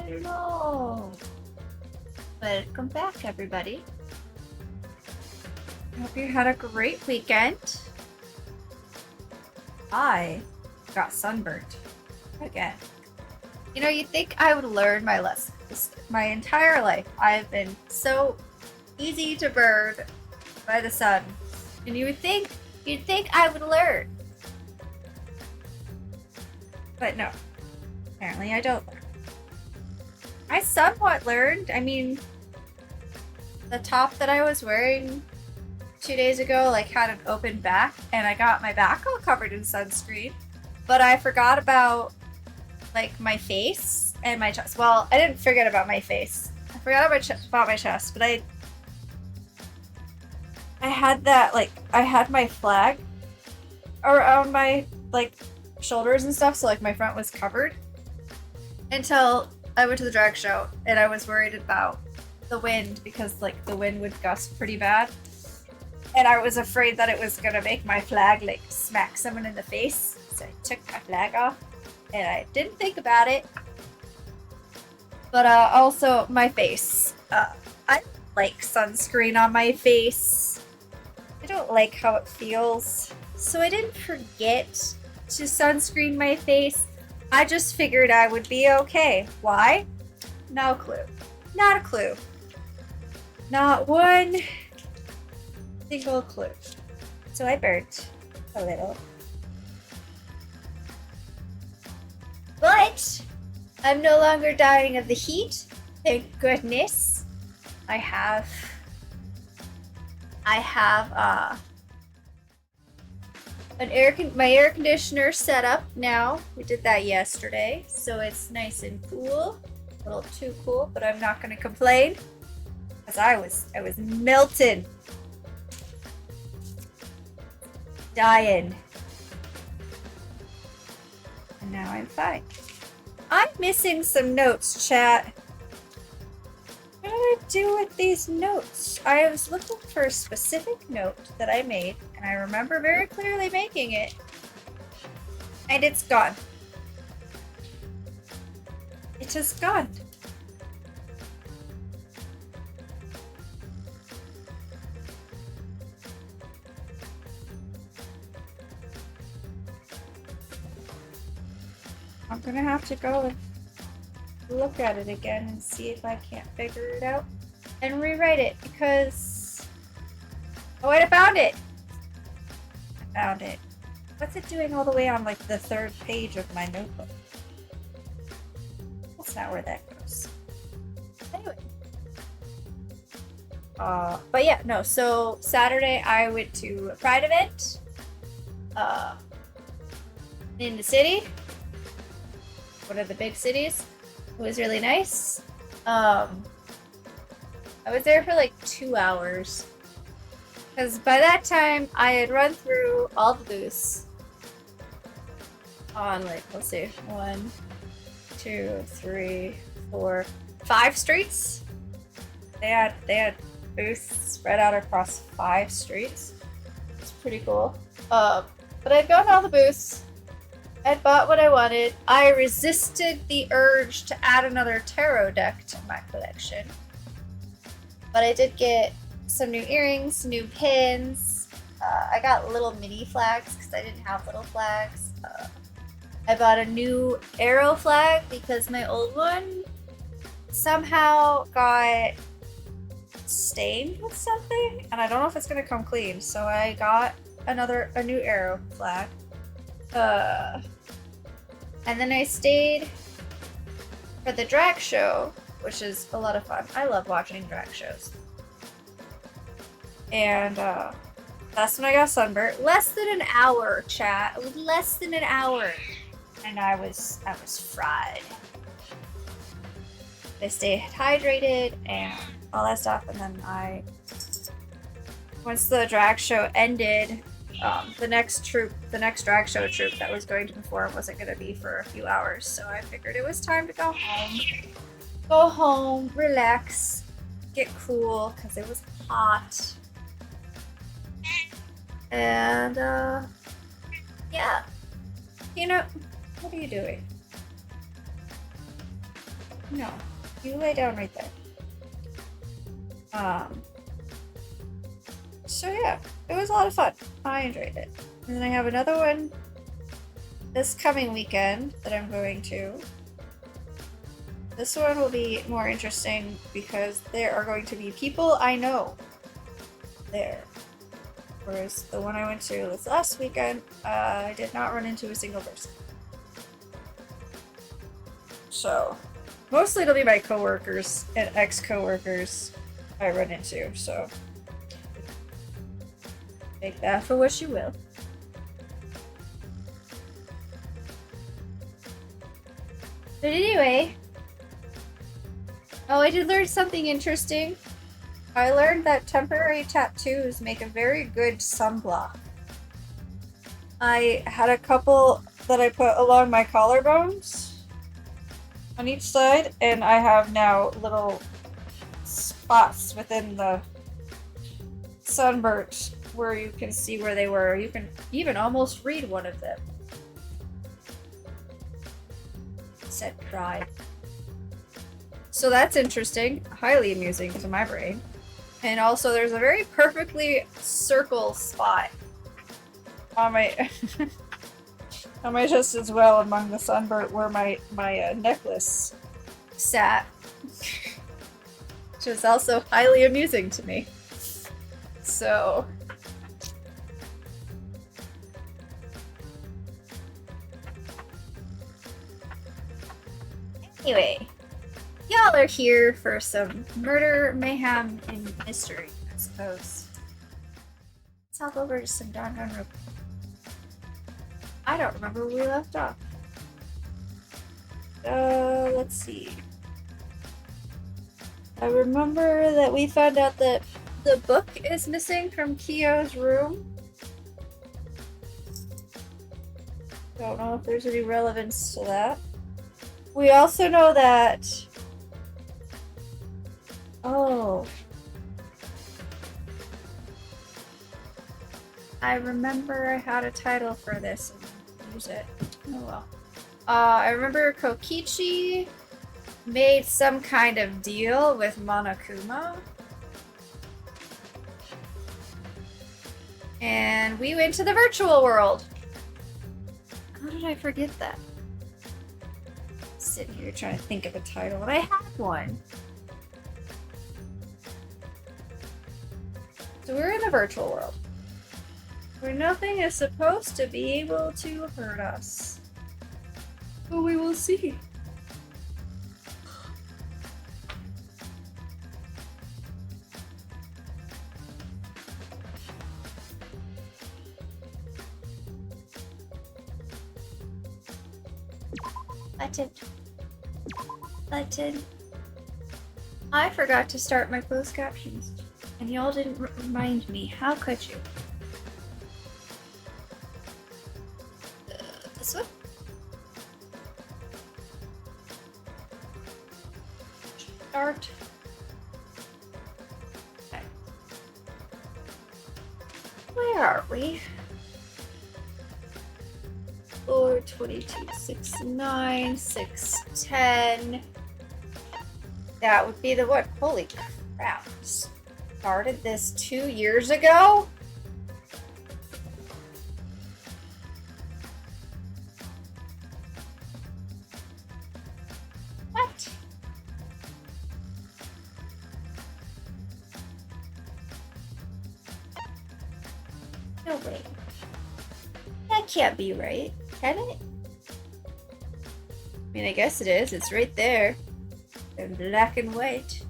Hello! Welcome back, everybody. I hope you had a great weekend. I got sunburnt again. You know, you'd think I would learn my lesson. My entire life, I've been so easy to burn by the sun. And you'd think I would learn. But no, apparently I don't learn. I somewhat learned. I mean, the top that I was wearing 2 days ago like had an open back, and I got my back all covered in sunscreen, but I forgot about like my face and my chest. Well, I didn't forget about my face. I forgot about my chest, but I had that, like, I had my flag around my like shoulders and stuff, so like my front was covered until I went to the drag show, and I was worried about the wind because like the wind would gust pretty bad, and I was afraid that it was gonna make my flag like smack someone in the face. So I took my flag off, and I didn't think about it. But also my face. I don't like sunscreen on my face. I don't like how it feels. So I didn't forget to sunscreen my face. I just figured I would be okay. Why? No clue. Not a clue. Not one single clue. So I burnt a little. But I'm no longer dying of the heat. Thank goodness. I have my air conditioner set up now. We did that yesterday, so it's nice and cool. A little too cool, but I'm not gonna complain because I was melting, dying, and now I'm fine. I'm missing some notes, chat. What did I do with these notes? I was looking for a specific note that I made, and I remember very clearly making it, and it's gone. It is gone. I'm gonna have to go and look at it again and see if I can't figure it out and rewrite it, because oh wait, I found it. What's it doing all the way on like the third page of my notebook? That's not where that goes. Anyway, but yeah, no, so Saturday I went to a Pride event in the city, one of the big cities. It was really nice. I was there for like 2 hours, because by that time I had run through all the booths on, like, let's see, 1, 2, 3, 4, 5 streets. They had booths spread out across 5 streets. It's pretty cool. But I'd gone to all the booths. I bought what I wanted. I resisted the urge to add another tarot deck to my collection. But I did get some new earrings, new pins. I got little mini flags because I didn't have little flags. I bought a new arrow flag because my old one somehow got stained with something, and I don't know if it's gonna come clean. So I got a new arrow flag. And then I stayed for the drag show, which is a lot of fun. I love watching drag shows. And that's when I got sunburnt. Less than an hour, chat. It was less than an hour, and I was fried. I stayed hydrated and all that stuff, and then once the drag show ended, the next drag show troupe that was going to perform wasn't going to be for a few hours, so I figured it was time to go home, relax, get cool, because it was hot, and yeah, you know, what are you doing? No, you lay down right there. So yeah, it was a lot of fun. I enjoyed it. And then I have another one this coming weekend that I'm going to. This one will be more interesting because there are going to be people I know there. Whereas the one I went to this last weekend, I did not run into a single person. So, mostly it'll be my coworkers and ex-coworkers I run into, so take that for what you will. But anyway, oh, I did learn something interesting. I learned that temporary tattoos make a very good sunblock. I had a couple that I put along my collarbones on each side, and I have now little spots within the sunburnt where you can see where they were. You can even almost read one of them. It said "Pride." So that's interesting, highly amusing to my brain. And also there's a very perfectly circle spot on my on my chest as well, among the sunburnt where my necklace sat. Which is also highly amusing to me. So anyway, y'all are here for some murder, mayhem, and mystery, I suppose. Let's hop over to some Danganronpa. I don't remember where we left off. Let's see. I remember that we found out that the book is missing from Kyo's room. Don't know if there's any relevance to that. We also know that... Oh. I remember I had a title for this and use it. Oh well. I remember Kokichi made some kind of deal with Monokuma. And we went to the virtual world. How did I forget that? Sitting here trying to think of a title, and I had one. So we're in the virtual world, where nothing is supposed to be able to hurt us. But we will see. Button. I forgot to start my closed captions, and y'all didn't remind me. How could you? This one? Start. Okay. Where are we? 422, 6, 9, 6, 10. That would be the what? Holy crap. Started this 2 years ago? What? No way. That can't be right. Can it? I mean, I guess it is. It's right there. In black and white.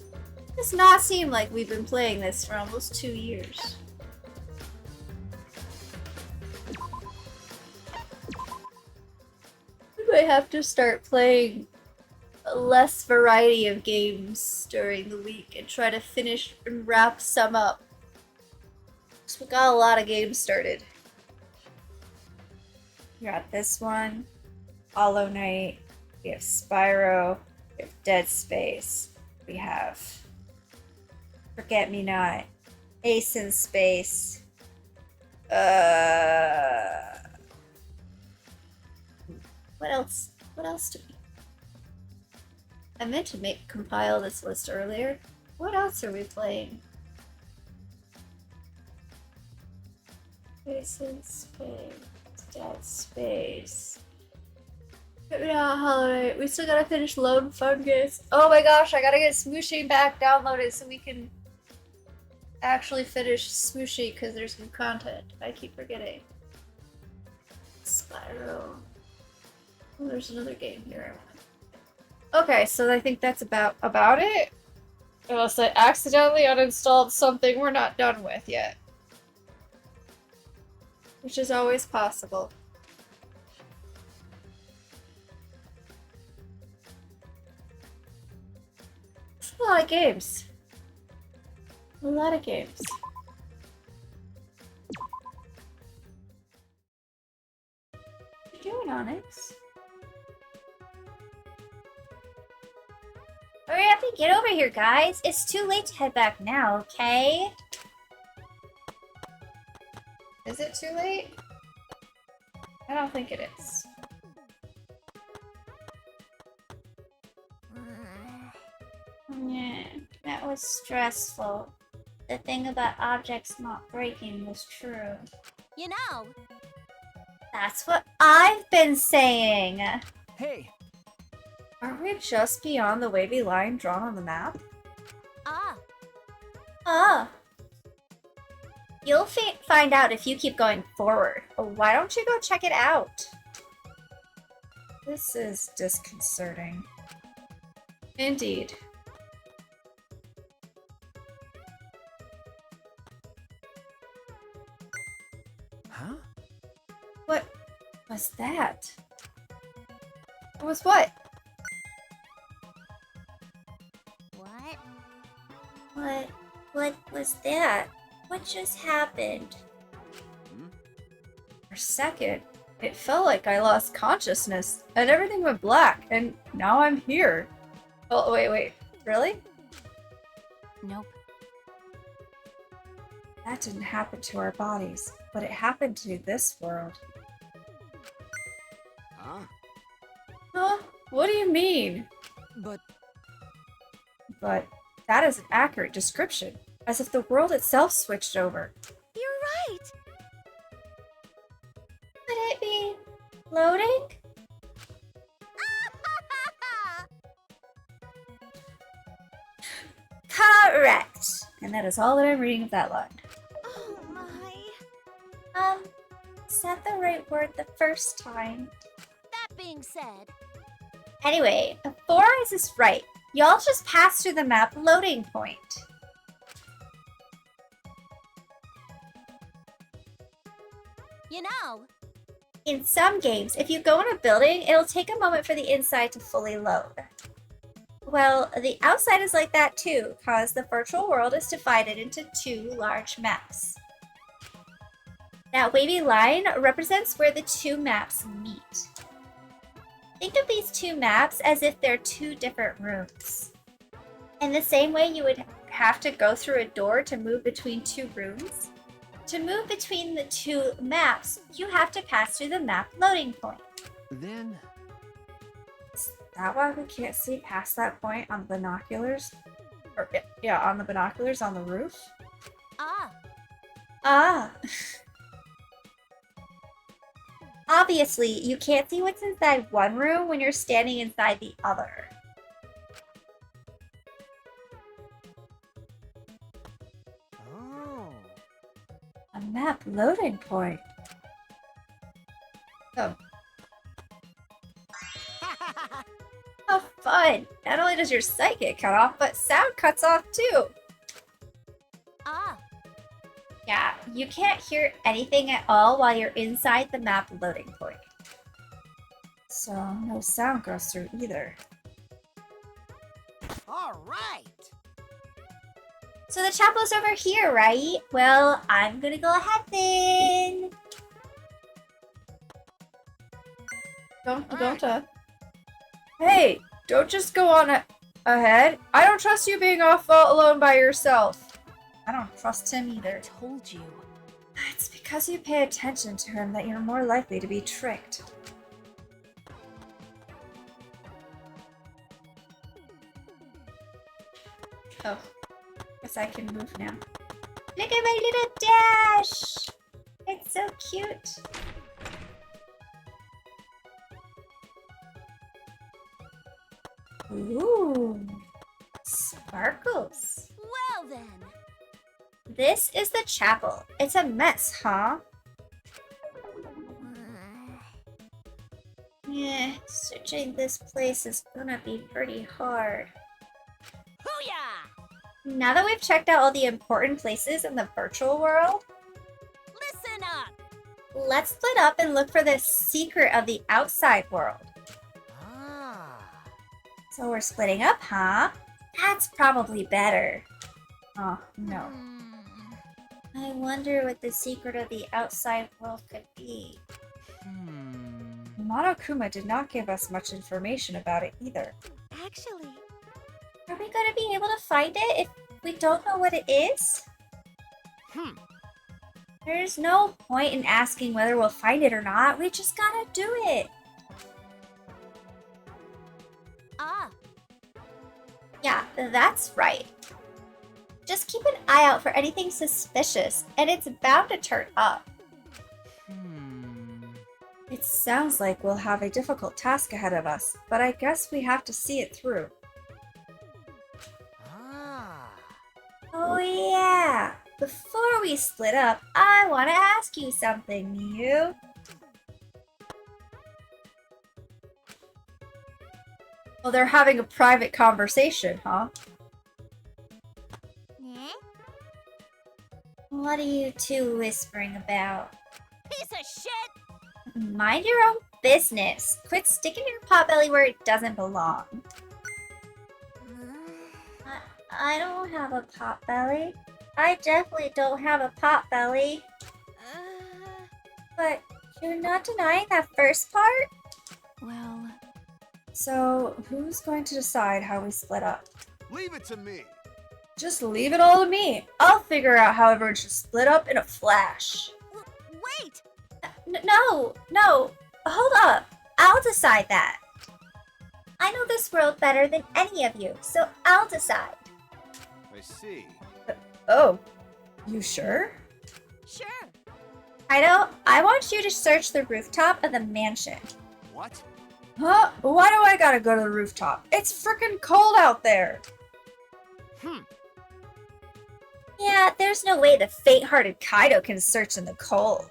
It does not seem like we've been playing this for almost 2 years. We might have to start playing a less variety of games during the week and try to finish and wrap some up. So we got a lot of games started. We got this one, Hollow Knight, we have Spyro, we have Dead Space, we have Forget Me Not, Ace in Space, what else? What else do we? I meant to compile this list earlier. What else are we playing? Space, Dead Space. Holiday. We still gotta finish Lone Fungus. Oh my gosh, I gotta get Smooshy back downloaded so we can actually finish Smooshy because there's new content. I keep forgetting. Spyro. Oh, there's another game here. Okay, so I think that's about it. Unless I accidentally uninstalled something we're not done with yet. Which is always possible. It's a lot of games. A lot of games. What are you doing, Onyx? Hurry up and get over here, guys. It's too late to head back now, okay? Is it too late? I don't think it is. Yeah, that was stressful. The thing about objects not breaking was true. You know. That's what I've been saying. Hey, Are we just beyond the wavy line drawn on the map? Ah. Oh. You'll find out if you keep going forward. Why don't you go check it out? This is disconcerting. Indeed. huh? What was that? What was what? What? What was that? What just happened? For a second, it felt like I lost consciousness and everything went black, and now I'm here. Oh, wait. Really? Nope. That didn't happen to our bodies, but it happened to this world. Huh? Huh? What do you mean? But that is an accurate description, as if the world itself switched over. You're right. Could it be loading? Correct. And that is all that I'm reading of that line. Oh my. Said the right word the first time. That being said, Anyway, Four Eyes is right. Y'all just passed through the map loading point. you know. In some games, if you go in a building, it'll take a moment for the inside to fully load. Well, the outside is like that too, cause the virtual world is divided into two large maps. That wavy line represents where the two maps meet. Think of these two maps as if they're two different rooms. In the same way you would have to go through a door to move between two rooms, to move between the two maps, you have to pass through the map loading point. Then, Is that why we can't see past that point on binoculars? Or, yeah, on the binoculars on the roof? Ah. Ah. Obviously, you can't see what's inside one room when you're standing inside the other. oh, A map loading point. Oh, how fun! Not only does your sight get cut off, but sound cuts off too! Ah. Yeah, you can't hear anything at all while you're inside the map loading point. So, no sound goes through either. all right. So the chapel's over here, right? Well, I'm gonna go ahead then. Don't. Hey, don't just go on ahead. I don't trust you being off all alone by yourself. I don't trust him either. Told you. It's because you pay attention to him that you're more likely to be tricked. Oh, guess I can move now. Look at my little dash! It's so cute. Ooh, sparkles. Well then. This is the chapel. It's a mess, huh? Yeah, searching this place is gonna be pretty hard. Hoo-yah! Now that we've checked out all the important places in the virtual world, Listen up. let's split up and look for the secret of the outside world. Ah. So we're splitting up, huh? That's probably better. Oh, no. I wonder what the secret of the outside world could be. Monokuma did not give us much information about it either. Actually, Are we gonna be able to find it if we don't know what it is? There's no point in asking whether we'll find it or not. We just gotta do it. ah, Yeah, that's right. Just keep an eye out for anything suspicious, and it's bound to turn up. It sounds like we'll have a difficult task ahead of us, but I guess we have to see it through. Ah. Oh yeah! Before we split up, I want to ask you something, Miu. Well, they're having a private conversation, huh? What are you two whispering about? piece of shit. Mind your own business. Quit sticking your potbelly where it doesn't belong. I don't have a potbelly. I definitely don't have a potbelly. But you're not denying that first part? Well, So, who's going to decide how we split up? Leave it to me. Just leave it all to me. I'll figure out how everyone should split up in a flash. wait. No. Hold up. I'll decide that. I know this world better than any of you, so I'll decide. I see. Oh, you sure? Sure. I want you to search the rooftop of the mansion. What? Huh? Why do I gotta go to the rooftop? It's frickin' cold out there. Yeah, there's no way the faint-hearted Kaido can search in the cold.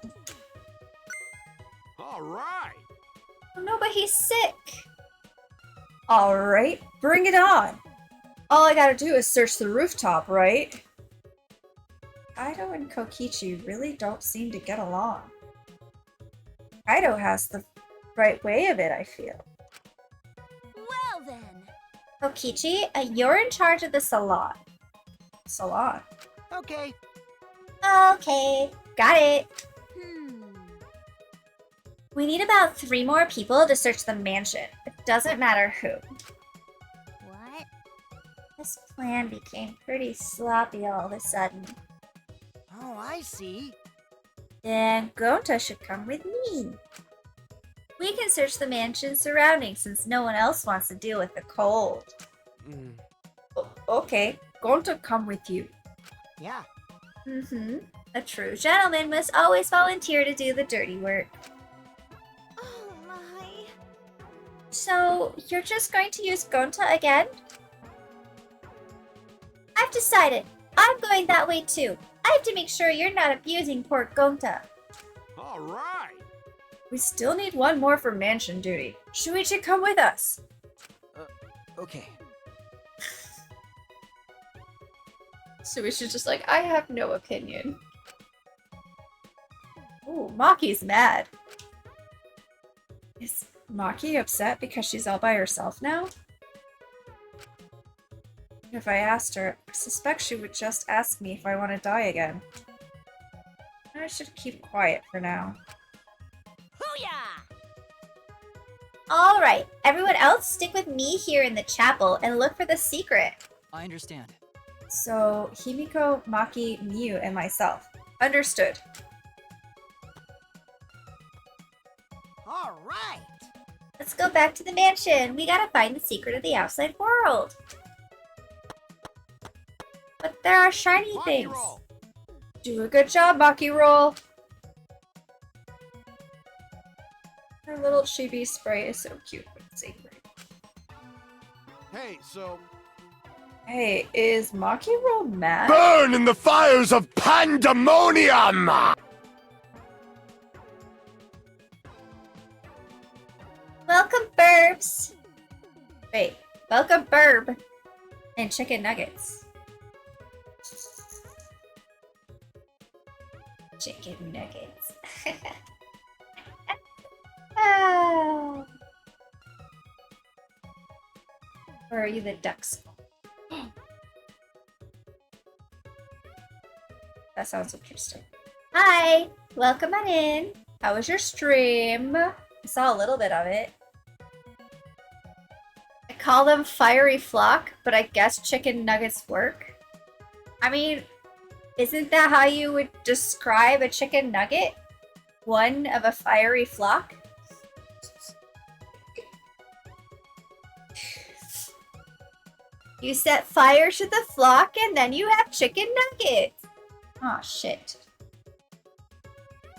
All right. Oh no, but he's sick. Alright, bring it on. All I gotta do is search the rooftop, right? Kaido and Kokichi really don't seem to get along. Kaido has the right way of it, I feel. Well then. Kokichi, you're in charge of the salon. Salon. Okay. Okay, got it. We need about 3 more people to search the mansion. It doesn't matter who. What? This plan became pretty sloppy all of a sudden. Oh, I see. Then Gonta should come with me. We can search the mansion's surroundings since no one else wants to deal with the cold. Okay, going to come with you. Yeah. A true gentleman must always volunteer to do the dirty work. Oh my. So, you're just going to use Gonta again? I've decided. I'm going that way too. I have to make sure you're not abusing poor Gonta. All right. We still need one more for mansion duty. Shuichi, come with us. Okay. Shuichi's just like, I have no opinion. Ooh, Maki's mad. Is Maki upset because she's all by herself now? If I asked her, I suspect she would just ask me if I want to die again. I should keep quiet for now. Hoo-yah! Alright, everyone else stick with me here in the chapel and look for the secret. I understand. So, Himiko, Maki, Miu, and myself. Understood. All right. Let's go back to the mansion. We gotta find the secret of the outside world. there are shiny Maki things. roll. Do a good job, Maki Roll. Her little chibi spray is so cute when it's angry. Hey, so Hey, is Maki Roll mad? Burn in the fires of pandemonium! Welcome, Burbs. Wait, welcome Burb and chicken nuggets. Chicken nuggets. Oh. Or are you the ducks? That sounds interesting. Hi, welcome on in. How was your stream? I saw a little bit of it. I call them fiery flock, but I guess chicken nuggets work. I mean, isn't that how you would describe a chicken nugget? One of a fiery flock? You set fire to the flock and then you have chicken nuggets. Oh shit.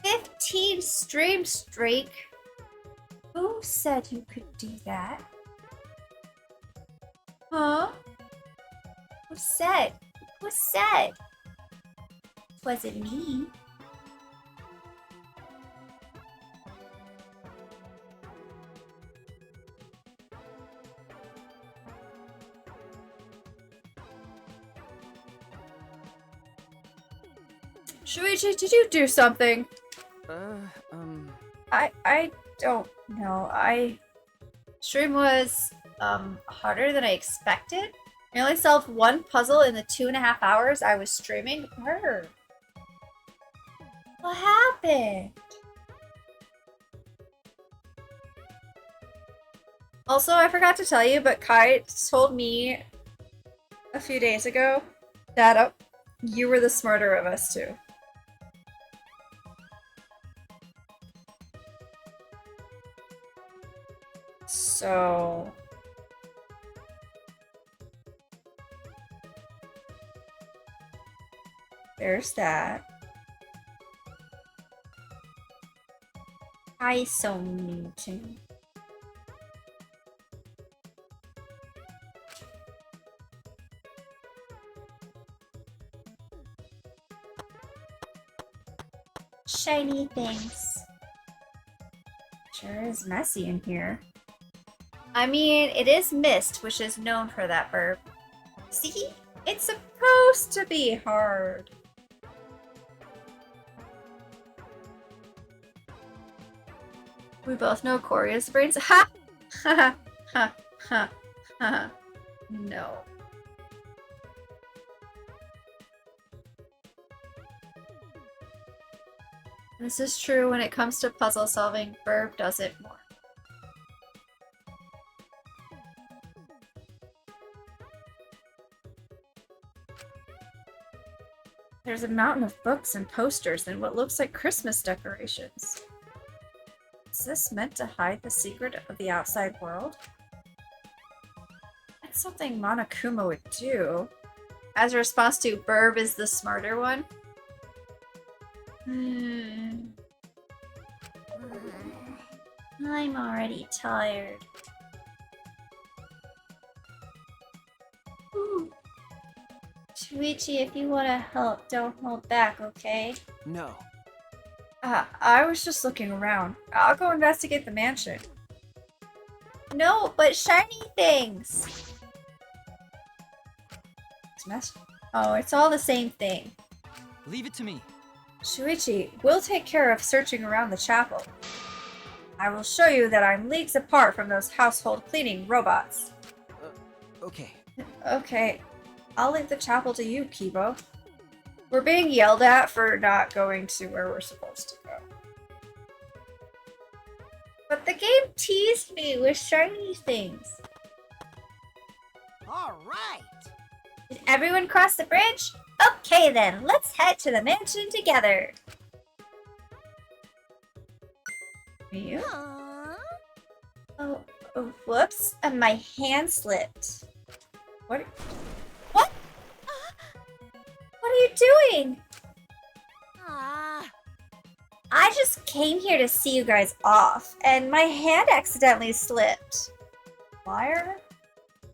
15 stream streak. Who said you could do that? Huh? Who said? Who said? Wasn't me. Shuichi, did you do something? I don't know. Stream was harder than I expected. I only solved one puzzle in the 2.5 hours I was streaming. Brr. What happened? Also, I forgot to tell you, but Kai told me a few days ago that you were the smarter of us two. So there's that. I so mean to me. Shiny things. Sure is messy in here. I mean, it is mist, which is known for that verb. See? It's supposed to be hard. We both know Coria's brains. Ha! Ha ha ha ha. No. This is true when it comes to puzzle solving. Verb does it more. There's a mountain of books and posters and what looks like Christmas decorations. Is this meant to hide the secret of the outside world? That's something Monokuma would do. As a response to Burb is the smarter one. I'm already tired. Shuichi, if you want to help, don't hold back, okay? no. I was just looking around. I'll go investigate the mansion. No, but shiny things! Oh, it's all the same thing. Leave it to me. Shuichi, we'll take care of searching around the chapel. I will show you that I'm leagues apart from those household cleaning robots. Okay. Okay, I'll leave the chapel to you, Kibo. We're being yelled at for not going to where we're supposed to go. But the game teased me with shiny things. All right. Did everyone cross the bridge? Okay then, let's head to the mansion together. You? Aww. Oh, whoops, my hand slipped. What? doing? Ah. I just came here to see you guys off, and my hand accidentally slipped. Liar?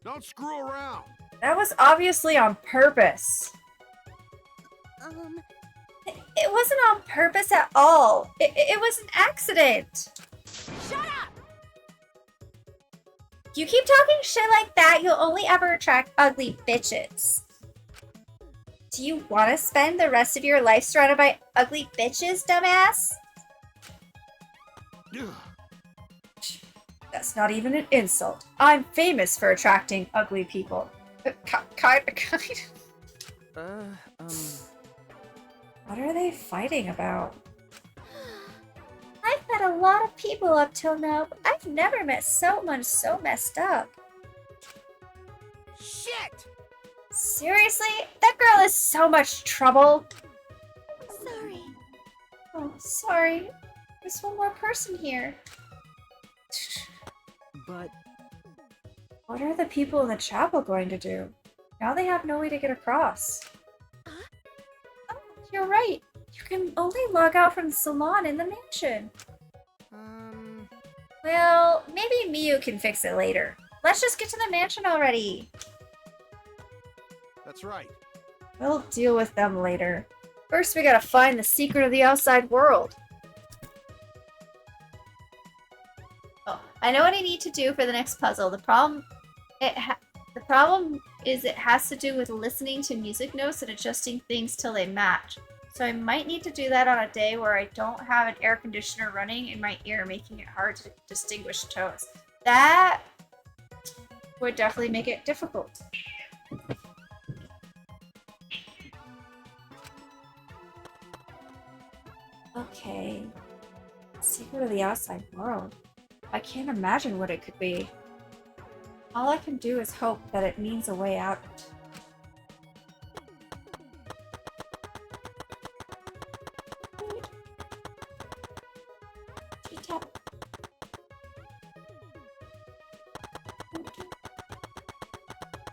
Don't screw around. That was obviously on purpose. It wasn't on purpose at all. It was an accident. Shut up! You keep talking shit like that, you'll only ever attract ugly bitches. Do you want to spend the rest of your life surrounded by ugly bitches, dumbass? Ugh. That's not even an insult. I'm famous for attracting ugly people. Kind. What are they fighting about? I've met a lot of people up till now, but I've never met someone so messed up. Shit! Seriously? That girl is so much trouble. Sorry. Oh, sorry. There's one more person here. But What are the people in the chapel going to do? Now they have no way to get across. Oh, you're right. You can only log out from the salon in the mansion. Well, maybe Miyu can fix it later. Let's just get to the mansion already. That's right. We'll deal with them later. First, we gotta find the secret of the outside world. Oh, I know what I need to do for the next puzzle. The problem is it has to do with listening to music notes and adjusting things till they match. So I might need to do that on a day where I don't have an air conditioner running in my ear, making it hard to distinguish tones. That would definitely make it difficult. Okay. Secret of the outside world. I can't imagine what it could be. All I can do is hope that it means a way out.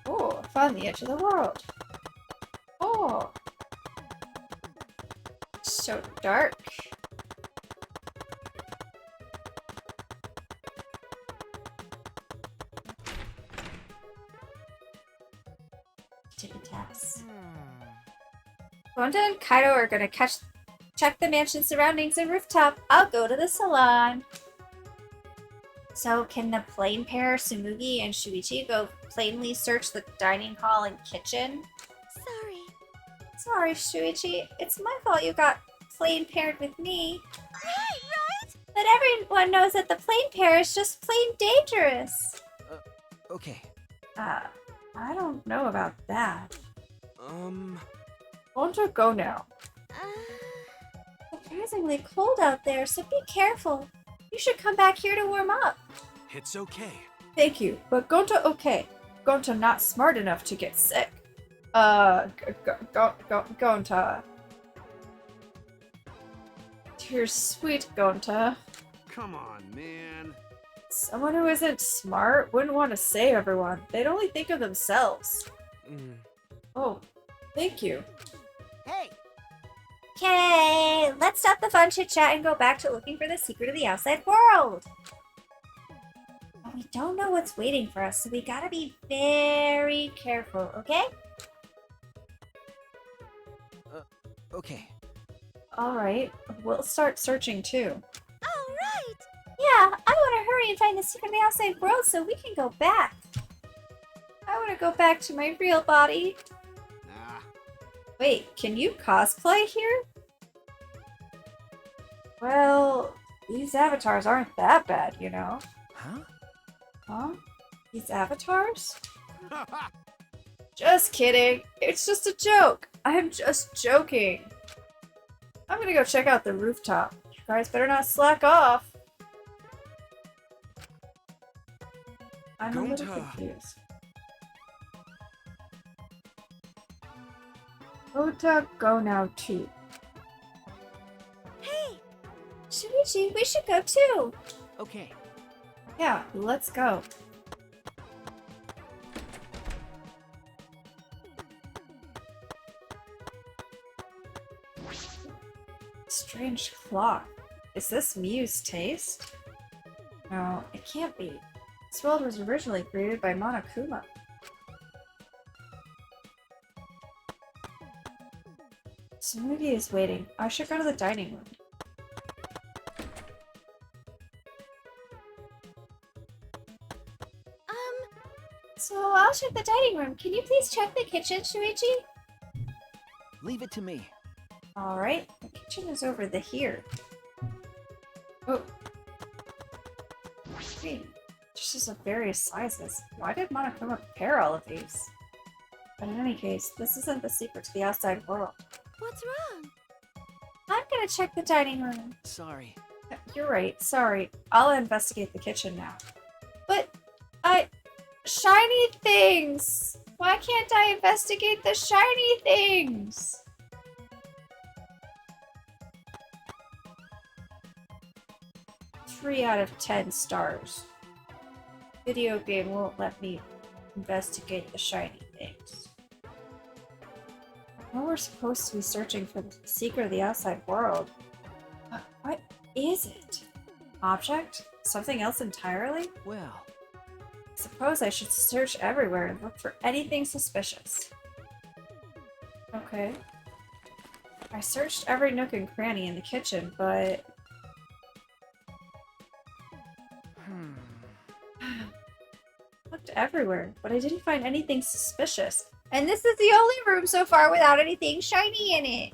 Oh, I found the edge of the world. Oh. So dark. Tippy taps. Gonta and Kaido are gonna check the mansion's surroundings and rooftop. I'll go to the salon. So can the plain pair, Tsumugi and Shuichi, go plainly search the dining hall and kitchen? Sorry. Sorry, Shuichi. It's my fault you got plain paired with me. Right? But everyone knows that the plain pair is just plain dangerous. okay. I don't know about that. Want to go now? Surprisingly cold out there, so be careful. You should come back here to warm up. It's okay. Thank you, but Gonta okay. Gonta not smart enough to get sick. Gonta. Dear sweet Gonta. Come on, man. Someone who isn't smart wouldn't want to save everyone. They'd only think of themselves. Oh, thank you. Hey. Okay, let's stop the fun chit chat and go back to looking for the secret of the outside world. But we don't know what's waiting for us, so we gotta be very careful, okay? Okay. Alright, we'll start searching too. All right. Yeah, I want to hurry and find the secret of the outside world so we can go back. I want to go back to my real body. Nah. Wait, can you cosplay here? Well, these avatars aren't that bad, you know. Huh? Huh? These avatars? Just kidding. It's just a joke. I'm just joking. I'm gonna go check out the rooftop. You guys better not slack off. I'm a little Gonta. confused. Gonta, go now too. Hey. Shuichi, we should go too. Okay. Yeah, let's go. Strange clock. Is this Miu's taste? No, it can't be. This world was originally created by Monokuma. Tsumugi is waiting. I should go to the dining room. So I'll check the dining room. Can you please check the kitchen, Shuichi? Leave it to me. Alright, the kitchen is over here. Oh. Hey, dishes of various sizes. Why did Monokuma prepare all of these? But in any case, this isn't the secret to the outside world. What's wrong? I'm gonna check the dining room. Sorry. You're right, sorry. I'll investigate the kitchen now. But Shiny things! Why can't I investigate the shiny things? Three out of 10 stars. Video game won't let me investigate the shiny things. Well, we're supposed to be searching for the secret of the outside world. What is it? Object? Something else entirely? Well, Suppose I should search everywhere and look for anything suspicious. Okay. I searched every nook and cranny in the kitchen, but... looked everywhere, but I didn't find anything suspicious. and this is the only room so far without anything shiny in it.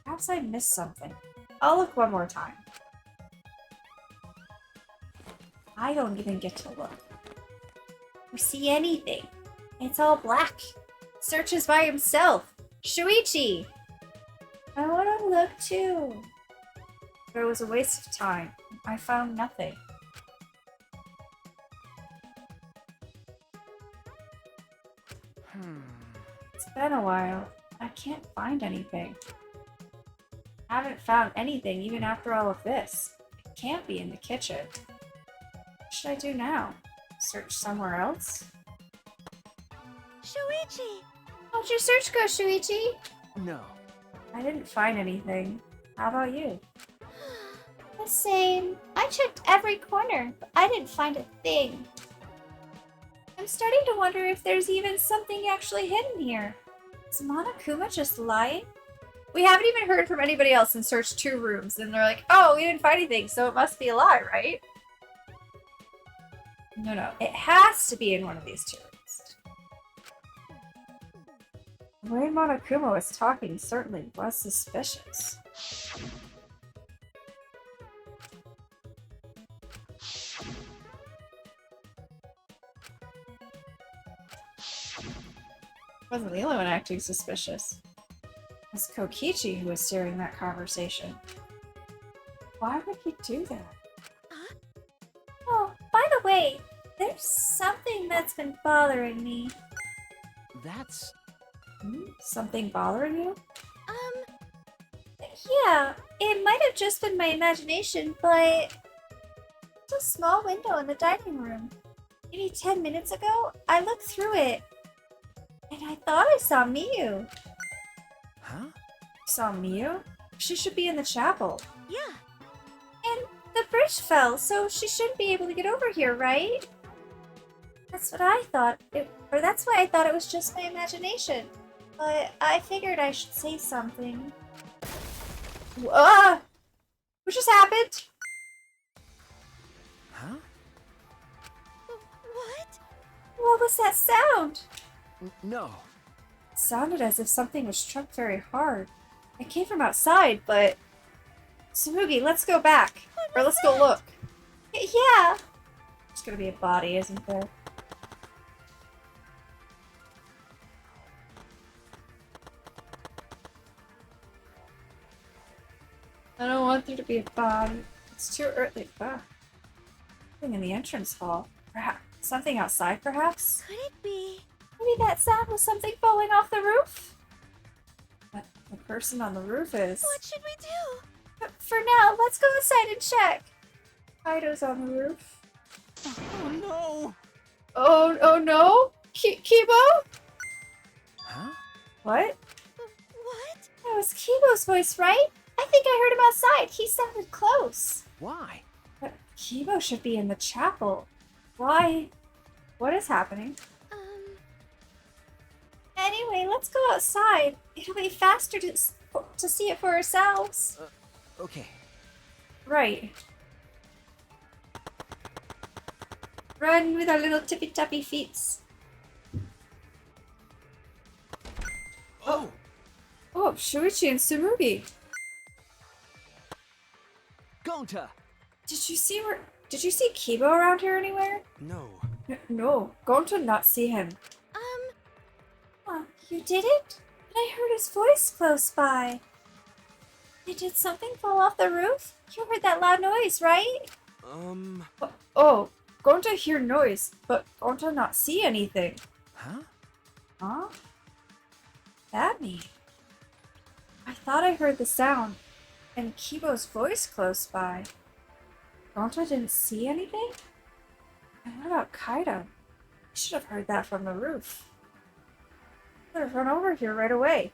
Perhaps I missed something. I'll look one more time. I don't even get to look. Or see anything. It's all black. Searches by himself. Shuichi! I want to look too. But it was a waste of time. I found nothing. It's been a while. I can't find anything. I haven't found anything even after all of this. It can't be in the kitchen. What should I do now? Search somewhere else? Shuichi! How'd your search go, Shuichi? No. I didn't find anything. How about you? The same. I checked every corner, but I didn't find a thing. I'm starting to wonder if there's even something actually hidden here. Is Monokuma just lying? We haven't even heard from anybody else and searched 2 rooms, and they're like, oh, we didn't find anything, so it must be a lie, right? No, it has to be in one of these 2 rooms. The way Monokuma was talking certainly was suspicious. Wasn't the only one acting suspicious. It was Kokichi who was steering that conversation. Why would he do that? Oh, by the way, there's something that's been bothering me. That's... Something bothering you? Yeah, it might have just been my imagination, but it's a small window in the dining room. Maybe 10 minutes ago, I looked through it, and I thought I saw Miu. Huh? Saw Miu? She should be in the chapel. Yeah. And the bridge fell, so she shouldn't be able to get over here, right? That's what I thought. Or that's why I thought it was just my imagination. But I figured I should say something. What just happened? Huh? What? What was that sound? No. It sounded as if something was struck very hard. It came from outside, but... Tsumugi, let's go back. Or let's go look. Yeah. There's gonna be a body, isn't there? I don't want there to be a body. It's too early. Something in the entrance hall. Perhaps something outside, perhaps? Could it be? Maybe that sound was something falling off the roof? But the person on the roof is... What should we do? But for now, let's go inside and check. Kaido's on the roof. Oh no! Oh no? Kibo? Huh? What? What? That was Kibo's voice, right? I think I heard him outside. He sounded close. Why? But Kibo should be in the chapel. Why? What is happening? Anyway, let's go outside. It'll be faster to see it for ourselves. Okay. Right. Run with our little tippy-tappy feet. Oh! Oh, Shuichi and Tsumugi. Gonta! Did you see Kibo around here anywhere? No. No, Gonta not see him. Oh, you didn't? But I heard his voice close by. Did something fall off the roof? You heard that loud noise, right? Oh, Gonta hear noise, but Gonta not see anything. Huh? Huh? That mean? I thought I heard the sound and Kibo's voice close by. Gonta didn't see anything? And what about Kaido? He should have heard that from the roof. Better run over here right away.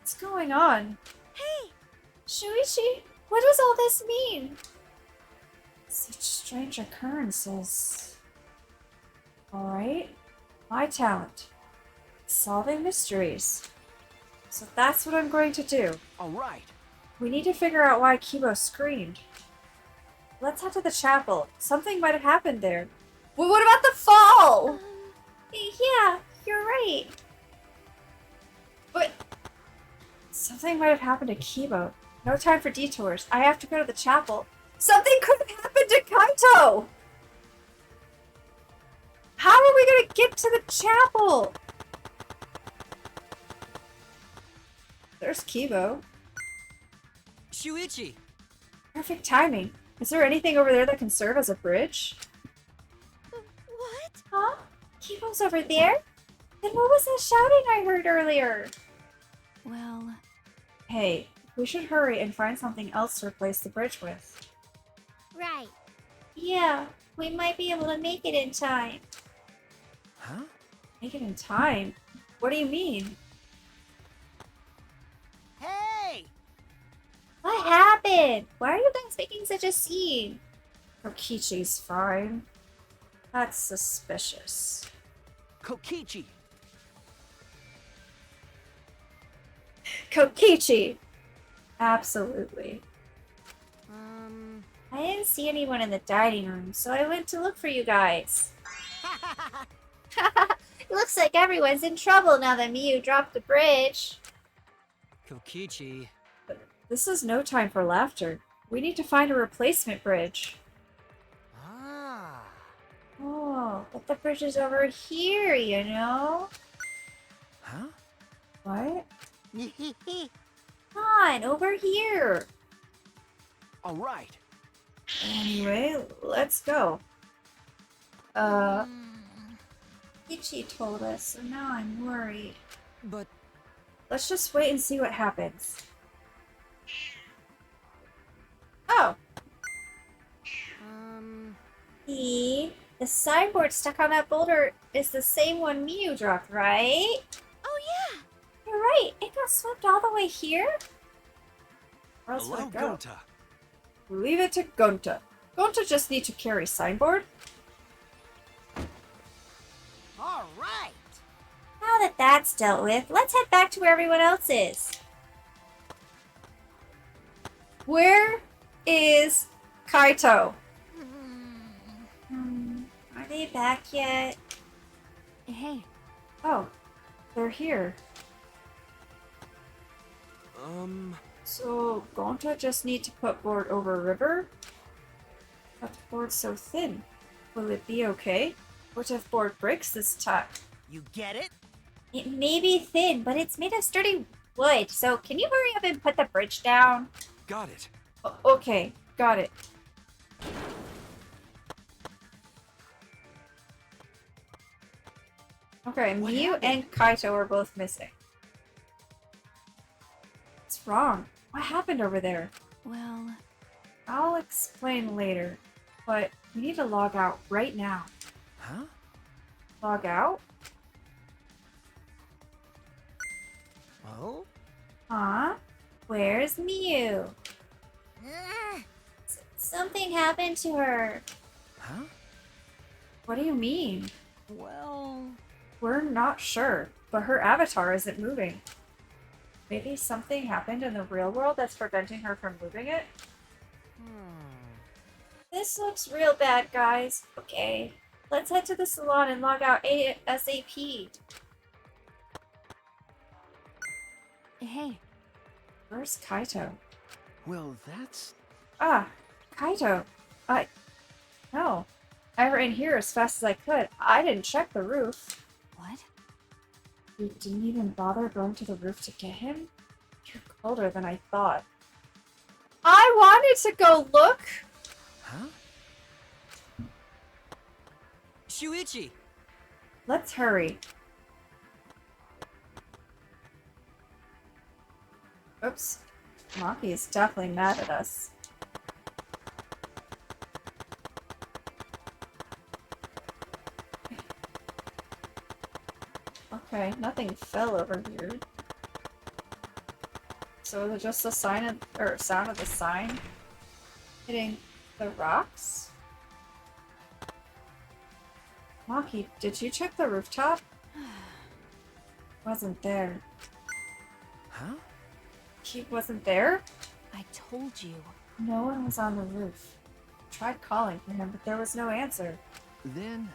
What's going on? Hey! Shuichi, what does all this mean? Such strange occurrences. Alright, my talent. Solving mysteries. So that's what I'm going to do. Alright. We need to figure out why Kibo screamed. Let's head to the chapel. Something might have happened there. Well, what about the fall? Yeah, you're right. But something might have happened to Kibo. No time for detours. I have to go to the chapel. Something could have happened to Kaito! How are we gonna get to the chapel? There's Kibo. Shuichi! Perfect timing. Is there anything over there that can serve as a bridge? What? Huh? Kibo's over there? Then what was that shouting I heard earlier? Well, Hey, we should hurry and find something else to replace the bridge with. right. Yeah, we might be able to make it in time. Huh? Make it in time? What do you mean? Hey! What happened? Why are you guys making such a scene? Kokichi's fine. That's suspicious. Kokichi! Kokichi! Absolutely. I didn't see anyone in the dining room, so I went to look for you guys. Looks like everyone's in trouble now that Miyu dropped the bridge. Kokichi. This is no time for laughter. We need to find a replacement bridge. Ah. Oh, but the bridge is over here, you know? Huh? What? Come on, over here. Alright. Anyway, let's go. Ichi told us, so now I'm worried. But Let's just wait and see what happens. Oh, See? The signboard stuck on that boulder is the same one Miyu dropped, right? Oh yeah. You're right, it got swept all the way here? where else would hello, it go? Gonta. Leave it to Gonta. Gonta just need to carry signboard. Alright! Now that that's dealt with, let's head back to where everyone else is. Where is Kaito? Are they back yet? Hey, Oh, they're here. So Gonta just need to put board over river? But the board's so thin. Will it be okay? What if board breaks this time? You get it? It may be thin, but it's made of sturdy wood, so can you hurry up and put the bridge down? Got it. Okay, got it. Okay, What Miyu happened? and Kaito are both missing. What's wrong? What happened over there? well, I'll explain later, but we need to log out right now. Huh? Log out? Well? Huh? Where's Mew? Ugh. Something happened to her. Huh? What do you mean? Well... We're not sure, but her avatar isn't moving. Maybe something happened in the real world that's preventing her from moving it? This looks real bad, guys. Okay, let's head to the salon and log out ASAP. Hey, Where's Kaito? Well, that's... Ah, Kaito. No. I ran here as fast as I could. I didn't check the roof. what? You didn't even bother going to the roof to get him? You're colder than I thought. I wanted to go look! Huh? Shuichi! Let's hurry. Oops. Maki is definitely mad at us. Okay, nothing fell over here. So is it just the sign of, or sound of the sign hitting the rocks? Maki, did you check the rooftop? Wasn't there. Huh? He wasn't there? I told you. No one was on the roof. Tried calling for him, but there was no answer. Then...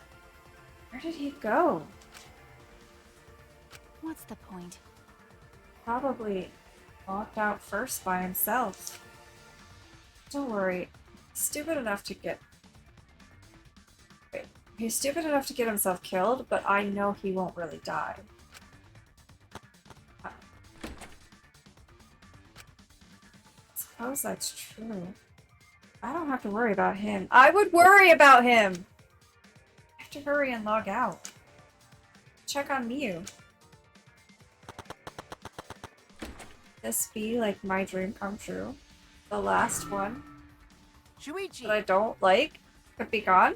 Where did he go? What's the point? Probably walked out first by himself. Don't worry. Stupid enough to get... Wait. He's stupid enough to get himself killed, but I know he won't really die. Suppose that's true. I don't have to worry about him. I would worry about him! I have to hurry and log out. Check on Miu. This be like my dream come true. The last one Shuichi! that I don't like could be gone.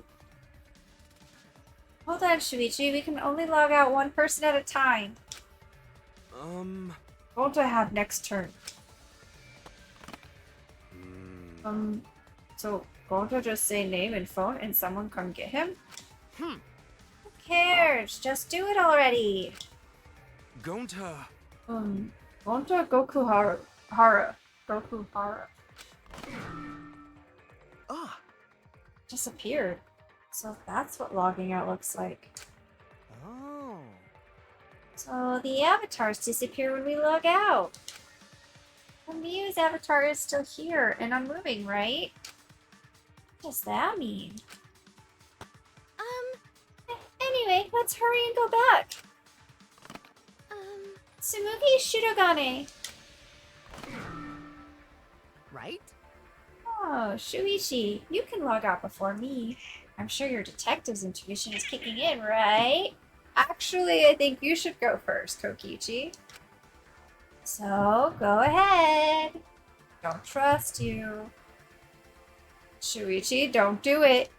Hold on, Shuichi. We can only log out one person at a time. Won't I have next turn? So won't I just say name and phone and someone come get him? Who cares? Just do it already. Gonta! Won't I Goku Hara? Goku Hara Ah! disappeared. So that's what logging out looks like. Oh... So the avatars disappear when we log out. The Mew's avatar is still here and unmoving, right? What does that mean? Anyway, let's hurry and go back. Tsumugi Shirogane. Right? Oh, Shuichi, you can log out before me. I'm sure your detective's intuition is kicking in, right? Actually, I think you should go first, Kokichi. So, go ahead. Don't trust you. Shuichi, don't do it.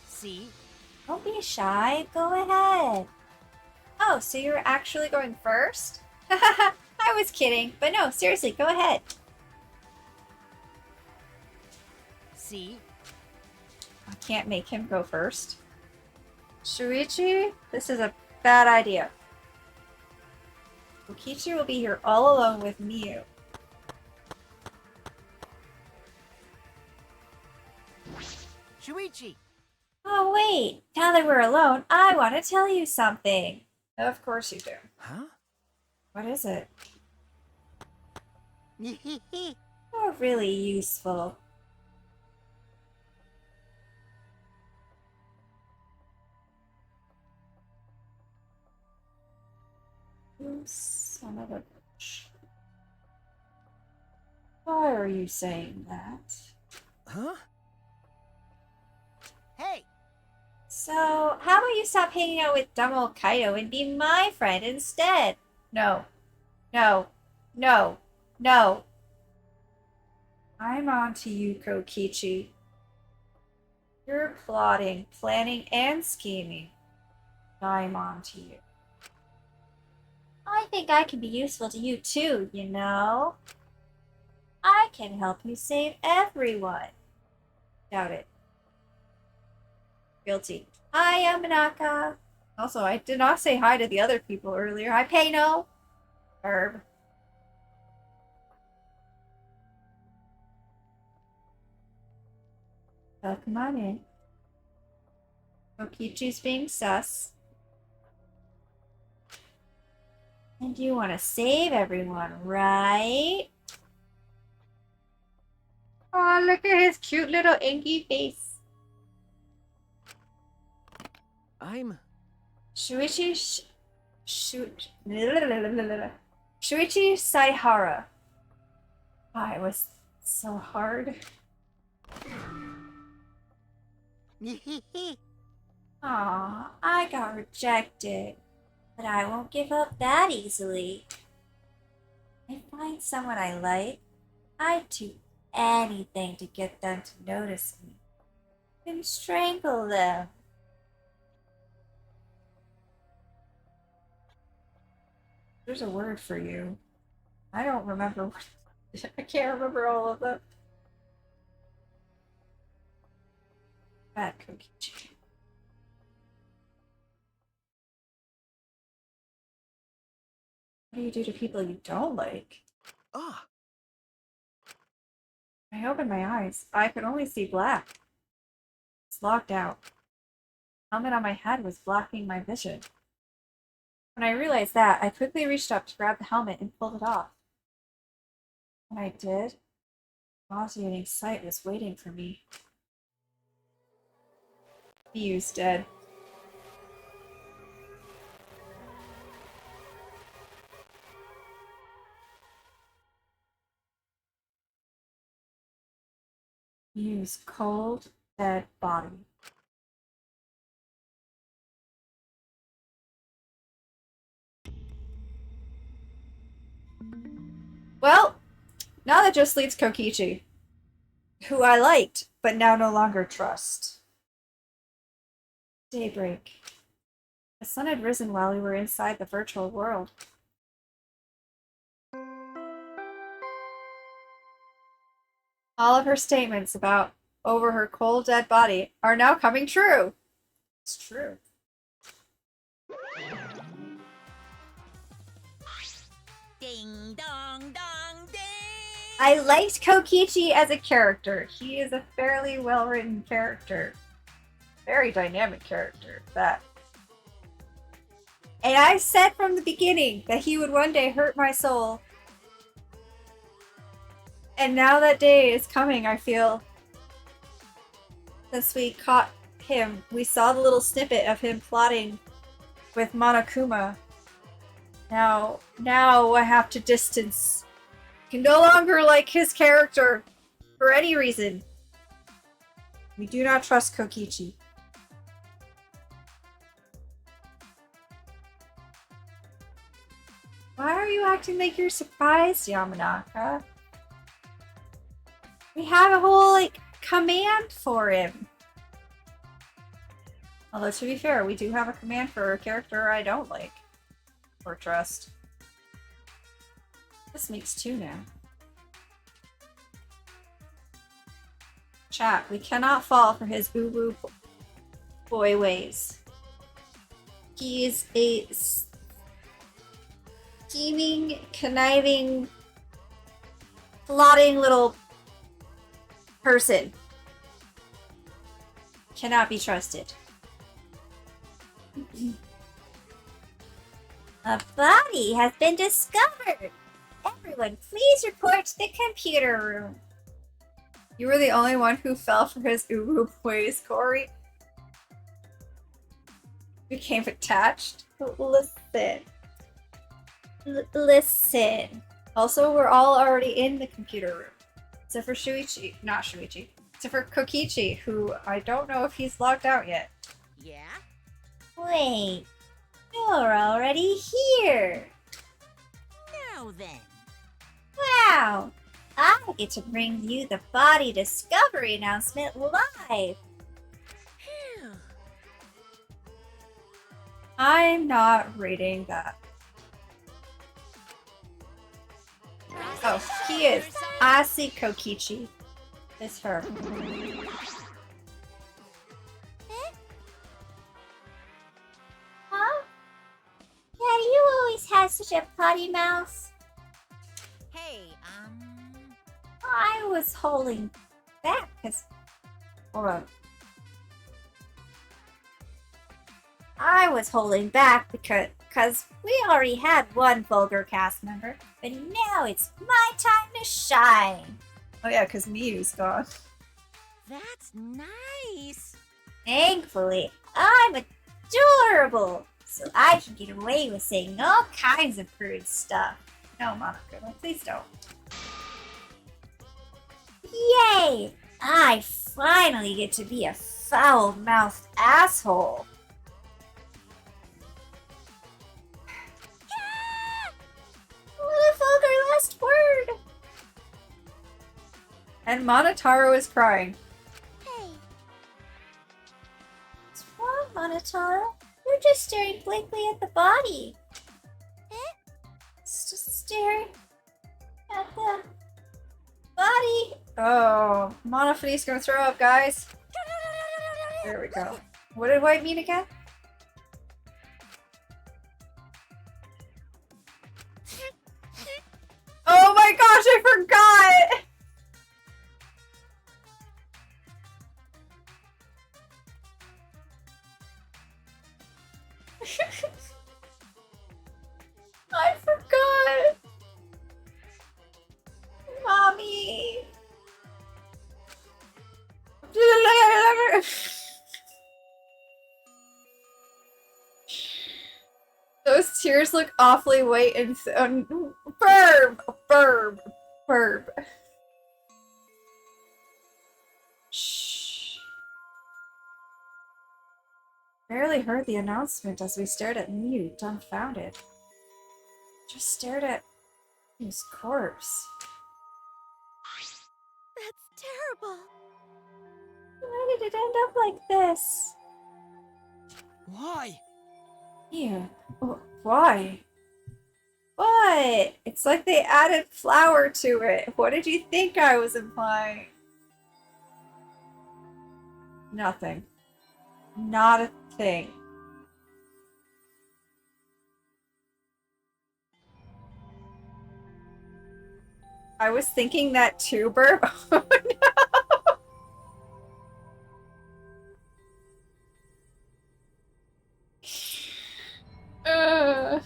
See? Don't be shy. Go ahead. Oh, so you're actually going first? I was kidding, but no, seriously, go ahead. See? I can't make him go first. Shuichi, this is a bad idea. Kokichi will be here all alone with Miu. Shuichi! Oh, wait. Now that we're alone, I want to tell you something. Of course you do. Huh? What is it? You're really useful. You son of a bitch. Why are you saying that? Huh? Hey! So, how about you stop hanging out with dumb old Kaido and be my friend instead? No. No. No. No. I'm on to you, Kokichi. You're plotting, planning, and scheming. Daimon to you. I think I can be useful to you too, you know? I can help you save everyone. Doubt it. Guilty. Hi, Yamanaka. Also, I did not say hi to the other people earlier. Hi, Pano. Herb. Oh, come on in. Kokichi's being sus. And you want to save everyone, right? Oh, look at his cute little inky face. I'm. Shuichi Shuichi Saihara. Ah, it was so hard. Aw, I got rejected. But I won't give up that easily. If I find someone I like, I'd do anything to get them to notice me. And strangle them. There's a word for you. I don't remember what. I can't remember all of them. Bad Kokichi. What do you do to people you don't like? Ah. I opened my eyes. I could only see black. It's locked out. The helmet on my head was blocking my vision. When I realized that, I quickly reached up to grab the helmet and pulled it off. When I did, a nauseating sight was waiting for me. Miu's dead. Miu's cold, dead body. Well, now that just leaves Kokichi, who I liked, but now no longer trust. Daybreak. The sun had risen while we were inside the virtual world. All of her statements about over her cold, dead body are now coming true. It's true. Ding dong dong ding. I liked Kokichi as a character. He is a fairly well-written character. Very dynamic character, that. And I said from the beginning that he would one day hurt my soul. And now that day is coming, I feel. Since we caught him, we saw the little snippet of him plotting with Monokuma. Now I have to distance. Can no longer like his character for any reason. We do not trust Kokichi. Why are you acting like you're surprised, Yamanaka? We have a whole, command for him. Although, to be fair, we do have a command for a character I don't like. Or trust. This makes two now. Chat, we cannot fall for his boo-boo boy ways. He is a scheming, conniving, plotting little person. Cannot be trusted. A body has been discovered. Everyone, please report to the computer room. You were the only one who fell for his uwu ways, Corey. Became attached. Listen. Listen. Also, we're all already in the computer room. Except for Shuichi. Not Shuichi. Except for Kokichi, who I don't know if he's logged out yet. Yeah? Wait. You're already here. Now then. Wow. I get to bring you the body discovery announcement live. Phew. I'm not reading that. Oh, he is. Asi Kokichi. It's her. Huh? Daddy, you always had such a potty mouth. Hey, I was holding back because. Hold on. I was holding back because we already had one vulgar cast member, but now it's my time to shine. Oh yeah, because Miyu's gone. that's nice. Thankfully, I'm adorable, so I can get away with saying all kinds of crude stuff. No, Monokuma, please don't. Yay! I finally get to be a foul-mouthed asshole. What a vulgar last word! And Monotaro is crying. Hey. What's wrong, Monotaro? You're just staring blankly at the body. It's just staring at the body. Oh, Monophony's gonna throw up, guys. There we go. What did White mean again? Oh my gosh, I forgot! I forgot! Mommy! Those tears look awfully white and burb. Shh. Barely heard the announcement as we stared at Miyu, dumbfounded. Just stared at his corpse. That's terrible. Why did it end up like this? Why? Yeah. Why? What? It's like they added flour to it. What did you think I was implying? Nothing. Not a thing. I was thinking that too, Burp. Oh no!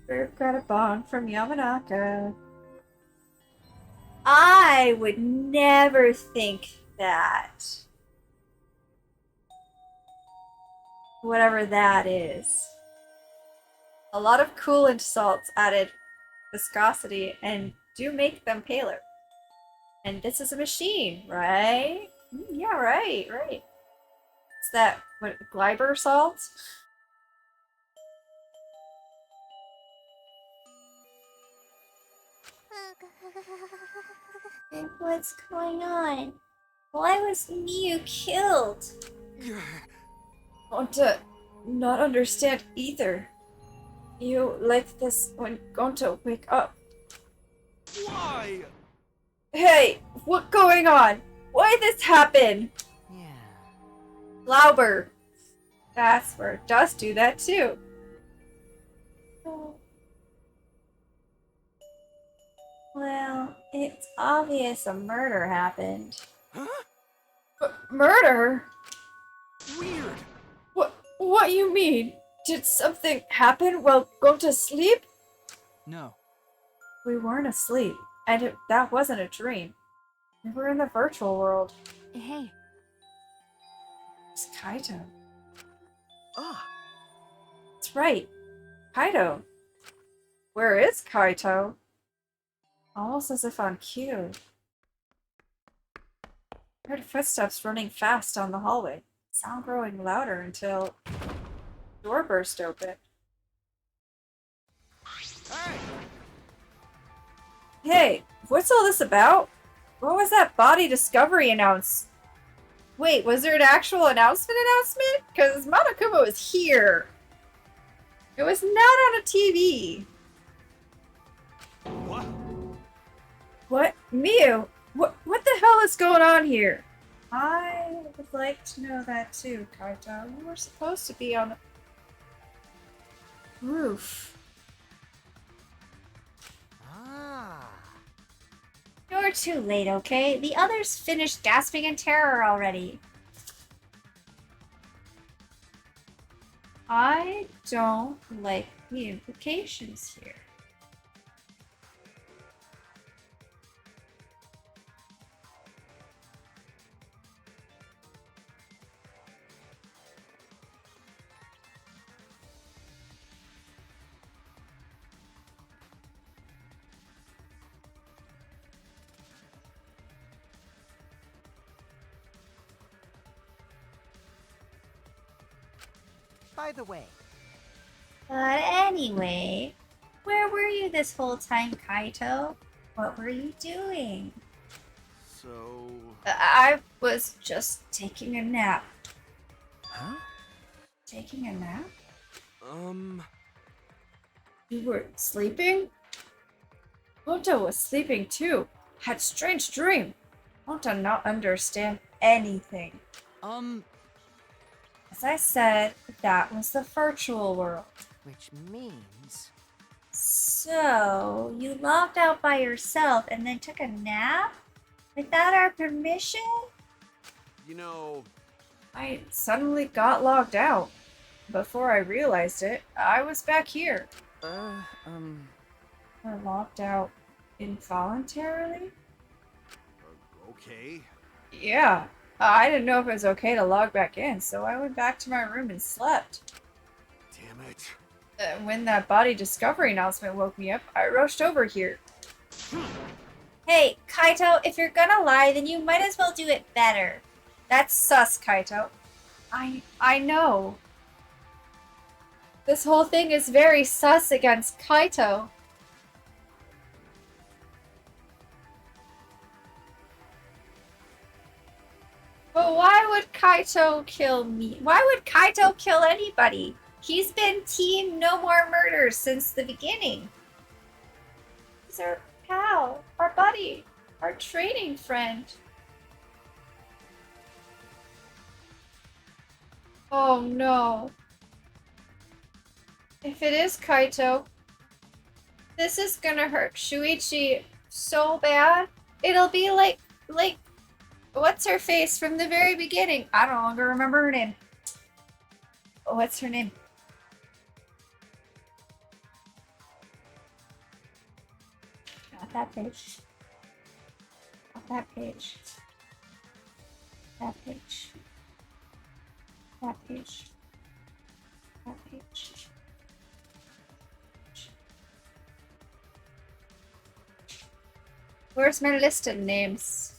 Burp got a bong from Yamanaka. I would never think that. Whatever that is. A lot of coolant salts added viscosity and do make them paler. And this is a machine, right? Yeah, right. Is that what, Glyber salt? What's going on? Why was Miyu killed? Want to not understand either. You like this when Gonto wake up. Why? Hey, what going on? Why this happen? Yeah. Lauber. That's where it does do that too. Well, it's obvious a murder happened. Huh? Murder? Weird. What you mean? Did something happen while going to sleep? No. We weren't asleep, and that wasn't a dream. We were in the virtual world. Hey, It's Kaito. Ah. That's right. Kaito. Where is Kaito? Almost as if on cue. I heard footsteps running fast down the hallway. Sound growing louder until the door burst open. Hey! Hey, what's all this about? What was that body discovery Wait, was there an actual announcement? Because Monokuma was here. It was not on a TV. What? What? Miu? What the hell is going on here? I would like to know that too, Kaito. You were supposed to be on the roof. Ah. You're too late, okay? The others finished gasping in terror already. I don't like the implications here. By the way, But anyway, where were you this whole time, Kaito? What were you doing? So. I was just taking a nap. Huh? Taking a nap? You were sleeping? Honta was sleeping too. Had strange dream. Honta not understand anything. As I said, that was the virtual world. which means. So, you logged out by yourself and then took a nap? Without our permission? You know. I suddenly got logged out. Before I realized it, I was back here. Or logged out involuntarily? Okay. Yeah. I didn't know if it was okay to log back in, so I went back to my room and slept. Damn it. When that body discovery announcement woke me up, I rushed over here. Hey, Kaito, if you're gonna lie, then you might as well do it better. That's sus, Kaito. I know. This whole thing is very sus against Kaito. But why would Kaito kill me? Why would Kaito kill anybody? He's been Team No More Murders since the beginning. He's our pal, our buddy, our training friend. Oh no. If it is Kaito, this is gonna hurt Shuichi so bad. It'll be like, what's her face from the very beginning? I no longer remember her name. What's her name? Not that page. Not that page. That page. That page. That page. Where's my list of names?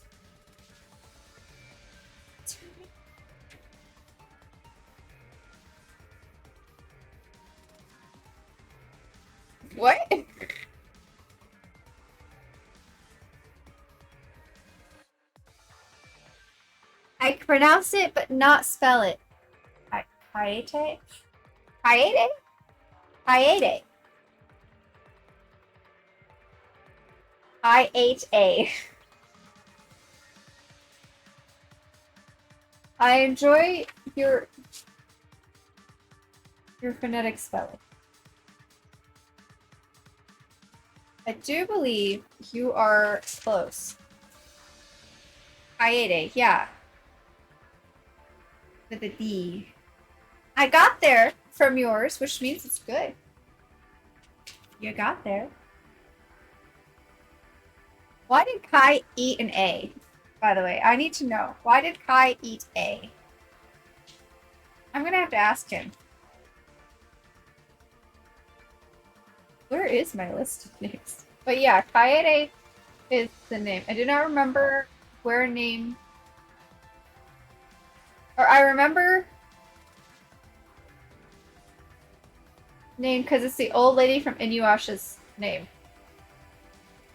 What? I can pronounce it, but not spell it. Kaete? Kaete? Kaete. I-H-A. I enjoy your phonetic spelling. I do believe you are close. Kaede, yeah. With a D. I got there from yours, which means it's good. You got there. Why did Kai eat an A? By the way, I need to know. Why did Kai eat A? I'm gonna have to ask him. Where is my list of names? But yeah, Kaede is the name. I do not remember where name... Or I remember... name because it's the old lady from Inuyasha's name.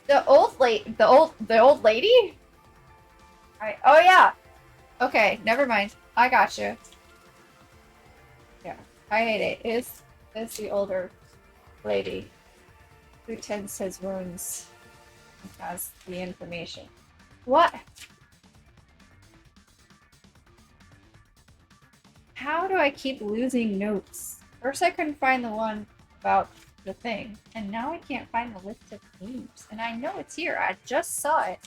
The old lady? Oh yeah. Okay, never mind. I got you. Yeah, I hate it. Is is the older lady who tends his wounds and has the information. What? How do I keep losing notes? First I couldn't find the one about the thing, and now I can't find the list of names. And I know it's here. I just saw it.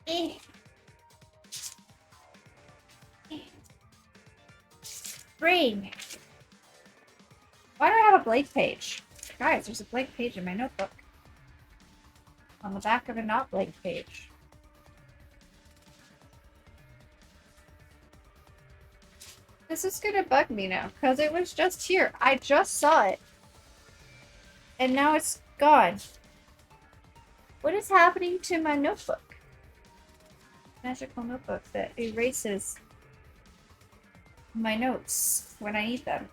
Eh. Brain. Why do I have a blank page? Guys, there's a blank page in my notebook. On the back of a not blank page. This is gonna bug me now, because it was just here. I just saw it. And now it's gone. What is happening to my notebook? Magical notebook that erases my notes when I need them.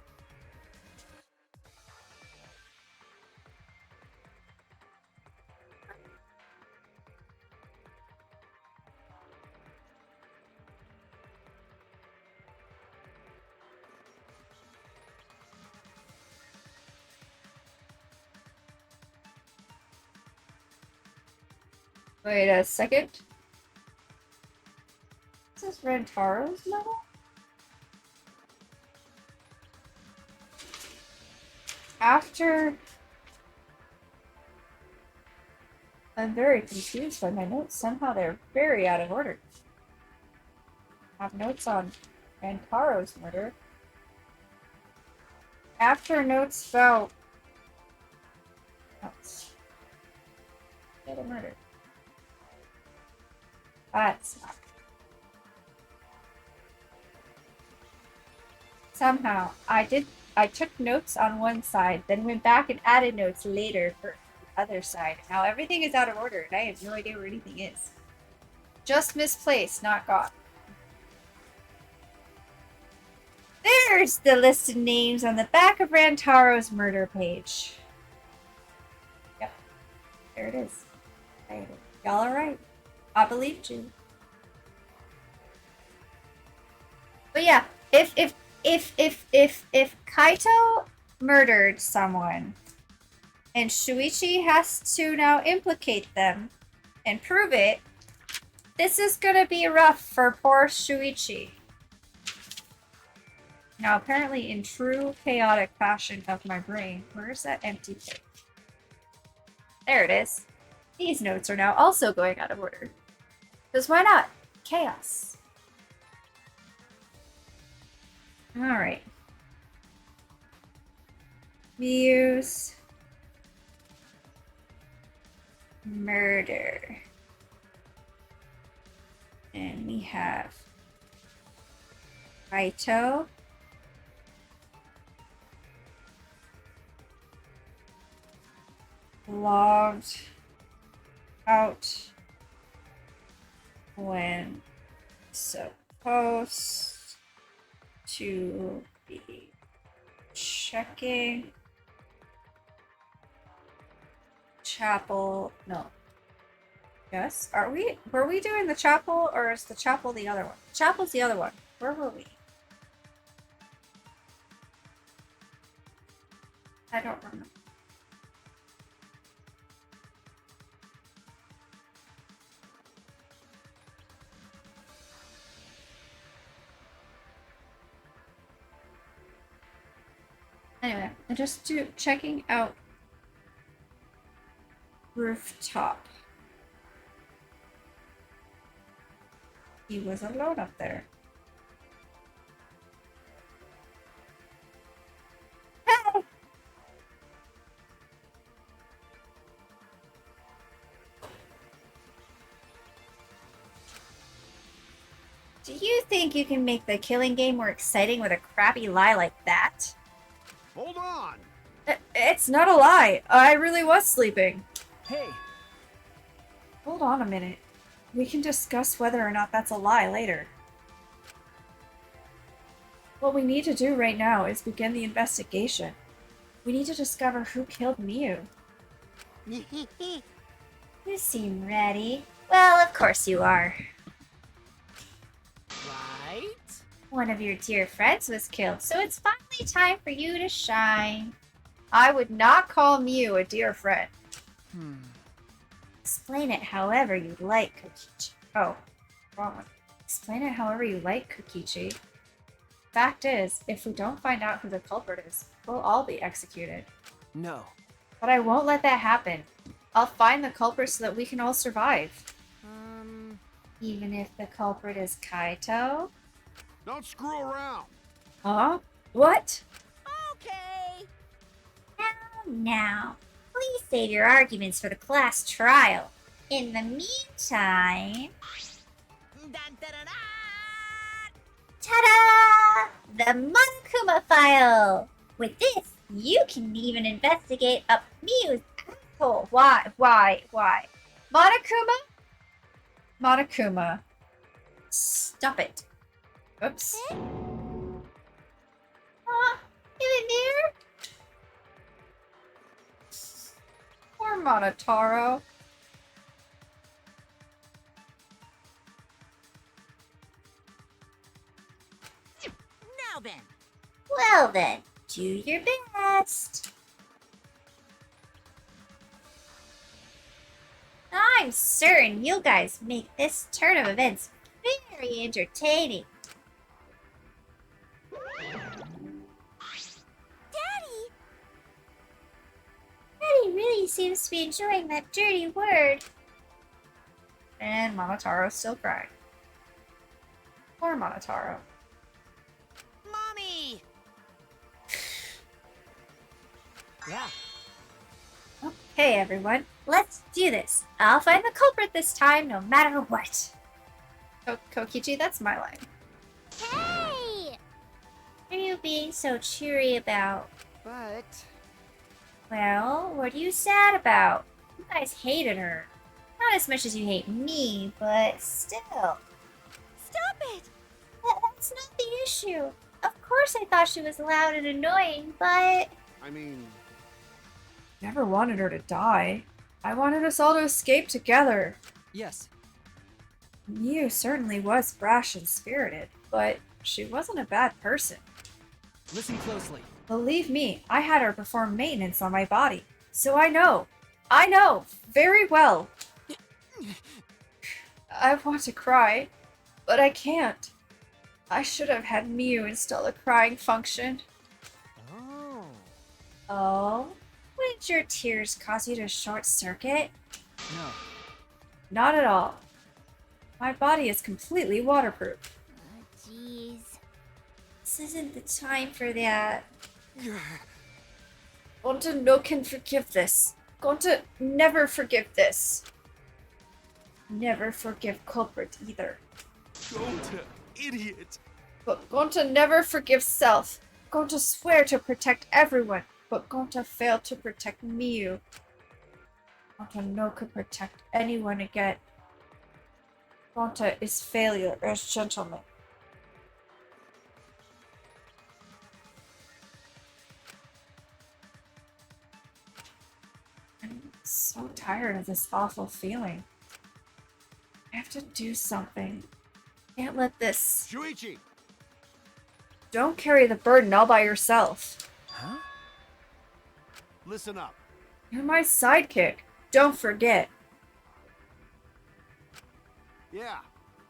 Wait a second. This is Rantaro's medal? After... I'm very confused by my notes. Somehow they're very out of order. I have notes on Rantaro's murder. After notes about... Notes. Get a murder. That's not. Somehow, I took notes on one side, then went back and added notes later for the other side. Now everything is out of order, and I have no idea where anything is. Just misplaced, not got. There's the list of names on the back of Rantaro's murder page. Yep. There it is. Y'all alright? I believed you. But yeah, if Kaito murdered someone and Shuichi has to now implicate them and prove it, this is gonna be rough for poor Shuichi. Now apparently in true chaotic fashion of my brain, where's that empty page? There it is. These notes are now also going out of order. Because why not? Chaos. Alright. Muse. Murder. And we have Kaito. Logged out when supposed to be checking chapel. No. Yes? Were we doing the chapel, or is the chapel the other one? Chapel's the other one. Where were we? I don't remember. Anyway, I'm just checking out rooftop. He was alone up there. Hey! Do you think you can make the killing game more exciting with a crappy lie like that? Hold on! It's not a lie. I really was sleeping. Hey, Hold on a minute. We can discuss whether or not that's a lie later. What we need to do right now is begin the investigation. We need to discover who killed Miu. You seem ready. Well, of course you are. right? One of your dear friends was killed, so it's finally time for you to shine. I would not call Mew a dear friend. Explain it however you like, Kokichi. Oh, wrong one. Explain it however you like, Kokichi. Fact is, if we don't find out who the culprit is, we'll all be executed. No. But I won't let that happen. I'll find the culprit so that we can all survive. Even if the culprit is Kaito? Don't screw around. Huh? What? Okay. Now, please save your arguments for the class trial. In the meantime, ta-da! The Monokuma file! With this, you can even investigate a Mew's asshole. Why? Monokuma? Monokuma. Stop it. Oops. Huh? Even there? Poor Monotaro. Now then. Well then, do your best. I'm certain you guys make this turn of events very entertaining. Daddy! Daddy really seems to be enjoying that dirty word. And Monotaro's still crying. Poor Monotaro. Mommy! Yeah. Hey everyone, let's do this. I'll find the culprit this time, no matter what. Kokichi, that's my line. Hey! What are you being so cheery about? But Well, what are you sad about? You guys hated her. Not as much as you hate me, but still. Stop it! That's not the issue. Of course I thought she was loud and annoying, but... I mean, Never wanted her to die. I wanted us all to escape together. Yes. Mew certainly was brash and spirited, but she wasn't a bad person. Listen closely. Believe me, I had her perform maintenance on my body, so I know. I know very well. I want to cry, but I can't. I should have had Mew install the crying function. oh, Oh? Wouldn't your tears cause you to short circuit? No. Not at all. My body is completely waterproof. Jeez. This isn't the time for that. Gonta no can forgive this. Gonta never forgive this. Never forgive culprit either. Gonta, idiot. But Gonta never forgives self. Gonta swear to protect everyone, but Gonta failed to protect Miyu. Gonta no could protect anyone again. Gonta is failure as gentleman. I'm so tired of this awful feeling. I have to do something. Can't let this. Shuichi! Don't carry the burden all by yourself. huh? Listen up. You're my sidekick. Don't forget. Yeah,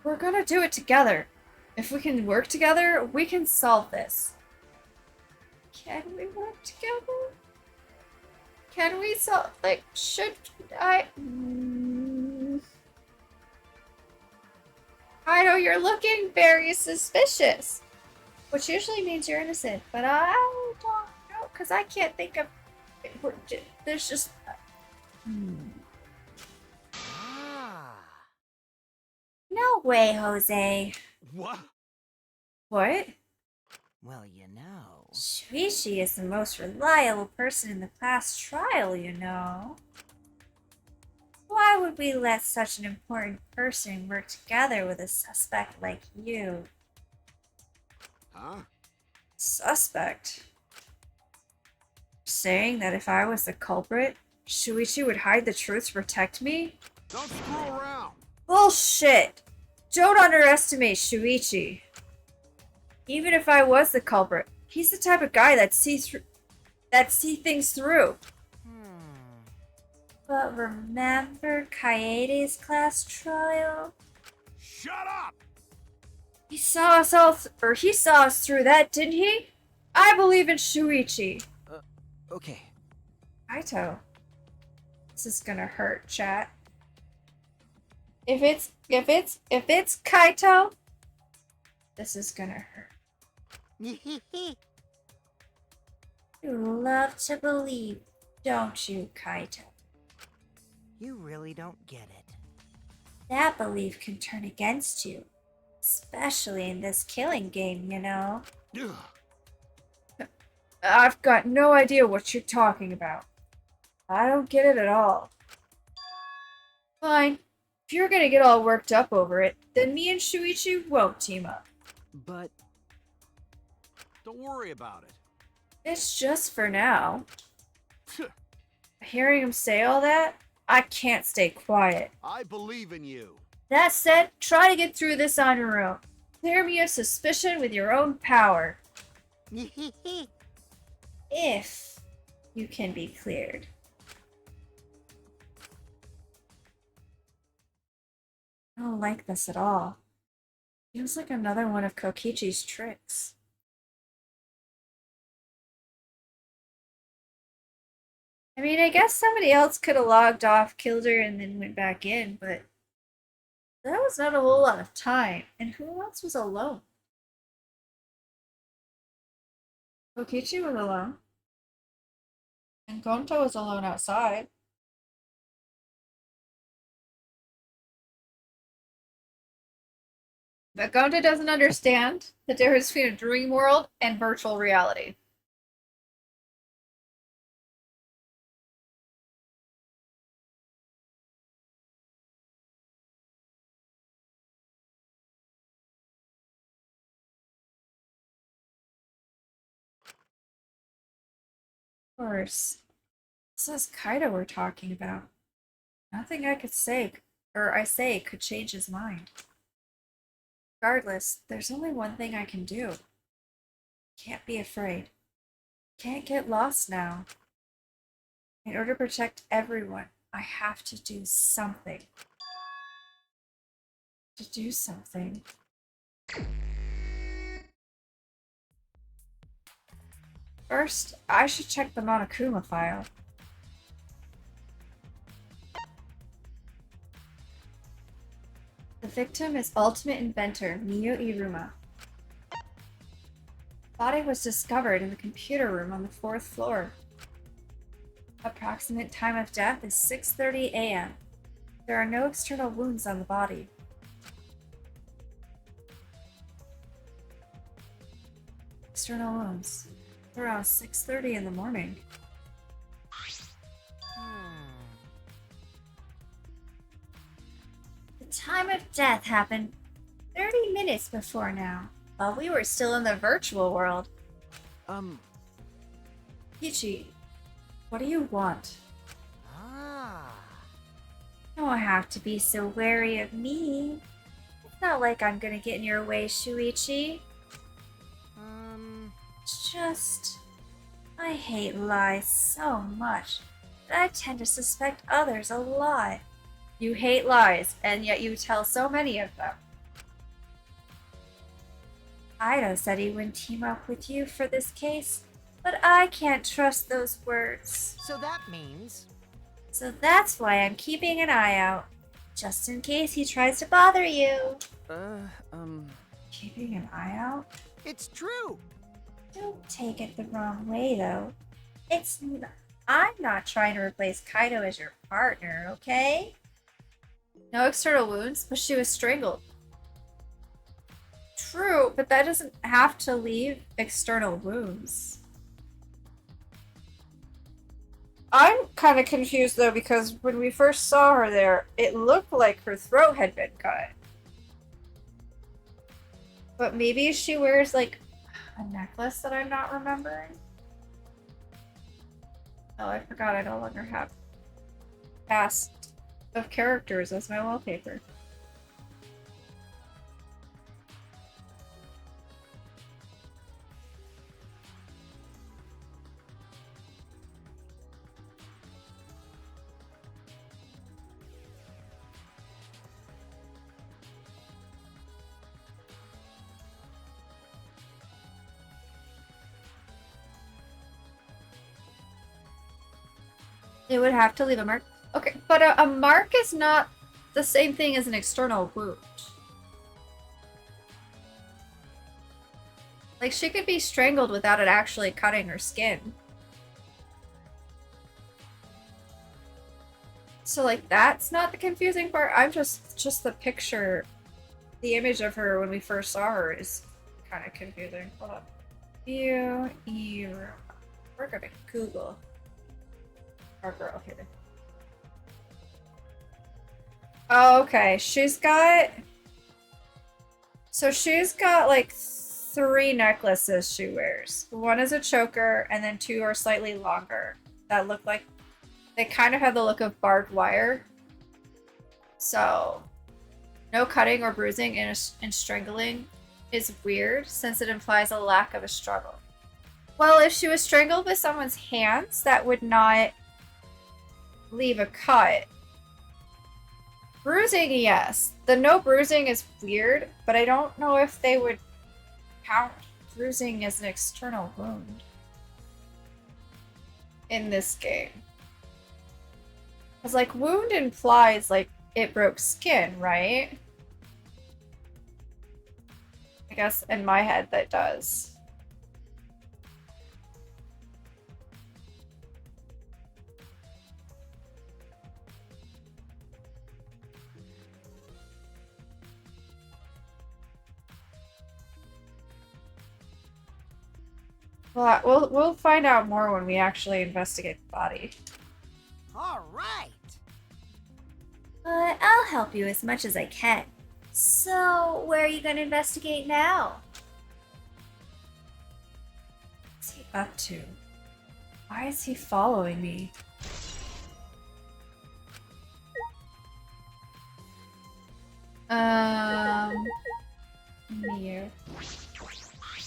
We're gonna do it together. If we can work together, we can solve this. Can we work together? Can we solve? Like, should I? I know you're looking very suspicious, which usually means you're innocent, but I don't know because I can't think of. There's just. Ah. No way, Jose. what? What? Well, you know. Shuichi is the most reliable person in the class trial, you know. Why would we let such an important person work together with a suspect like you? Huh? Suspect? Saying that if I was the culprit, Shuichi would hide the truth to protect me? Don't screw around. Bullshit! Don't underestimate Shuichi. Even if I was the culprit, he's the type of guy that see things through. But remember Kaede's class trial? Shut up! He saw us he saw us through that, didn't he? I believe in Shuichi. Okay. Kaito. This is gonna hurt, chat. If it's Kaito, this is gonna hurt. You love to believe, don't you, Kaito? You really don't get it. That belief can turn against you. Especially in this killing game, you know? Ugh. I've got no idea what you're talking about. I don't get it at all. Fine. If you're gonna get all worked up over it, then me and Shuichi won't team up. But Don't worry about it. It's just for now. Hearing him say all that, I can't stay quiet. I believe in you. That said, try to get through this on your own. Clear me of suspicion with your own power. If you can be cleared. I don't like this at all. Feels like another one of Kokichi's tricks. I mean, I guess somebody else could have logged off, killed her, and then went back in, but that was not a whole lot of time. And who else was alone? Kokichi was alone. And Gonta was alone outside. But Gonta doesn't understand the difference between a dream world and virtual reality. Of course. This is Kaido we're talking about. Nothing I could say, could change his mind. Regardless, there's only one thing I can do. Can't be afraid. Can't get lost now. In order to protect everyone, I have to do something. To do something. First, I should check the Monokuma file. The victim is Ultimate Inventor Miyu Iruma. Body was discovered in the computer room on the 4th floor. Approximate time of death is 6:30 a.m. There are no external wounds on the body. External wounds. Around 6:30 in the morning. The time of death happened 30 minutes before now, while we were still in the virtual world. Ichi, what do you want? You don't have to be so wary of me. It's not like I'm gonna get in your way, Shuichi. It's just, I hate lies so much that I tend to suspect others a lot. You hate lies, and yet you tell so many of them. Ido said he wouldn't team up with you for this case, but I can't trust those words. So that means... So that's why I'm keeping an eye out, just in case he tries to bother you. Keeping an eye out? It's true! Don't take it the wrong way, though. I'm not trying to replace Kaido as your partner, okay? No external wounds, but she was strangled. True, but that doesn't have to leave external wounds. I'm kind of confused though, because when we first saw her there, it looked like her throat had been cut. But maybe she wears like a necklace that I'm not remembering. Oh, I forgot I no longer have cast of characters as my wallpaper. It would have to leave a mark. Okay, but a mark is not the same thing as an external wound. Like, she could be strangled without it actually cutting her skin. So, like, that's not the confusing part. I'm just the picture, the image of her when we first saw her is kind of confusing. Hold on. We're gonna Google our girl here. Oh, okay. She's got like 3 necklaces she wears. One is a choker, and then 2 are slightly longer that look like they kind of have the look of barbed wire. So, no cutting or bruising and strangling is weird since it implies a lack of a struggle. Well, if she was strangled with someone's hands, that would not leave a cut. Bruising, yes. The no bruising is weird, but I don't know if they would count bruising as an external wound in this game. Because, like, wound implies, like, it broke skin, right? I guess in my head that does. Well, we'll find out more when we actually investigate the body. All right. But I'll help you as much as I can. So, where are you going to investigate now? What's he up to? Why is he following me?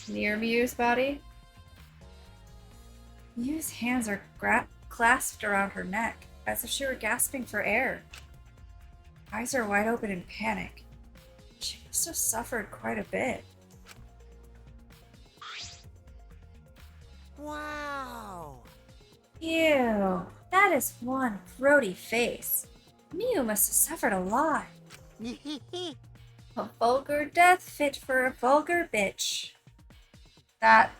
Near Mew's body? Mew's hands are clasped around her neck, as if she were gasping for air. Eyes are wide open in panic. She must have suffered quite a bit. Wow. Ew, that is one grody face. Mew must have suffered a lot. A vulgar death fit for a vulgar bitch. That.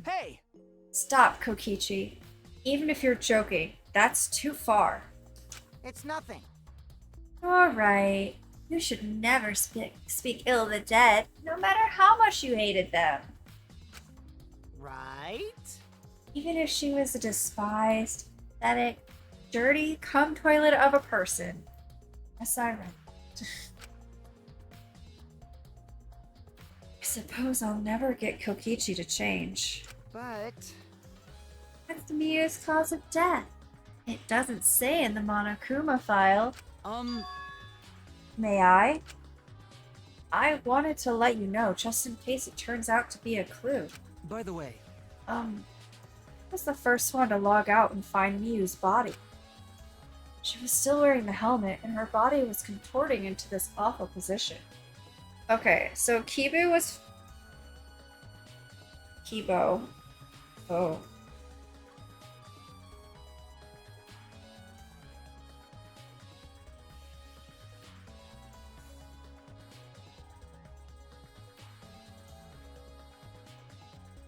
Hey, Stop, Kokichi. Even if you're joking, that's too far. it's nothing. Alright, you should never speak ill of the dead, no matter how much you hated them. Right? Even if she was a despised, pathetic, dirty cum toilet of a person. A siren. I suppose I'll never get Kokichi to change. But What's the Mew's cause of death? It doesn't say in the Monokuma file. May I? I wanted to let you know, just in case it turns out to be a clue. By the way, I was the first one to log out and find Mew's body. She was still wearing the helmet, and her body was contorting into this awful position. Okay, so Kibo. Oh.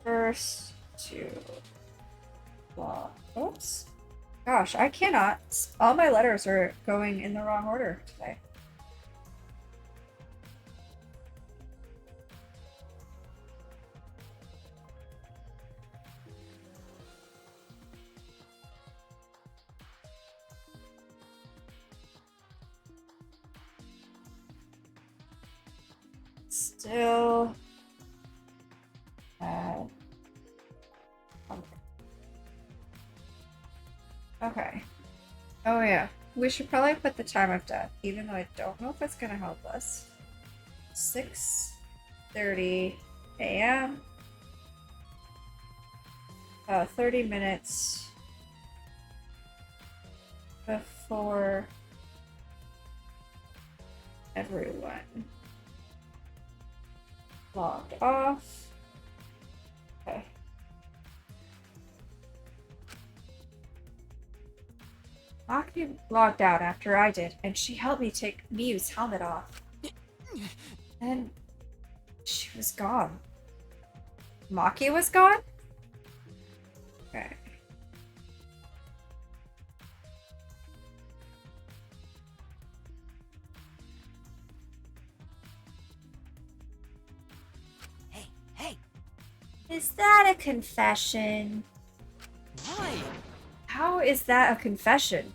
First to law. Oops. Gosh, I cannot. All my letters are going in the wrong order today. Still. Okay. Oh yeah. We should probably put the time of death, even though I don't know if it's gonna help us. 6:30 a.m. 30 minutes before everyone logged off. Okay. Maki logged out after I did, and she helped me take Miu's helmet off. And she was gone. Maki was gone? Okay. Hey, hey! Is that a confession? Why? How is that a confession?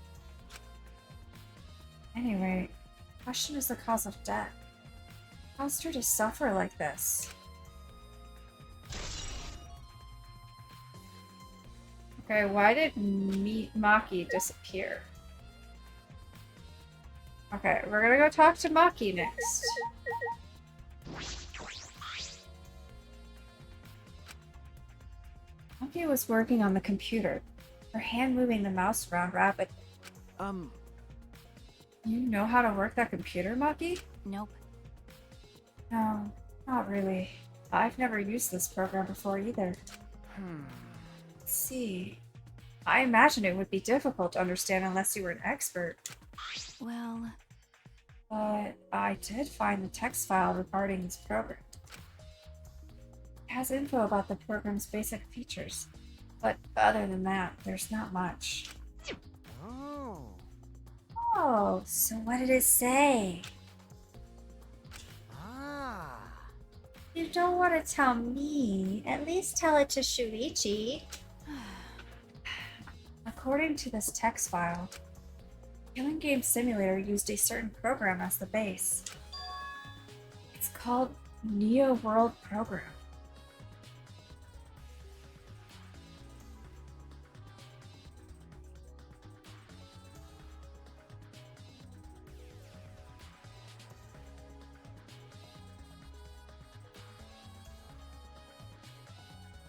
Anyway, question is the cause of death. Caused her to suffer like this. Okay, why did Maki disappear? Okay, we're gonna go talk to Maki next. Maki was working on the computer, her hand moving the mouse around rapidly. You know how to work that computer, Maki? Nope. No, not really. I've never used this program before either. Let's see. I imagine it would be difficult to understand unless you were an expert. Well, But I did find the text file regarding this program. It has info about the program's basic features. But other than that, there's not much. Oh. Oh, so what did it say? Ah. You don't want to tell me. At least tell it to Shuichi. According to this text file, Killing Game Simulator used a certain program as the base. It's called Neo World Program.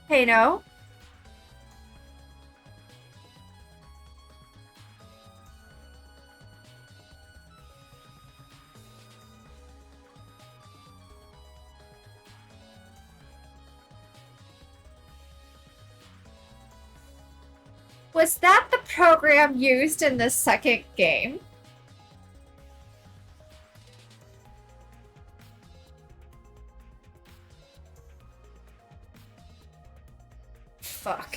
Hey, no. Was that the program used in the second game? Fuck.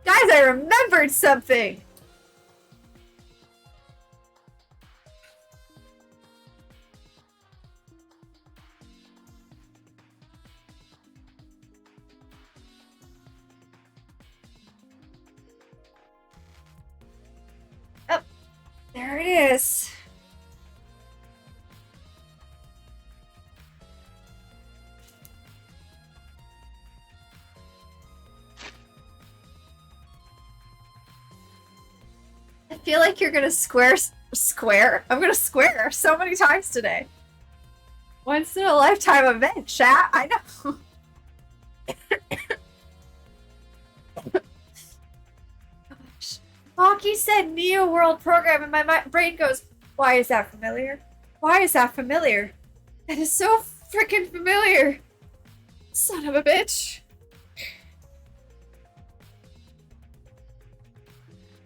Guys, I remembered something! Oh, there it is. I feel like you're gonna square? I'm gonna square so many times today. Once in a lifetime event, chat. I know. Gosh. Maki said Neo World Program, and my brain goes, why is that familiar? Why is that familiar? That is so freaking familiar. Son of a bitch.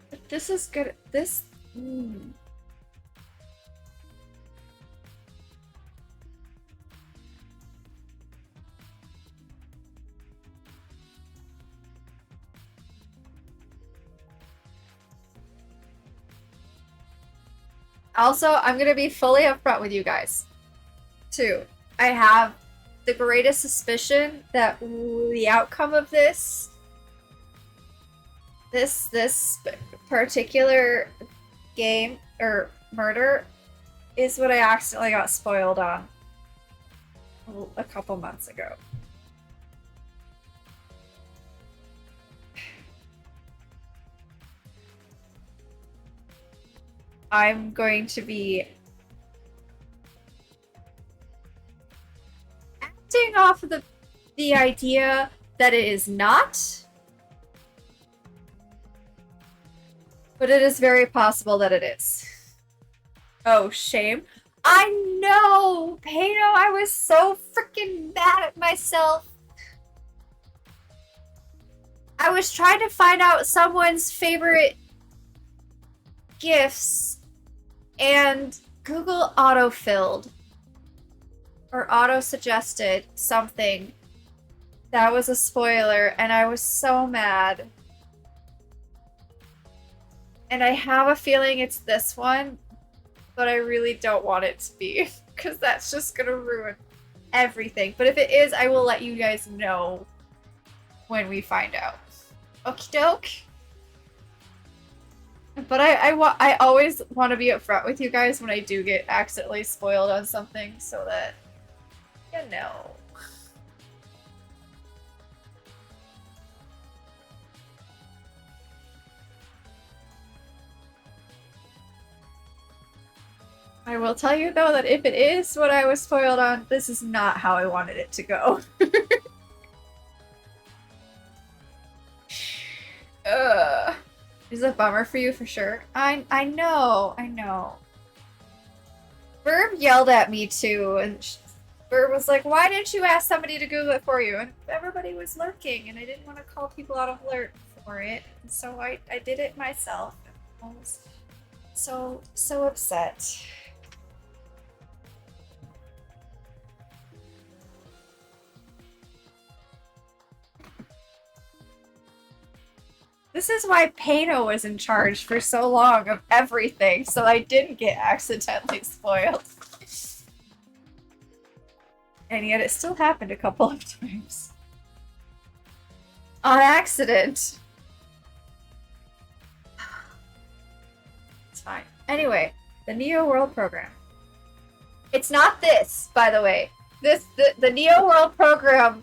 But this is good. This. Also, I'm gonna be fully upfront with you guys. Too. I have the greatest suspicion that the outcome of this particular game or murder is what I accidentally got spoiled on a couple months ago. I'm going to be acting off of the idea that it is not, but it is very possible that it is. Oh, shame. I know! Pano, I was so freaking mad at myself. I was trying to find out someone's favorite gifts and Google auto-filled or auto-suggested something that was a spoiler and I was so mad. And I have a feeling it's this one, but I really don't want it to be because that's just gonna ruin everything. But if it is, I will let you guys know when we find out. Okie doke. But I always want to be upfront with you guys when I do get accidentally spoiled on something so that you know. I will tell you though that if it is what I was spoiled on, this is not how I wanted it to go. Is a bummer for you for sure. I know. Verb yelled at me too, and Verb was like, "Why didn't you ask somebody to Google it for you?" And everybody was lurking, and I didn't want to call people out of alert for it, and so I did it myself. I was so upset. This is why Pano was in charge for so long of everything, so I didn't get accidentally spoiled. And yet it still happened a couple of times. On accident. It's fine. Anyway, the Neo World program. It's not this, by the way. The Neo World program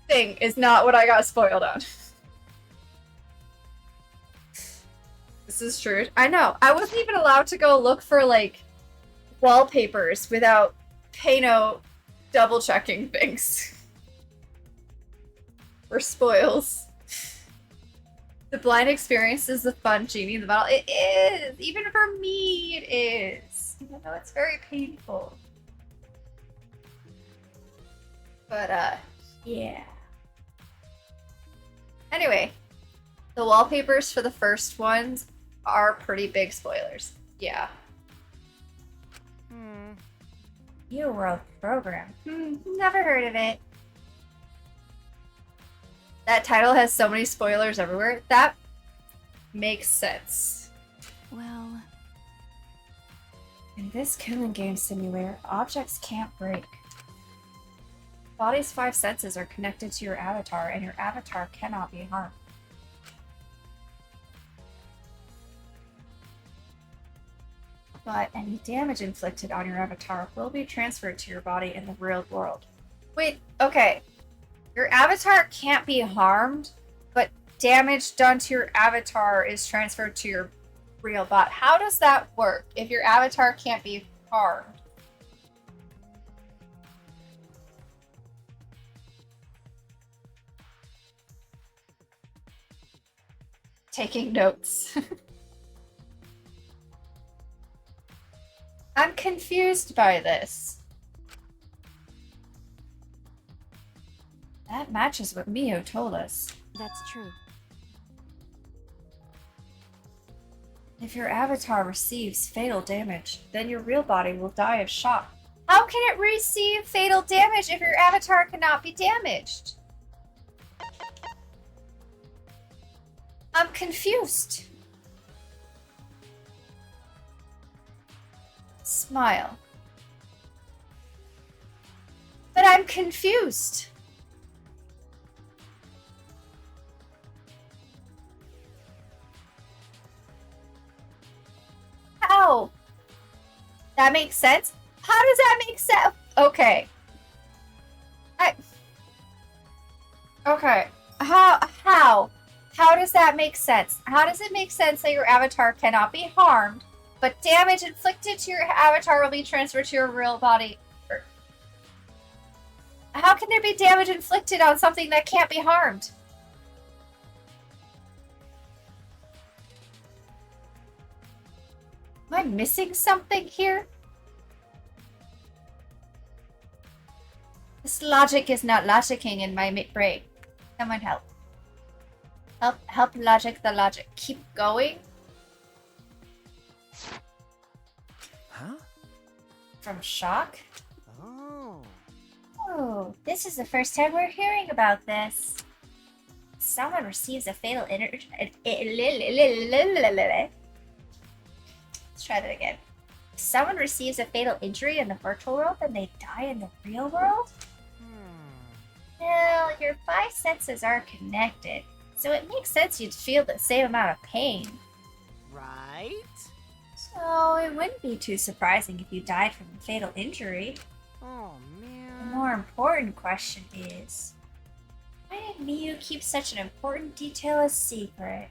thing is not what I got spoiled on. This is true. I know. I wasn't even allowed to go look for, like, wallpapers without Pano double-checking things. For spoils. The blind experience is the fun genie in the bottle. It is! Even for me, it is. Even though it's very painful. But, yeah. Anyway. The wallpapers for the first ones are pretty big spoilers. Yeah. New World program. Never heard of it. That title has so many spoilers everywhere. That makes sense. Well, In this killing game simulator, objects can't break. Body's 5 senses are connected to your avatar, and your avatar cannot be harmed. But any damage inflicted on your avatar will be transferred to your body in the real world. Wait, okay. Your avatar can't be harmed, but damage done to your avatar is transferred to your real body. How does that work if your avatar can't be harmed? Taking notes. I'm confused by this. That matches what Mio told us. that's true. If your avatar receives fatal damage, then your real body will die of shock. How can it receive fatal damage if your avatar cannot be damaged? I'm confused. Smile. But I'm confused. How? That makes sense? How does that make sense? Okay. Okay. How does that make sense? How does it make sense that your avatar cannot be harmed, but damage inflicted to your avatar will be transferred to your real body? How can there be damage inflicted on something that can't be harmed? Am I missing something here? This logic is not logicking in my brain. Someone help. Help logic the logic. Keep going Huh? From shock? Oh. Oh, this is the first time we're hearing about this. Someone receives a fatal Let's try that again. Someone receives a fatal injury in the virtual world and they die in the real world? Well, your 5 senses are connected, so it makes sense you'd feel the same amount of pain. Right? So it wouldn't be too surprising if you died from a fatal injury. Oh, The man. more important question is, why did Miyu keep such an important detail a secret?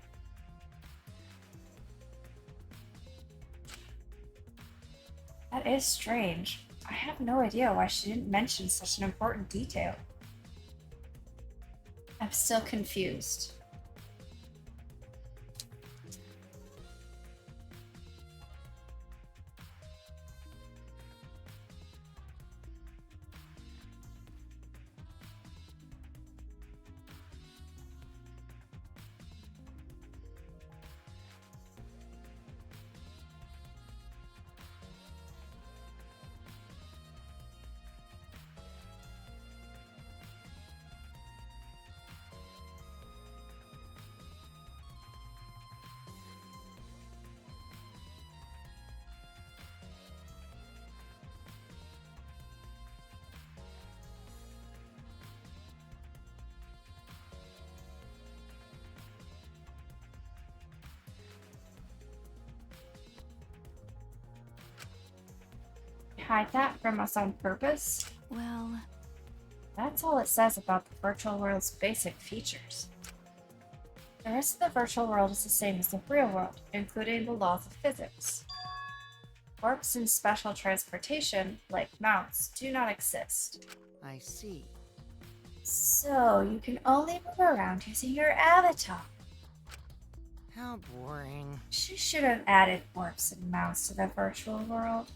That is strange. I have no idea why she didn't mention such an important detail. I'm still confused. Hide that from us on purpose? Well, That's all it says about the virtual world's basic features. The rest of the virtual world is the same as the real world, including the laws of physics. Warps and special transportation, like mounts, do not exist. I see. So you can only move around using your avatar. How boring. She should have added warps and mounts to the virtual world.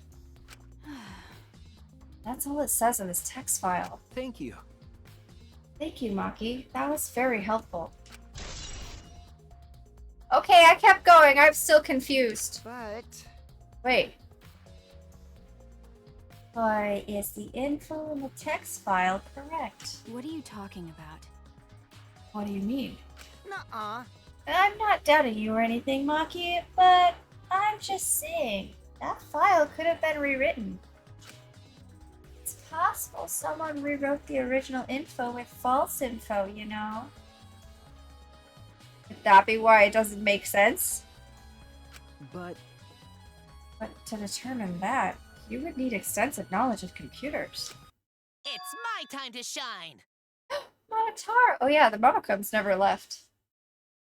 That's all it says in this text file. Thank you. Thank you, Maki. That was very helpful. Okay, I kept going. I'm still confused. But Wait. But is the info in the text file correct? what are you talking about? What do you mean? nuh-uh. I'm not doubting you or anything, Maki, but I'm just saying that file could have been rewritten. It's possible someone rewrote the original info with false info, you know? Could that be why it doesn't make sense? But But to determine that, you would need extensive knowledge of computers. It's my time to shine. Monotaro! Oh yeah, the Monokums never left.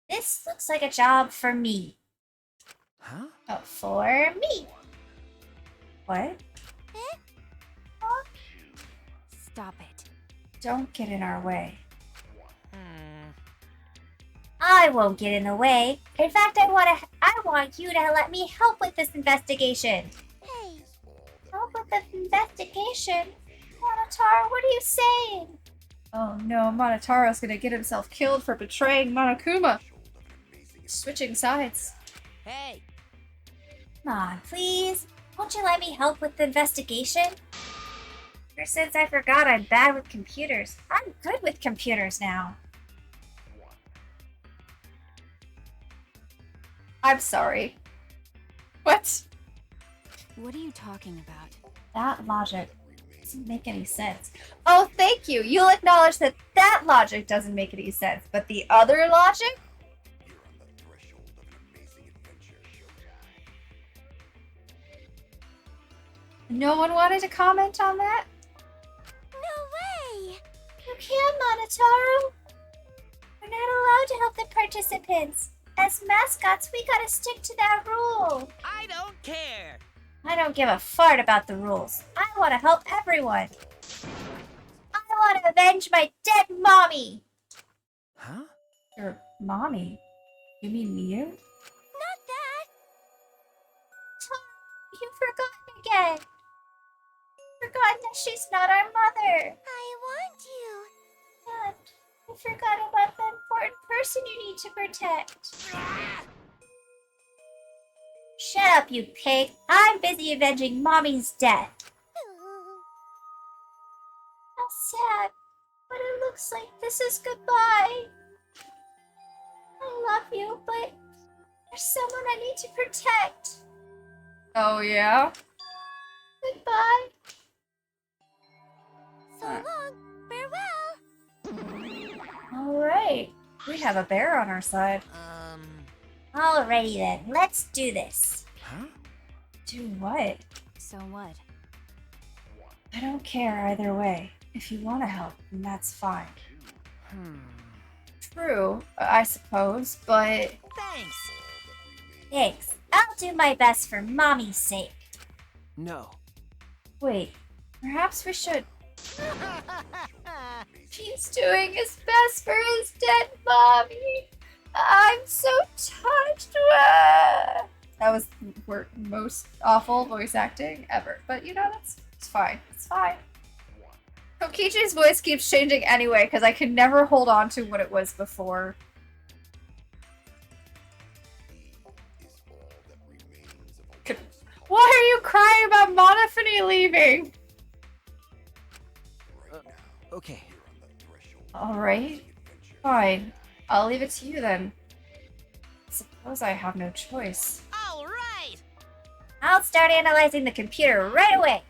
This looks like a job for me. huh? Oh, for me. What? Stop it. Don't get in our way. I won't get in the way. In fact, I want you to let me help with this investigation. Hey, Help with the investigation? Monotaro, what are you saying? Oh no, Monotaro's gonna get himself killed for betraying Monokuma. Switching sides. Hey, Come on, please. Won't you let me help with the investigation? Ever since I forgot I'm bad with computers, I'm good with computers now. I'm sorry. What? what are you talking about? That logic doesn't make any sense. Oh, thank you. You'll acknowledge that that logic doesn't make any sense, but the other logic? No one wanted to comment on that? No way! You can, Monotaro. We're not allowed to help the participants. As mascots, we gotta stick to that rule. I don't care. I don't give a fart about the rules. I want to help everyone. I want to avenge my dead mommy. Huh? Your mommy? You mean Miyu? Not that! You've forgotten again. Forgotten that she's not our mother. I want you. And you forgot about the important person you need to protect. Shut up, you pig. I'm busy avenging Mommy's death. How sad. But it looks like this is goodbye. I love you, but there's someone I need to protect. Oh, yeah? Goodbye. So long. Farewell. Alright. We have a bear on our side. Alrighty then, let's do this. Huh? Do what? So what? I don't care either way. If you want to help, then that's fine. True, I suppose, but Thanks. Thanks. I'll do my best for Mommy's sake. No. wait. Perhaps we should. He's doing his best for his dead mommy. I'm so touched. That was the most awful voice acting ever. But you know, it's fine. It's fine. Kokichi's voice keeps changing anyway because I can never hold on to what it was before. Why are you crying about Monophony leaving? Okay. Alright. Fine. I'll leave it to you then. I suppose I have no choice. All right. I'll start analyzing the computer right away.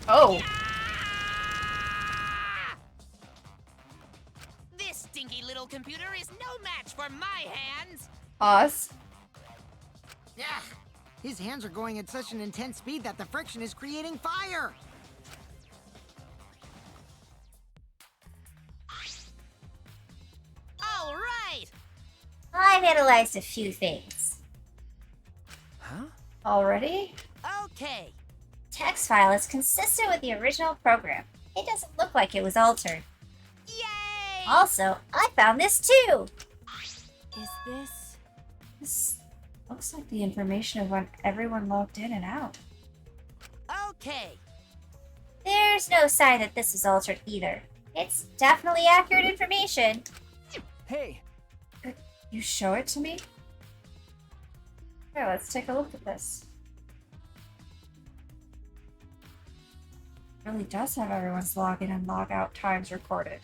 Oh. This stinky little computer is no match for my hands. Pause. Yeah. His hands are going at such an intense speed that the friction is creating fire. All right. I've analyzed a few things. Huh? Already? Okay. Text file is consistent with the original program. It doesn't look like it was altered. Yay! Also, I found this too! Is this... This looks like the information of when everyone logged in and out. Okay. There's no sign that this was altered either. It's definitely accurate information. Hey! You show it to me? Okay, let's take a look at this. It really does have everyone's login and logout times recorded.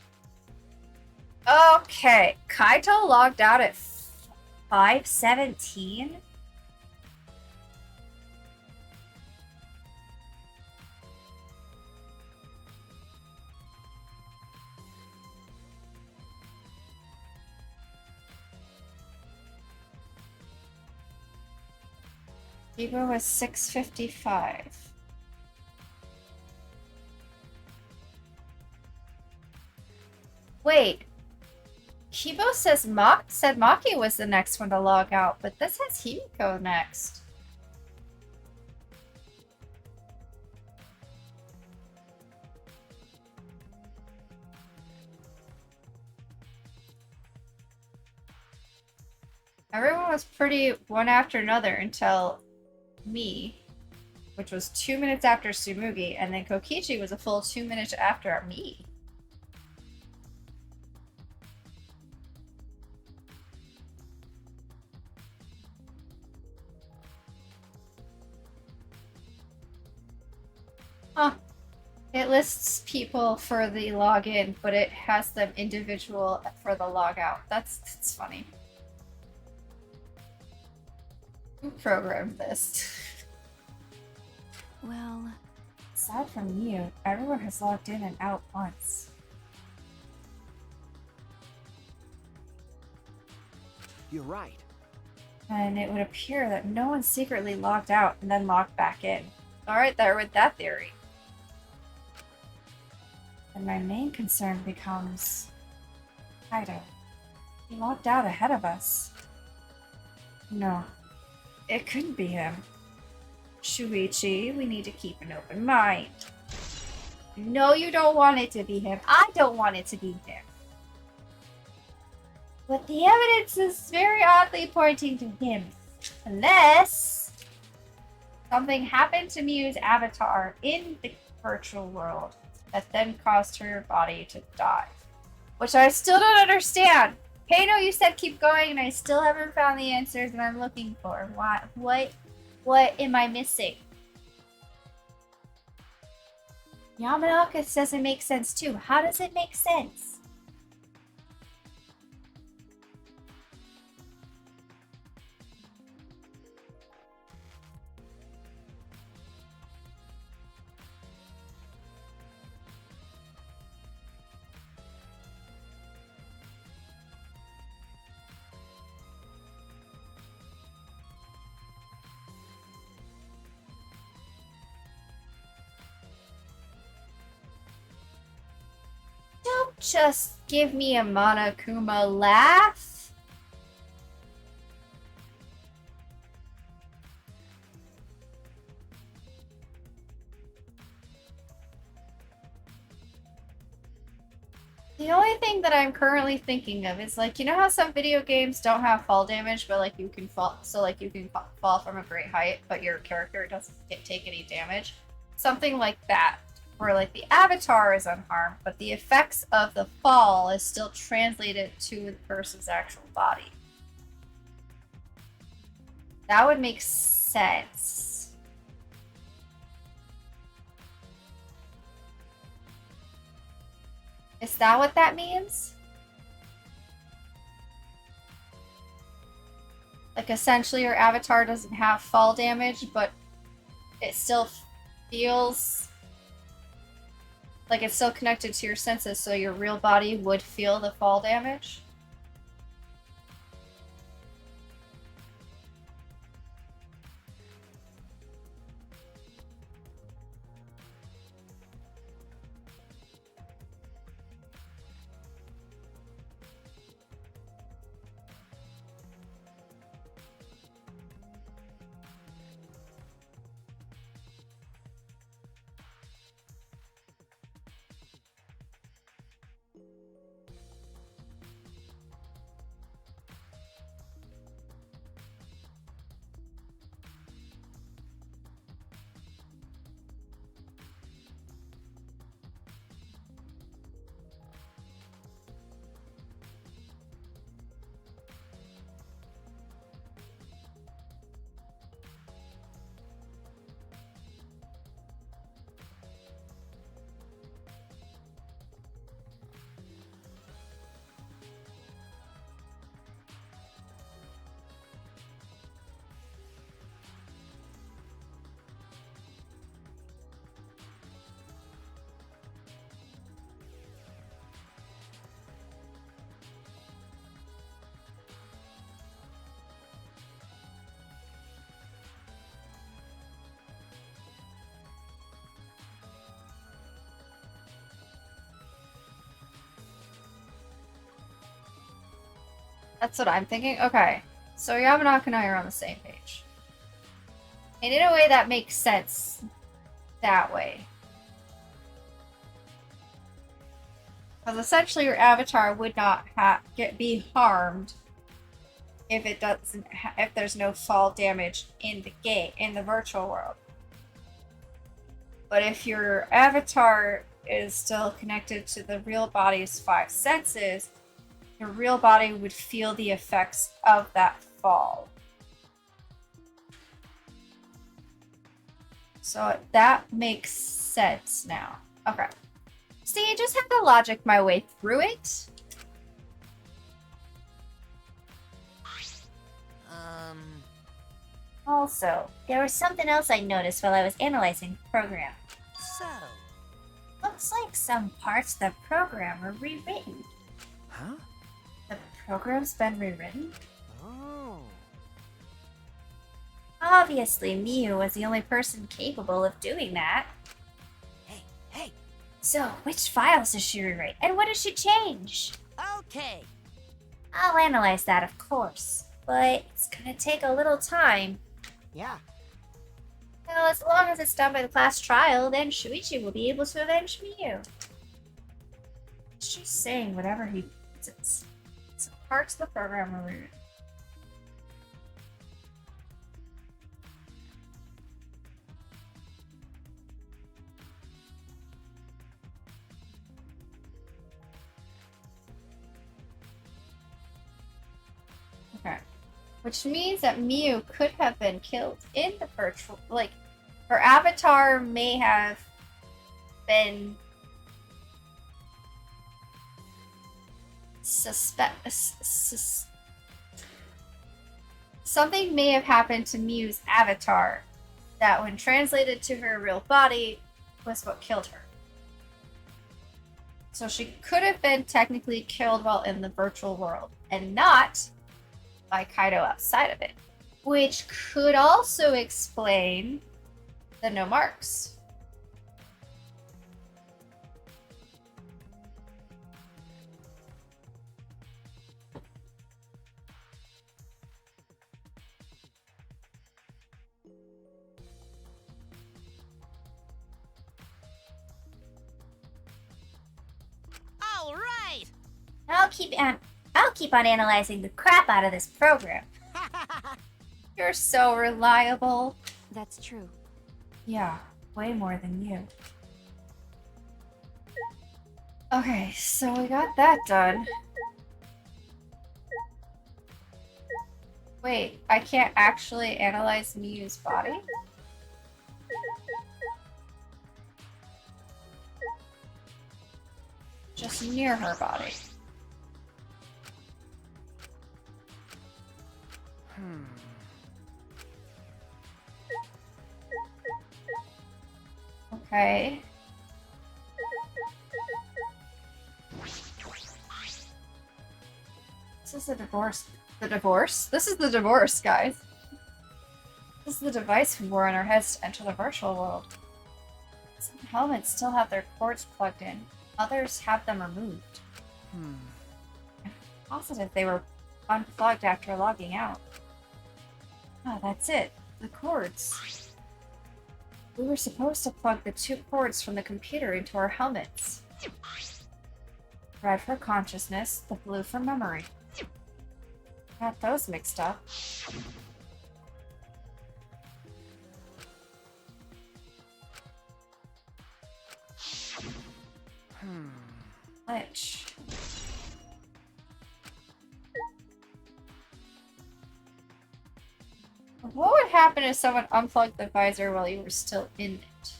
Okay, Kaito logged out at 5:17. Kiba was 6:55. Wait. Kibo said Maki was the next one to log out, but this has Himiko next. Everyone was pretty one after another until me, which was 2 minutes after Tsumugi, and then Kokichi was a full 2 minutes after me. Huh. It lists people for the login, but it has them individual for the logout. That's funny. Who programmed this? Well... Aside from you, everyone has logged in and out once. You're right. And it would appear that no one secretly logged out and then logged back in. Alright, there with that theory. And my main concern becomes... Kaido. He logged out ahead of us. No. It couldn't be him. Shuichi, we need to keep an open mind. No, you don't want it to be him. I don't want it to be him. But the evidence is very oddly pointing to him. Unless something happened to Miu's avatar in the virtual world that then caused her body to die. Which I still don't understand. Kano, you said keep going, and I still haven't found the answers that I'm looking for. What am I missing? Yamanaka says it makes sense too. How does it make sense? Don't just give me a Monokuma laugh. The only thing that I'm currently thinking of is like, you know how some video games don't have fall damage, but like you can fall, so like you can fall from a great height, but your character doesn't take any damage. Something like that, where like the avatar is unharmed, but the effects of the fall is still translated to the person's actual body. That would make sense. Is that what that means? Like essentially your avatar doesn't have fall damage, but it still feels like it's still connected to your senses, so your real body would feel the fall damage? That's what I'm thinking. Okay, so Yamanaka and I are on the same page. And in a way that makes sense that way. Because essentially your avatar would not be harmed if it doesn't if there's no fall damage in the game, in the virtual world. But if your avatar is still connected to the real body's 5 senses, your real body would feel the effects of that fall. So that makes sense now. Okay. See, I just had to logic my way through it. Also, There was something else I noticed while I was analyzing the program. So, Looks like some parts of the program were rewritten. Huh? The program's been rewritten? Oh. Obviously, Miu was the only person capable of doing that. hey, So, which files does she rewrite, and what does she change? okay. I'll analyze that, of course, but it's gonna take a little time. Yeah. Well, as long as it's done by the class trial, then Shuichi will be able to avenge Miu. She's saying whatever he thinks. Some parts of the program are rewritten. Which means that Miu could have been killed in the virtual, like, her avatar may have been something may have happened to Miu's avatar that when translated to her real body was what killed her. So she could have been technically killed while in the virtual world and not by Kaido outside of it, which could also explain the no marks. All right. I'll keep on analyzing the crap out of this program. You're so reliable. That's true. Yeah, way more than you. Okay, so we got that done. Wait, I can't actually analyze Miu's body? Just near her body. Okay. This is the divorce. The divorce? This is the divorce, guys. This is the device we wore on our heads to enter the virtual world. Some helmets still have their cords plugged in. Others have them removed. I'm positive they were unplugged after logging out. Oh, that's it. The cords. We were supposed to plug the 2 cords from the computer into our helmets. Red for consciousness, the blue for memory. Got those mixed up. Glitch. What would happen if someone unplugged the visor while you were still in it?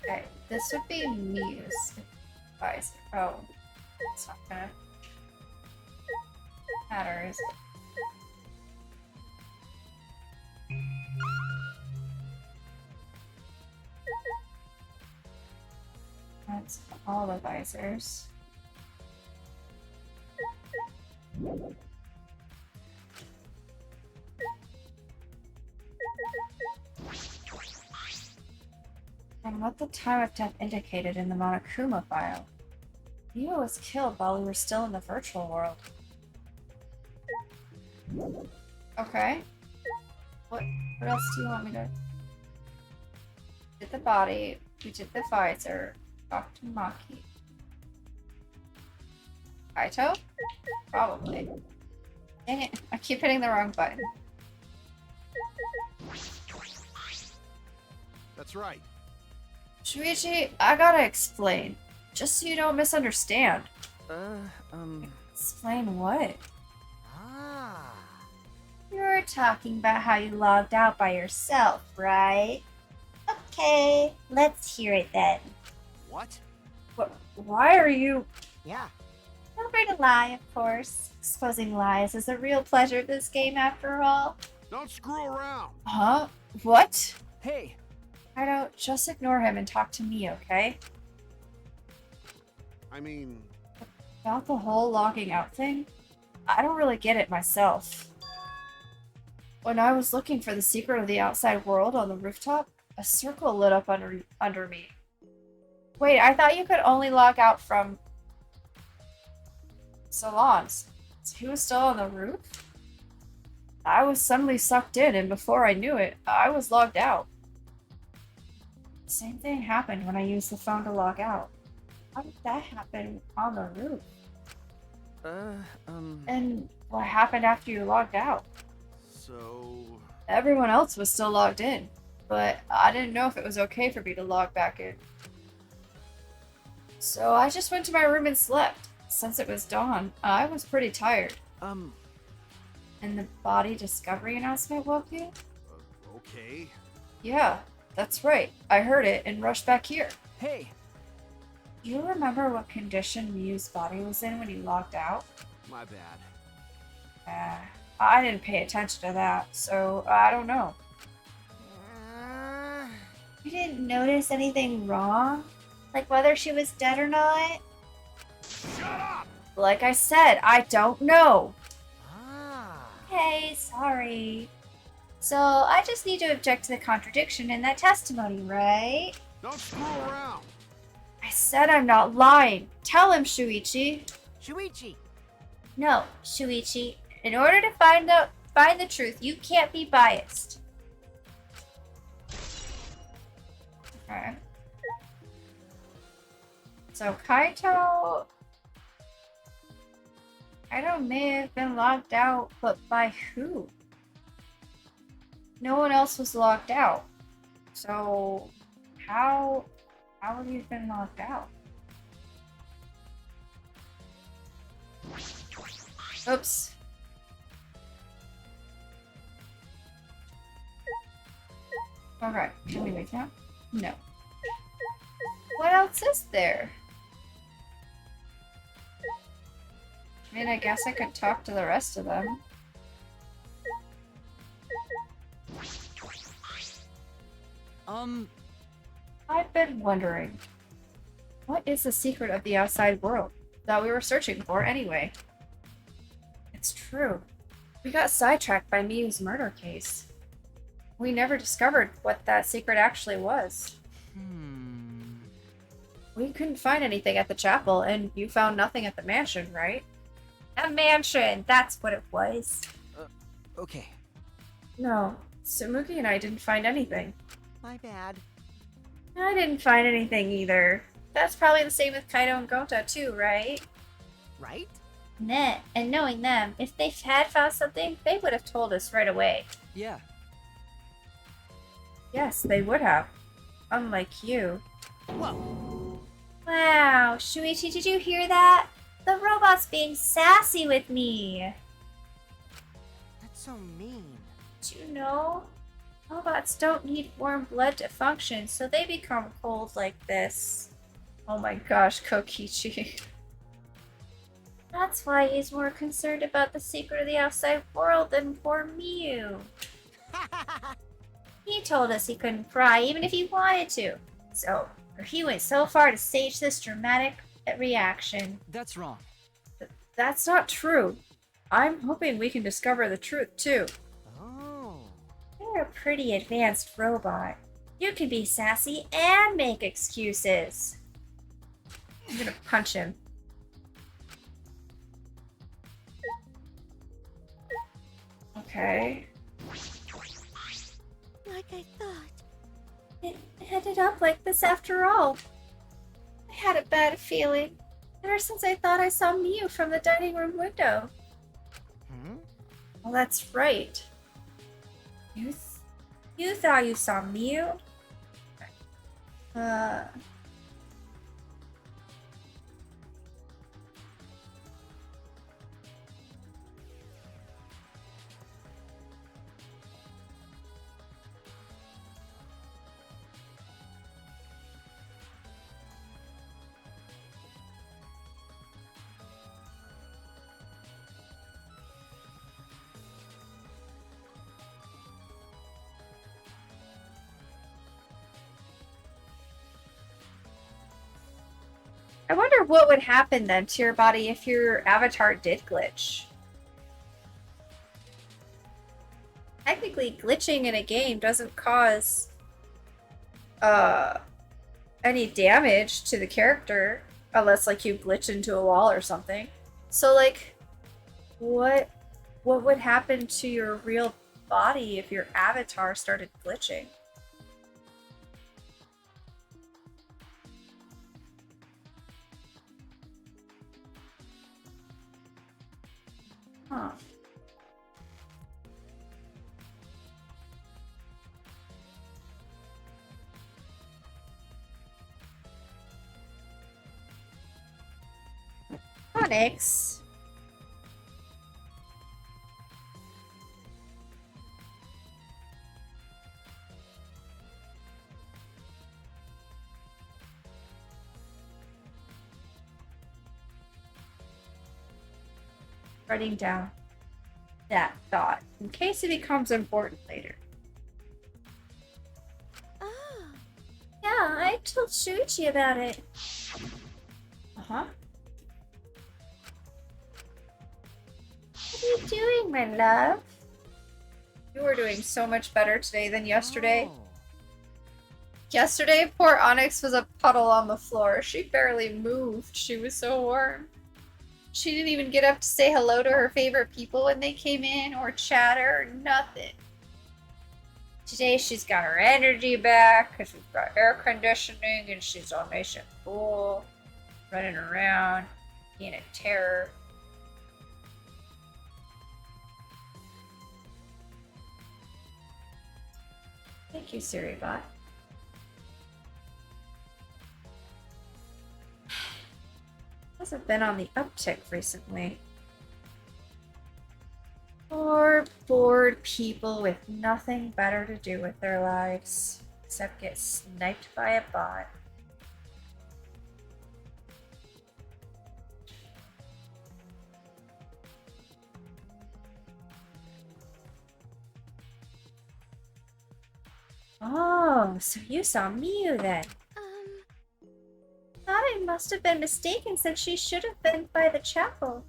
Okay, this would be Miu's visor. Oh, it's not gonna matter, is it? That's all the visors. And what the time of death indicated in the Monokuma file. Miu was killed while we were still in the virtual world. Okay. What else do you want me to... Did the body, we did the visor, talked to Maki. Kaito? Probably. Dang it, I keep hitting the wrong button. That's right. Shuichi, I gotta explain. Just so you don't misunderstand. Explain what? Ah. You were talking about how you logged out by yourself, right? Okay, let's hear it then. What? Why are you... Yeah. Feel free to lie, of course. Exposing lies is a real pleasure of this game, after all. Don't screw around. Huh? What? Hey, I don't... Just ignore him and talk to me, okay? I mean, About the whole logging out thing? I don't really get it myself. When I was looking for the secret of the outside world on the rooftop, a circle lit up under me. Wait, I thought you could only log out from salons. So he was still on the roof? I was suddenly sucked in, and before I knew it, I was logged out. The same thing happened when I used the phone to log out. How did that happen on the roof? And what happened after you logged out? so... Everyone else was still logged in, but I didn't know if it was okay for me to log back in. So I just went to my room and slept. since it was dawn, I was pretty tired. Um, And the body discovery announcement woke you? Okay. Yeah, that's right. I heard it and rushed back here. hey, Do you remember what condition Miu's body was in when you logged out? My bad. I didn't pay attention to that, so I don't know. You didn't notice anything wrong? Like whether she was dead or not? Shut up! Like I said, I don't know. Ah. Okay, sorry. So I just need to object to the contradiction in that testimony, right? Don't screw around. I said I'm not lying. Tell him, Shuichi. Shuichi. No, Shuichi. In order to find the truth, you can't be biased. Okay. So Kaito may have been locked out, but by who? No one else was locked out. So how would he have been locked out? Oops. Okay, can we make that? No. What else is there? I mean, I guess I could talk to the rest of them. I've been wondering, what is the secret of the outside world that we were searching for anyway? It's true. We got sidetracked by Miu's murder case. We never discovered what that secret actually was. We couldn't find anything at the chapel, and you found nothing at the mansion, right? A mansion, that's what it was. okay. No, Sumugi and I didn't find anything. My bad. I didn't find anything either. That's probably the same with Kaido and Gonta too, right? Right? And knowing them, if they had found something, they would have told us right away. Yeah. Yes, they would have. Unlike you. Whoa. Wow, Shuichi, did you hear that? The robot's being sassy with me. That's so mean. Do you know? Robots don't need warm blood to function, so they become cold like this. Oh my gosh, Kokichi. That's why he's more concerned about the secret of the outside world than poor Miu. He told us he couldn't cry even if he wanted to. So, or he went so far to stage this dramatic reaction. That's wrong. That's not true. I'm hoping we can discover the truth too. Oh. You're a pretty advanced robot. You can be sassy and make excuses. I'm gonna punch him. Okay. Like I thought. It ended up like this after all. I had a bad feeling. Ever since I thought I saw Miu from the dining room window. Well, that's right. You thought you saw Miu? I wonder what would happen then to your body if your avatar did glitch. Technically, glitching in a game doesn't cause any damage to the character unless like you glitch into a wall or something. So like what would happen to your real body if your avatar started glitching? Huh. Onyx. Writing down that thought in case it becomes important later. Oh. Yeah, I told Shuichi about it. Uh-huh. What are you doing, my love? You were doing so much better today than yesterday. Oh. Yesterday, poor Onyx was a puddle on the floor. She barely moved. She was so warm. She didn't even get up to say hello to her favorite people when they came in, or chatter, or nothing. Today she's got her energy back because we've got air conditioning and she's all nice and cool, running around, being a terror. Thank you, Siribot. Hasn't been on the uptick recently. Poor, bored people with nothing better to do with their lives except get sniped by a bot. Oh, so you saw Miyu then. Thought I must have been mistaken since she should have been by the chapel.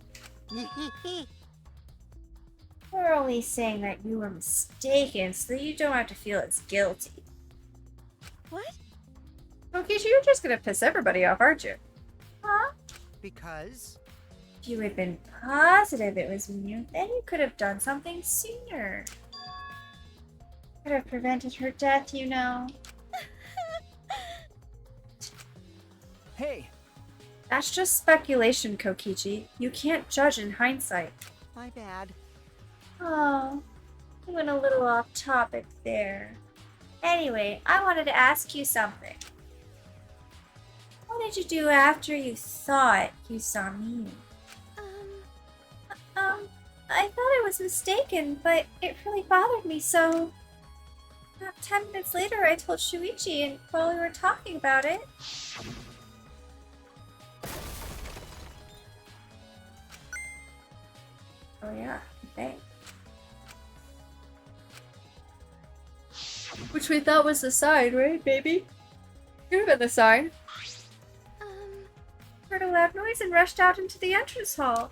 We're only saying that you were mistaken so that you don't have to feel as guilty. What? Kokishi, you're just gonna piss everybody off, aren't you? Huh? Because? If you had been positive it was Miyu, then you could have done something sooner. Could have prevented her death, you know. Hey, That's just speculation, Kokichi. You can't judge in hindsight. My bad. Oh, you went a little off topic there. Anyway, I wanted to ask you something. What did you do after you thought you saw me? I thought I was mistaken, but it really bothered me, so... About 10 minutes later, I told Shuichi, and while we were talking about it... Oh yeah, okay. Which we thought was the sign, right, baby? Could have been the sign. Heard a loud noise and rushed out into the entrance hall.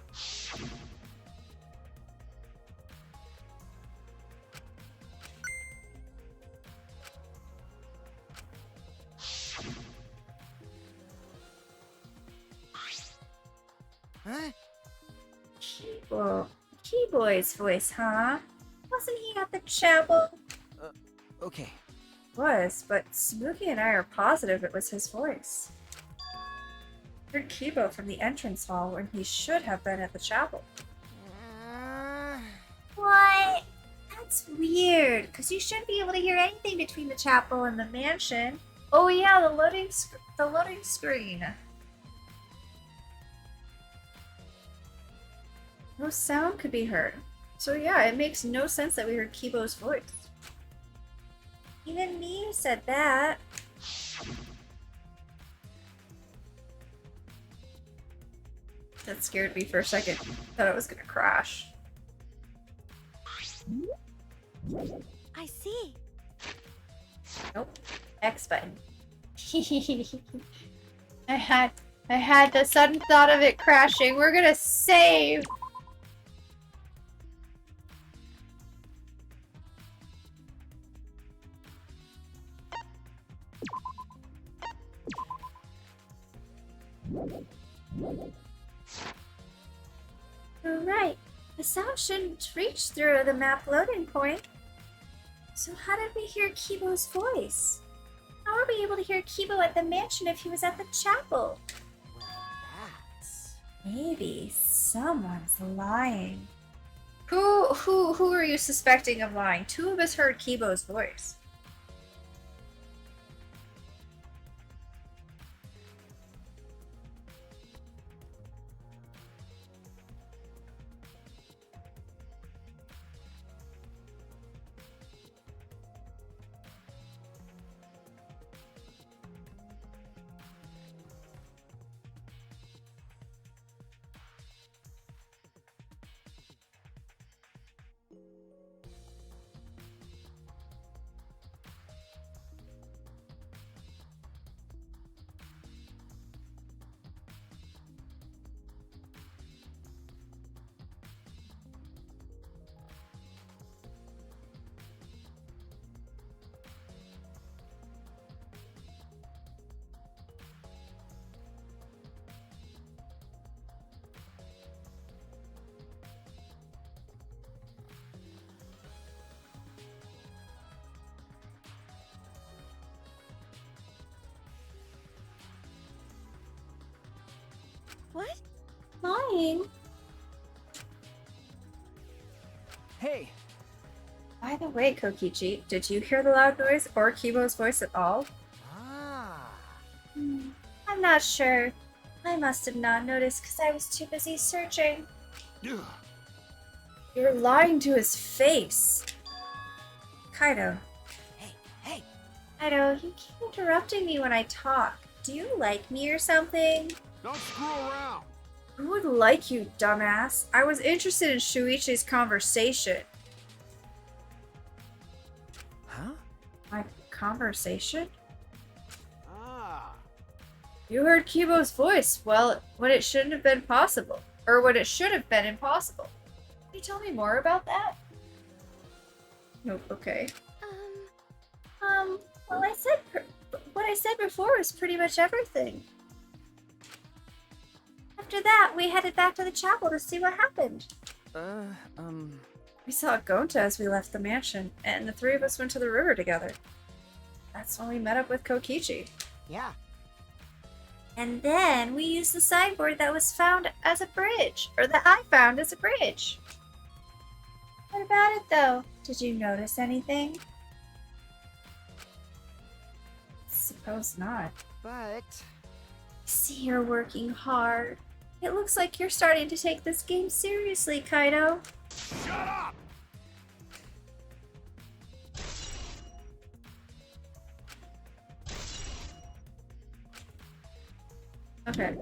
Huh? Keyboy's voice, huh? Wasn't he at the chapel? okay. Was, but Smokey and I are positive it was his voice. Heard Kibo from the entrance hall when he should have been at the chapel. What? That's weird, because you shouldn't be able to hear anything between the chapel and the mansion. Oh yeah, the loading screen. No sound could be heard. So yeah, it makes no sense that we heard Kibo's voice. Even me said that. That scared me for a second. Thought it was gonna crash. I see. Nope. X button. I had the sudden thought of it crashing. We're gonna save. You're right. The sound shouldn't reach through the map loading point. So how did we hear Kibo's voice? How were we able to hear Kibo at the mansion if he was at the chapel? That's... Maybe someone's lying. Who are you suspecting of lying? Two of us heard Kibo's voice. lying. Hey, By the way, Kokichi, did you hear the loud noise or Kibo's voice at all? Ah. I'm not sure. I must have not noticed because I was too busy searching. Ugh. You're lying to his face. Kaido. Hey, Kaido, you keep interrupting me when I talk. Do you like me or something? Don't screw around. Who would like you, dumbass? I was interested in Shuichi's conversation. huh? My conversation? Ah. You heard Kibo's voice, well, when it shouldn't have been possible. Or when it should have been impossible. Can you tell me more about that? Nope, okay. Well, what I said before was pretty much everything. After that, we headed back to the chapel to see what happened. We saw Gonta as we left the mansion, and the three of us went to the river together. That's when we met up with Kokichi. yeah. And then we used the signboard that was found as a bridge, or that I found as a bridge. What about it though? Did you notice anything? Suppose not. But See, you're working hard. It looks like you're starting to take this game seriously, Kaido. Shut up! Okay.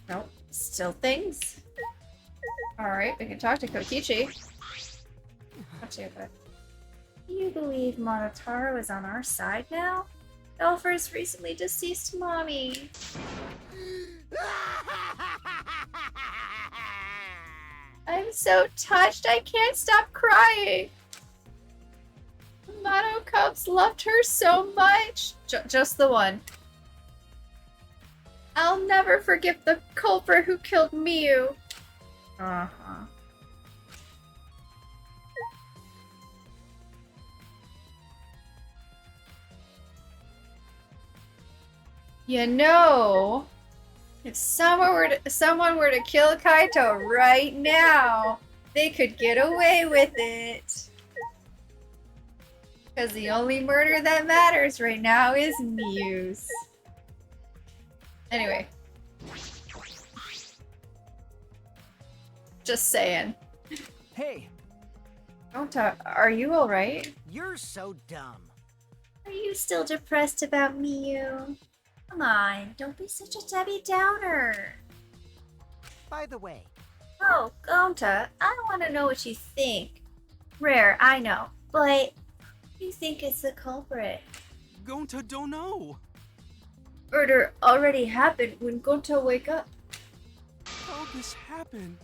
Nope. Still things. Alright, we can talk to Kokichi. Not too bad. Do you believe Monotaro is on our side now? Elfer's recently deceased mommy. I'm so touched I can't stop crying. Mono Cubs loved her so much. Just the one. I'll never forgive the culprit who killed Miu. Uh-huh. You know, if someone were to kill Kaito right now, they could get away with it. Because the only murder that matters right now is Miu's. Anyway. Just saying. Hey, Gonta, are you alright? you're so dumb. Are you still depressed about Miu? Come on, don't be such a Debbie Downer. By the way, Oh, Gonta, I don't want to know what you think. Rare, I know, but you think it's the culprit. Gonta don't know. Murder already happened when Gonta wake up. How'd this happen?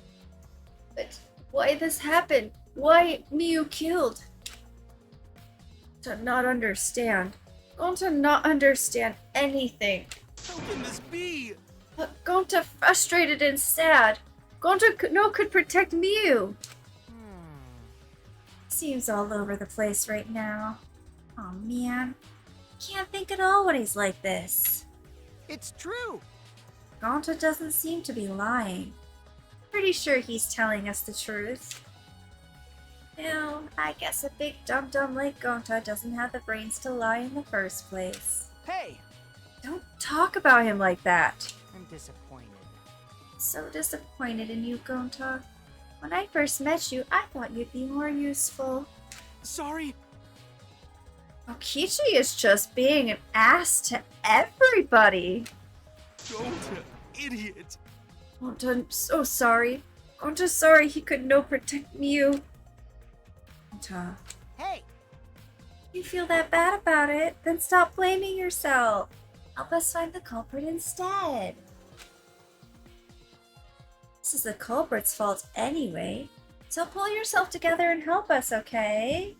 But why this happened? Why Miu killed? To not understand. Gonta not understand anything. How can this be? Gonta frustrated and sad. Gonta could protect Miu. Seems all over the place right now. Oh man, can't think at all when he's like this. it's true. Gonta doesn't seem to be lying. Pretty sure he's telling us the truth. Well, I guess a big dum-dum like Gonta doesn't have the brains to lie in the first place. hey! Don't talk about him like that. I'm disappointed. So disappointed in you, Gonta. When I first met you, I thought you'd be more useful. Sorry. Okichi is just being an ass to everybody. Gonta, idiot. Gonta, I'm so sorry. Gonta's sorry he could no protect Miu. Gonta, Hey, You feel that bad about it? Then stop blaming yourself. Help us find the culprit instead. This is the culprit's fault anyway. So pull yourself together and help us, okay?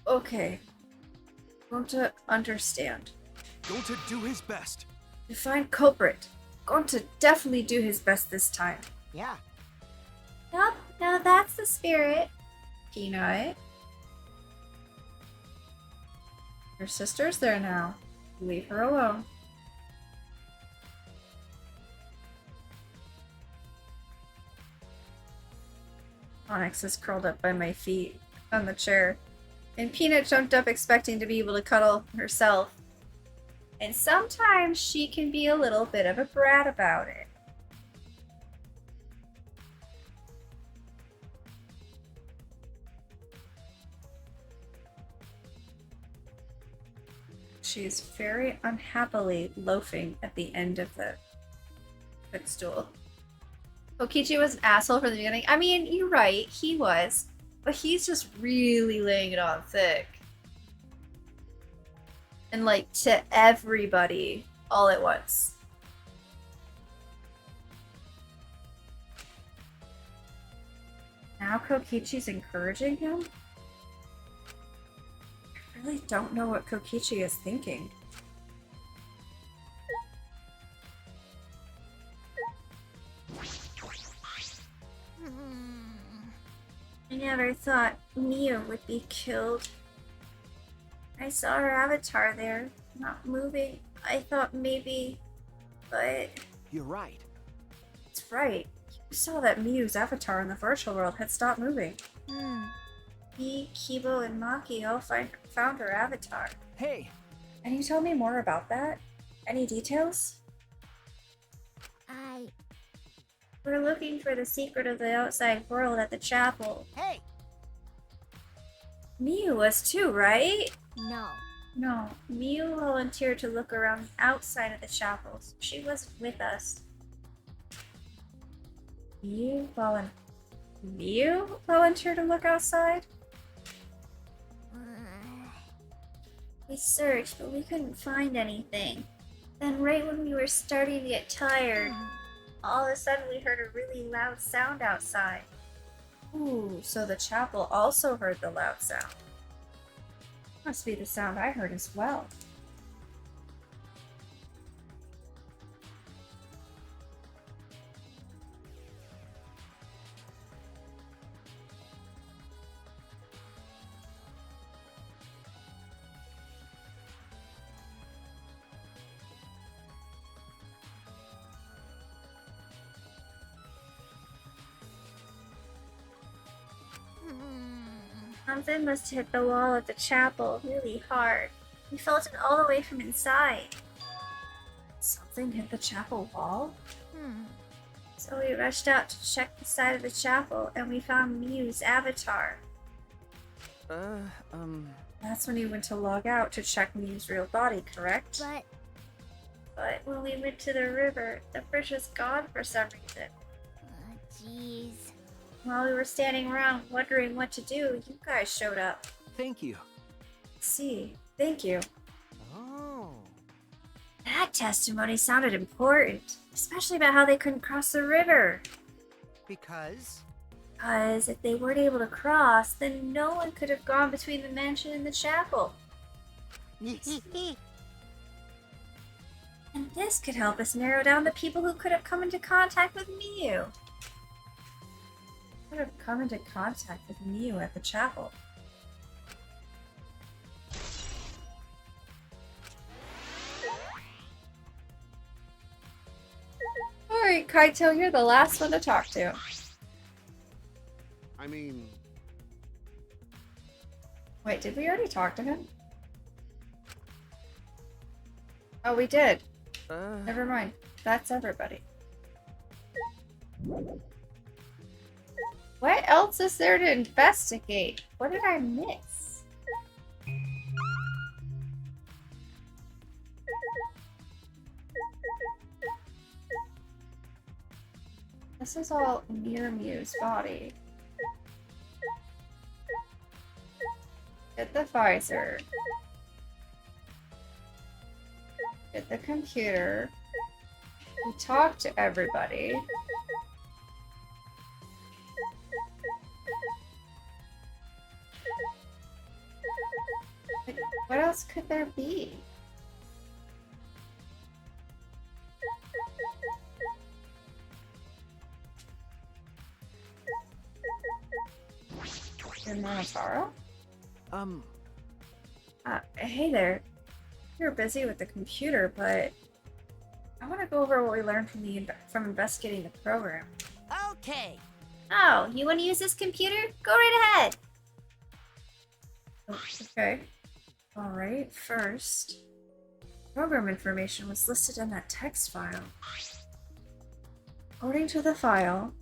okay. Gonta understand. Gonta do his best. To find culprit. Gonta definitely do his best this time. yeah. Yup, now that's the spirit. Peanut. Your sister's there now. Leave her alone. Onyx is curled up by my feet on the chair, and Peanut jumped up expecting to be able to cuddle herself. And sometimes she can be a little bit of a brat about it. She's very unhappily loafing at the end of the footstool. Kokichi was an asshole from the beginning. I mean, you're right, he was. But he's just really laying it on thick. And like to everybody all at once. Now Kokichi's encouraging him? I really don't know what Kokichi is thinking. I never thought Miu would be killed. I saw her avatar there, not moving. I thought maybe, but You're right. It's right. You saw that Miu's avatar in the virtual world had stopped moving. me, Kibo, and Maki all found her avatar. Hey, Can you tell me more about that? Any details? We're looking for the secret of the outside world at the chapel. Hey! Miu was too, right? No. No. Miu volunteered to look around the outside of the chapel, so she wasn't with us. Miu volunteered to look outside? We searched, but we couldn't find anything. Then right when we were starting to get tired, all of a sudden we heard a really loud sound outside. Ooh, so the chapel also heard the loud sound. Must be the sound I heard as well. Something must have hit the wall of the chapel really hard. We felt it all the way from inside. Something hit the chapel wall? So we rushed out to check the side of the chapel, and we found Miu's avatar. That's when you went to log out to check Miu's real body, correct? But when we went to the river, the fish was gone for some reason. Jeez. While we were standing around wondering what to do, you guys showed up. thank you. See, thank you. Oh. That testimony sounded important, especially about how they couldn't cross the river. Because? Because if they weren't able to cross, then no one could have gone between the mansion and the chapel. And this could help us narrow down the people who could have come into contact with Miu. Could have come into contact with Miu at the chapel. Alright, Kaito, you're the last one to talk to. I mean, Wait, did we already talk to him? Oh, we did. Never mind. That's everybody. What else is there to investigate? What did I miss? This is all near Miu's body. Get the visor. Get the computer. We talk to everybody. Like, what else could there be? Your Monotaro? Hey there. You're busy with the computer, but I want to go over what we learned from investigating the program. Okay. Oh, you want to use this computer? Go right ahead. Oh, okay. Alright, first. Program information was listed in that text file. According to the file,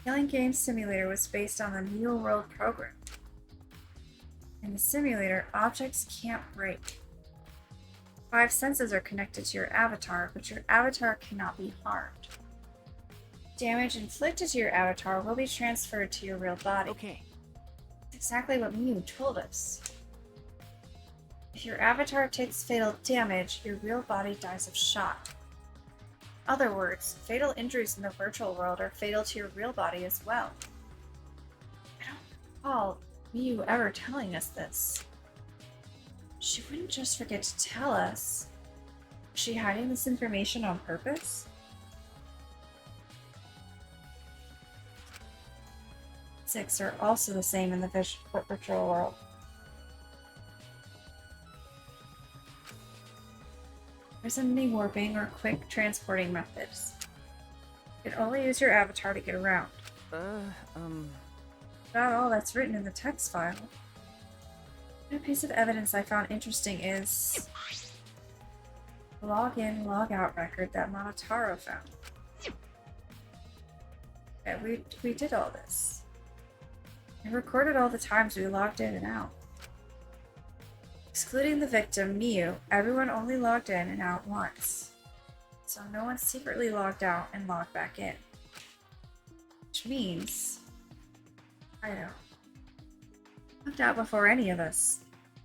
Killing Game Simulator was based on the Neo World program. In the simulator, objects can't break. 5 senses are connected to your avatar, but your avatar cannot be harmed. Damage inflicted to your avatar will be transferred to your real body. Okay. That's exactly what Mew told us. If your avatar takes fatal damage, your real body dies of shock. In other words, fatal injuries in the virtual world are fatal to your real body as well. I don't recall Mew ever telling us this. She wouldn't just forget to tell us. Was she hiding this information on purpose? Six are also the same in the virtual world. There's any warping or quick transporting methods. You can only use your avatar to get around. Not all that's written in the text file. Another piece of evidence I found interesting is the login, logout record that Monotaro found. Yeah, we did all this. I recorded all the times we logged in and out. Excluding the victim, Miyu, everyone only logged in and out once. So no one secretly logged out and logged back in. Which means Kaido logged out before any of us.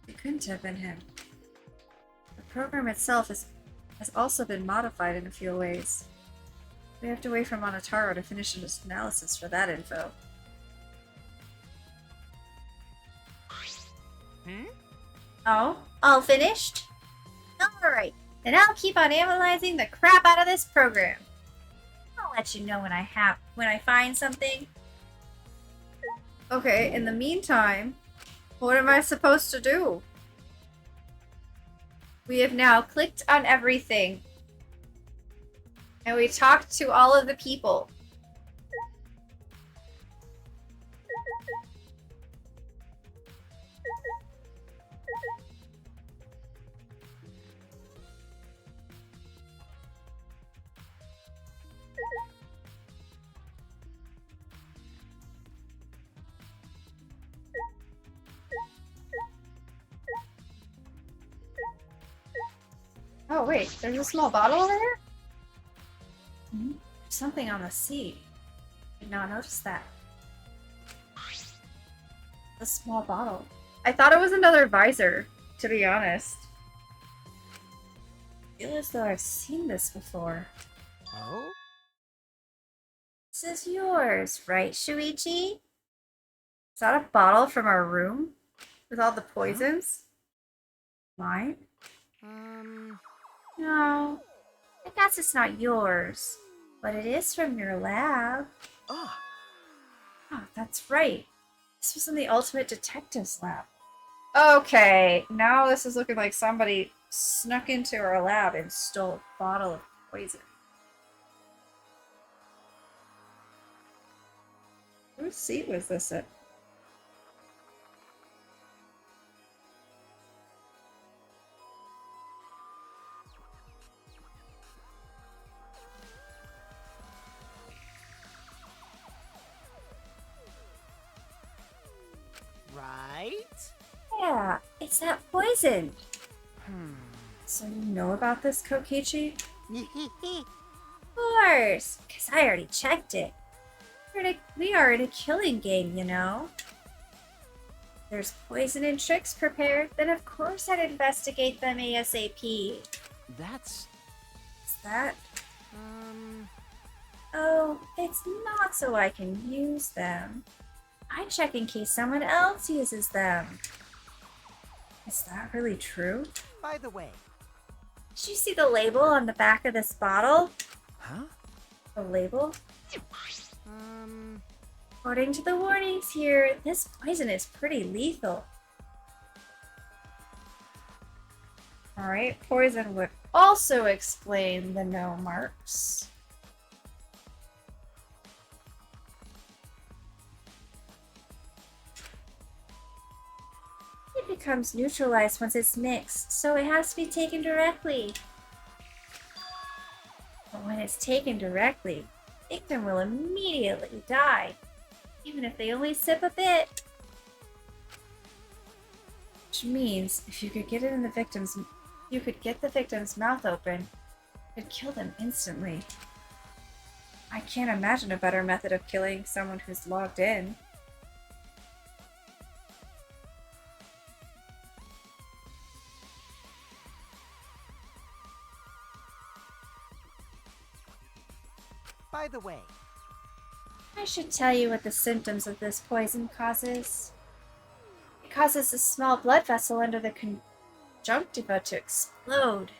It couldn't have been him. The program itself has also been modified in a few ways. We have to wait for Monotaro to finish his analysis for that info. Oh, all finished? Alright, then I'll keep on analyzing the crap out of this program. I'll let you know when I find something. Okay, in the meantime, what am I supposed to do? We have now clicked on everything. And we talked to all of the people. Oh wait, there's a small bottle over there? Hmm? There's something on the seat. Did not notice that. A small bottle. I thought it was another visor, to be honest. I feel as though I've seen this before. Oh? This is yours, right, Shuichi? Is that a bottle from our room? With all the poisons? Mine? No, I guess it's not yours, but it is from your lab. Ah, Oh, that's right. This was in the Ultimate Detectives lab. Okay, now this is looking like somebody snuck into our lab and stole a bottle of poison. Whose seat was this at? Right? Yeah, it's that poison. So you know about this, Kokichi? Of course, because I already checked it. We are in a killing game, you know. There's poison and tricks prepared, then of course I'd investigate them ASAP. that's... Is that? Oh, it's not so I can use them. I check in case someone else uses them. Is that really true? By the way, Did you see the label on the back of this bottle? Huh? The label? According to the warnings here, this poison is pretty lethal. Alright, poison would also explain the no marks. becomes neutralized once it's mixed, so it has to be taken directly. But when it's taken directly, the victim will immediately die, even if they only sip a bit. Which means if you could get it in the victim's, you could get the victim's mouth open, you could kill them instantly. I can't imagine a better method of killing someone who's logged in. By the way, I should tell you what the symptoms of this poison causes. It causes a small blood vessel under the conjunctiva to explode,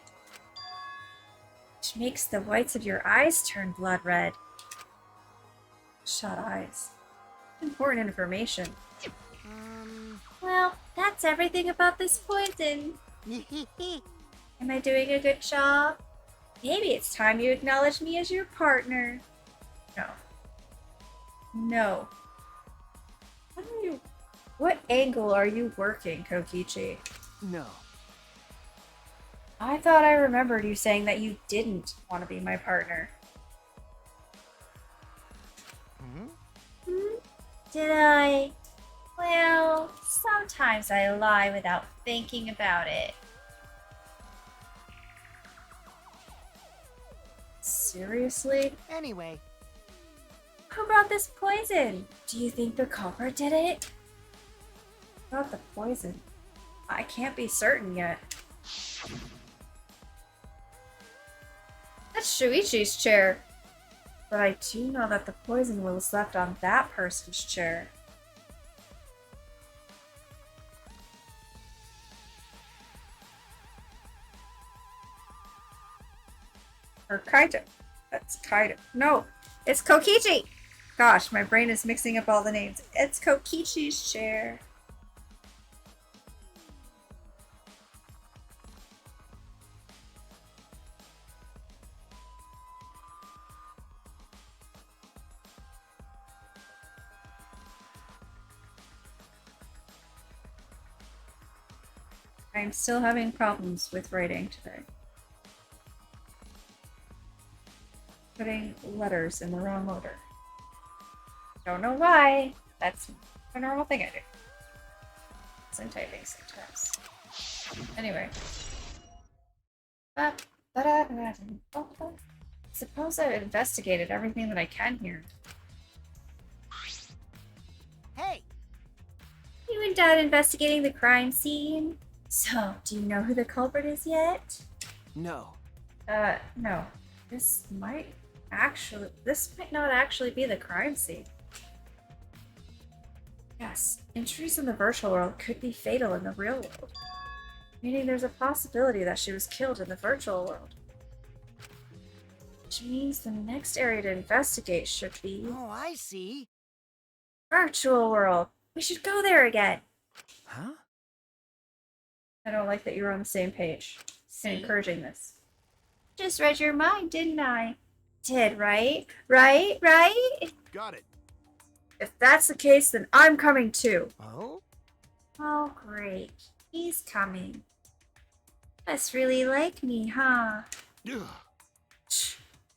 which makes the whites of your eyes turn blood red. Shut eyes. Important information. Well, that's everything about this poison. Am I doing a good job? Maybe it's time you acknowledge me as your partner. No. No. What angle are you working, Kokichi? No. I thought I remembered you saying that you didn't want to be my partner. Did I? Well, sometimes I lie without thinking about it. Seriously? anyway, Who brought this poison? Do you think the culprit did it? Not the poison. I can't be certain yet. That's Shuichi's chair. But I do know that the poison was left on that person's chair. Or Kaito. That's Kaito. No, it's Kokichi! Gosh, my brain is mixing up all the names. It's Kokichi's chair. I'm still having problems with writing today. Putting letters in the wrong order. Don't know why. That's a normal thing I do. I'm typing sometimes. Anyway. Suppose I've investigated everything that I can here. hey, You and Dad investigating the crime scene? So, do you know who the culprit is yet? No. No. This might not actually be the crime scene. Yes, injuries in the virtual world could be fatal in the real world. Meaning there's a possibility that she was killed in the virtual world. Which means the next area to investigate should be oh, I see. virtual world. We should go there again. Huh? I don't like that you're on the same page. And encouraging this. Just read your mind, didn't I? Did, right? Right? Got it. If that's the case, then I'm coming too. Oh? Oh, great. He's coming. Must really like me, huh? Ugh.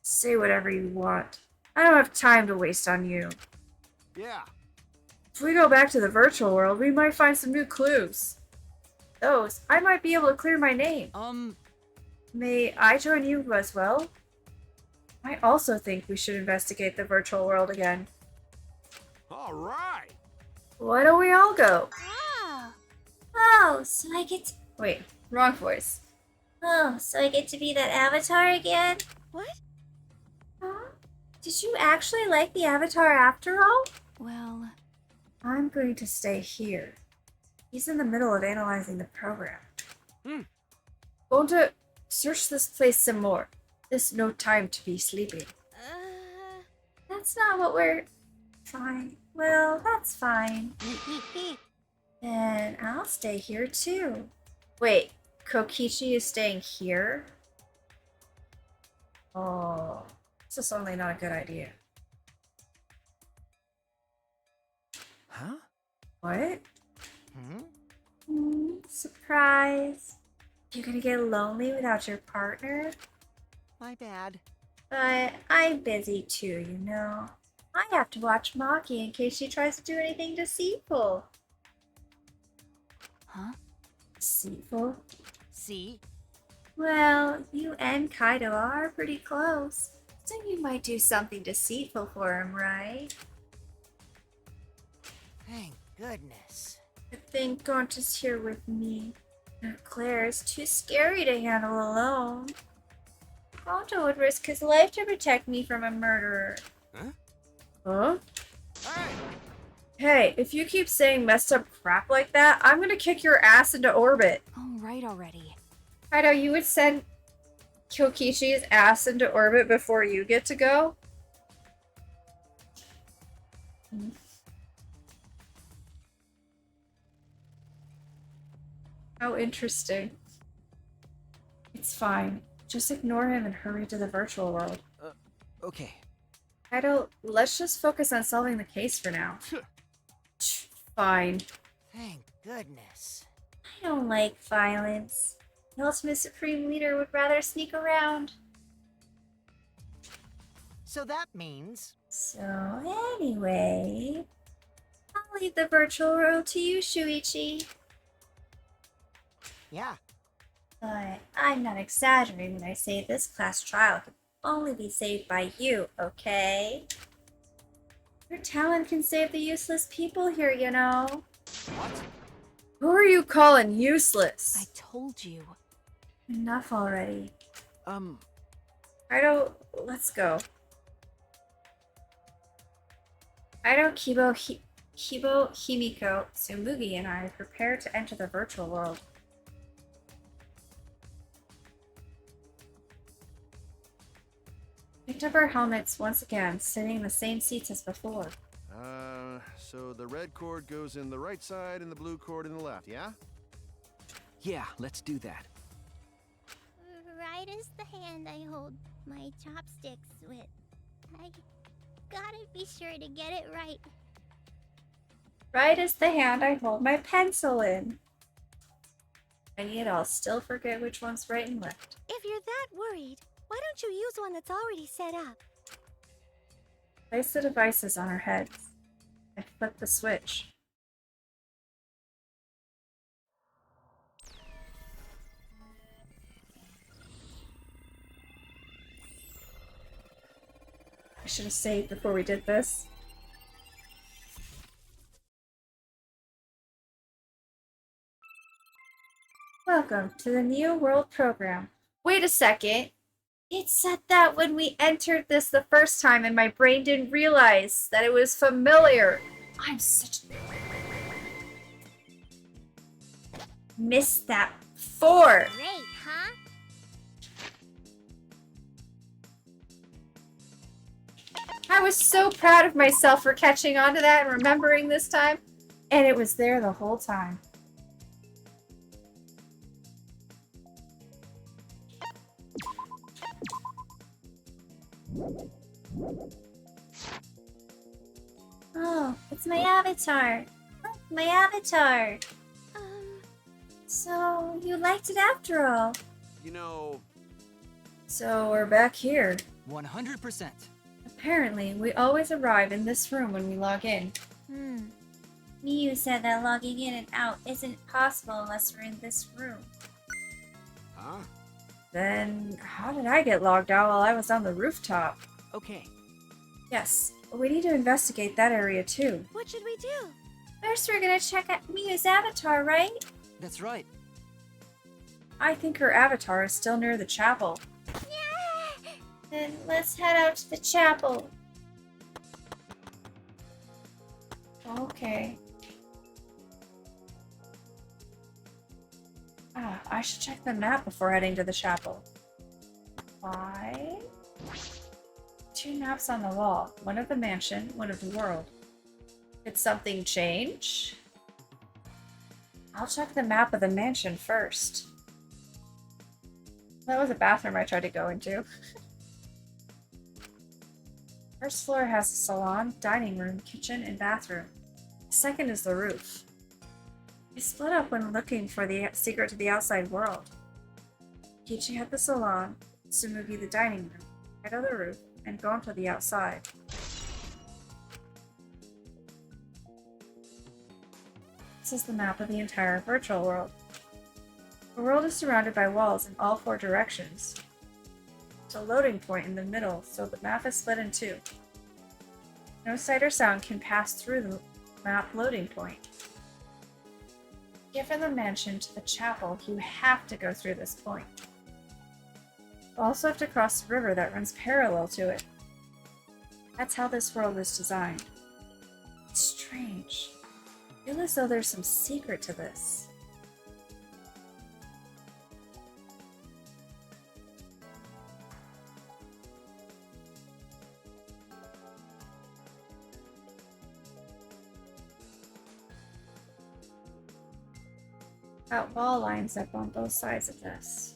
Say whatever you want. I don't have time to waste on you. Yeah. If we go back to the virtual world, we might find some new clues. Those, I might be able to clear my name. May I join you as well? I also think we should investigate the virtual world again. All right. Why don't we all go? Oh, so I get to, Wait, wrong voice. to be that avatar again? What? Huh? Did you actually like the avatar after all? Well, I'm going to stay here. He's in the middle of analyzing the program. Going to search this place some more. There's no time to be sleeping. That's not what we're... Fine. Well, that's fine. And I'll stay here too. Wait, Kokichi is staying here? Oh, this is certainly not a good idea. Huh? What? Surprise. You're gonna get lonely without your partner? My bad. But I'm busy too, you know. I have to watch Maki in case she tries to do anything deceitful. Huh? Deceitful? See? Well, you and Kaido are pretty close. So you might do something deceitful for him, right? Thank goodness. I think Gonta's here with me. Claire is too scary to handle alone. Gonta would risk his life to protect me from a murderer. Huh? Huh? Hey! Hey, if you keep saying messed up crap like that, I'm gonna kick your ass into orbit. Oh, right already. Kaido, you would send Kyokichi's ass into orbit before you get to go? How interesting. It's fine. Just ignore him and hurry to the virtual world. Okay. Kaido, let's just focus on solving the case for now. Fine. Thank goodness. I don't like violence. The ultimate supreme leader would rather sneak around. So that means... So anyway, I'll leave the virtual world to you, Shuichi. Yeah. But I'm not exaggerating when I say this class trial can only be saved by you, okay? Your talent can save the useless people here, you know. What? Who are you calling I useless? told you. Enough already. Kaido, let's go. Kaido, Kibo, Himiko, Tsumugi, and I prepare to enter the virtual world. Picked up our helmets once again, sitting in the same seats as before. So the red cord goes in the right side and the blue cord in the left, yeah? Yeah, let's do that. Right is the hand I hold my chopsticks with. I gotta be sure to get it right. Right is the hand I hold my pencil in. And yet I'll still forget which one's right and left. If you're that worried, why don't you use one that's already set up? Place the devices on our heads. I flip the switch. I should have saved before we did this. Welcome to the New World program. Wait a second. It said that when we entered this the first time and my brain didn't realize that it was familiar. I'm such missed that before. Great, huh? I was so proud of myself for catching on to that and remembering this time, and it was there the whole time. Oh, it's my avatar. Look, my avatar. Um, So, you liked it after all. You know, So we're back here. 100%. Apparently, we always arrive in this room when we log in. Miyu said that logging in and out isn't possible unless we're in this room. huh? Then, how did I get logged out while I was on the rooftop? Okay. Yes, we need to investigate that area too. what should we do? First, we're gonna check out Miyu's avatar, right? That's right. I think her avatar is still near the chapel. Then let's head out to the chapel. Okay. I should check the map before heading to the chapel. Why? 2 maps on the wall. One of the mansion, one of the world. Did something change? I'll check the map of the mansion first. That was a bathroom I tried to go into. First floor has a salon, dining room, kitchen, and bathroom. The second is the roof. We split up when looking for the secret to the outside world. Kichi had the salon, Tsumugi the dining room, Kaido the roof, and Gonto the outside. This is the map of the entire virtual world. The world is surrounded by walls in all 4 directions. There's a loading point in the middle, so the map is split in 2. No sight or sound can pass through the map loading point. To get from the mansion to the chapel, you have to go through this point. You also have to cross the river that runs parallel to it. That's how this world was designed. It's strange. I feel as though there's some secret to this. Got wall lines up on both sides of this.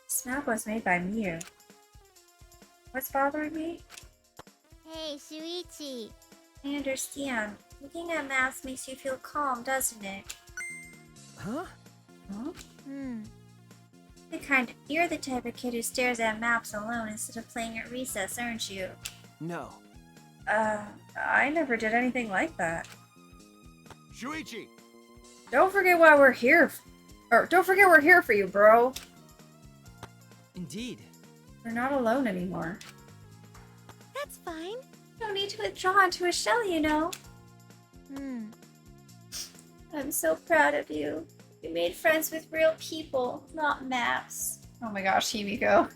This map was made by Miu. What's bothering me? Hey, Shuichi. I understand. Looking at maps makes you feel calm, doesn't it? Huh? Huh? You're the type of kid who stares at maps alone instead of playing at recess, aren't you? No. I never did anything like that. Shuichi! Don't forget why we're here. Or don't forget we're here for you, bro. Indeed. We're not alone anymore. That's fine. You don't need to withdraw into a shell, you know. I'm so proud of you. You made friends with real people, not maps. Oh my gosh, Himiko.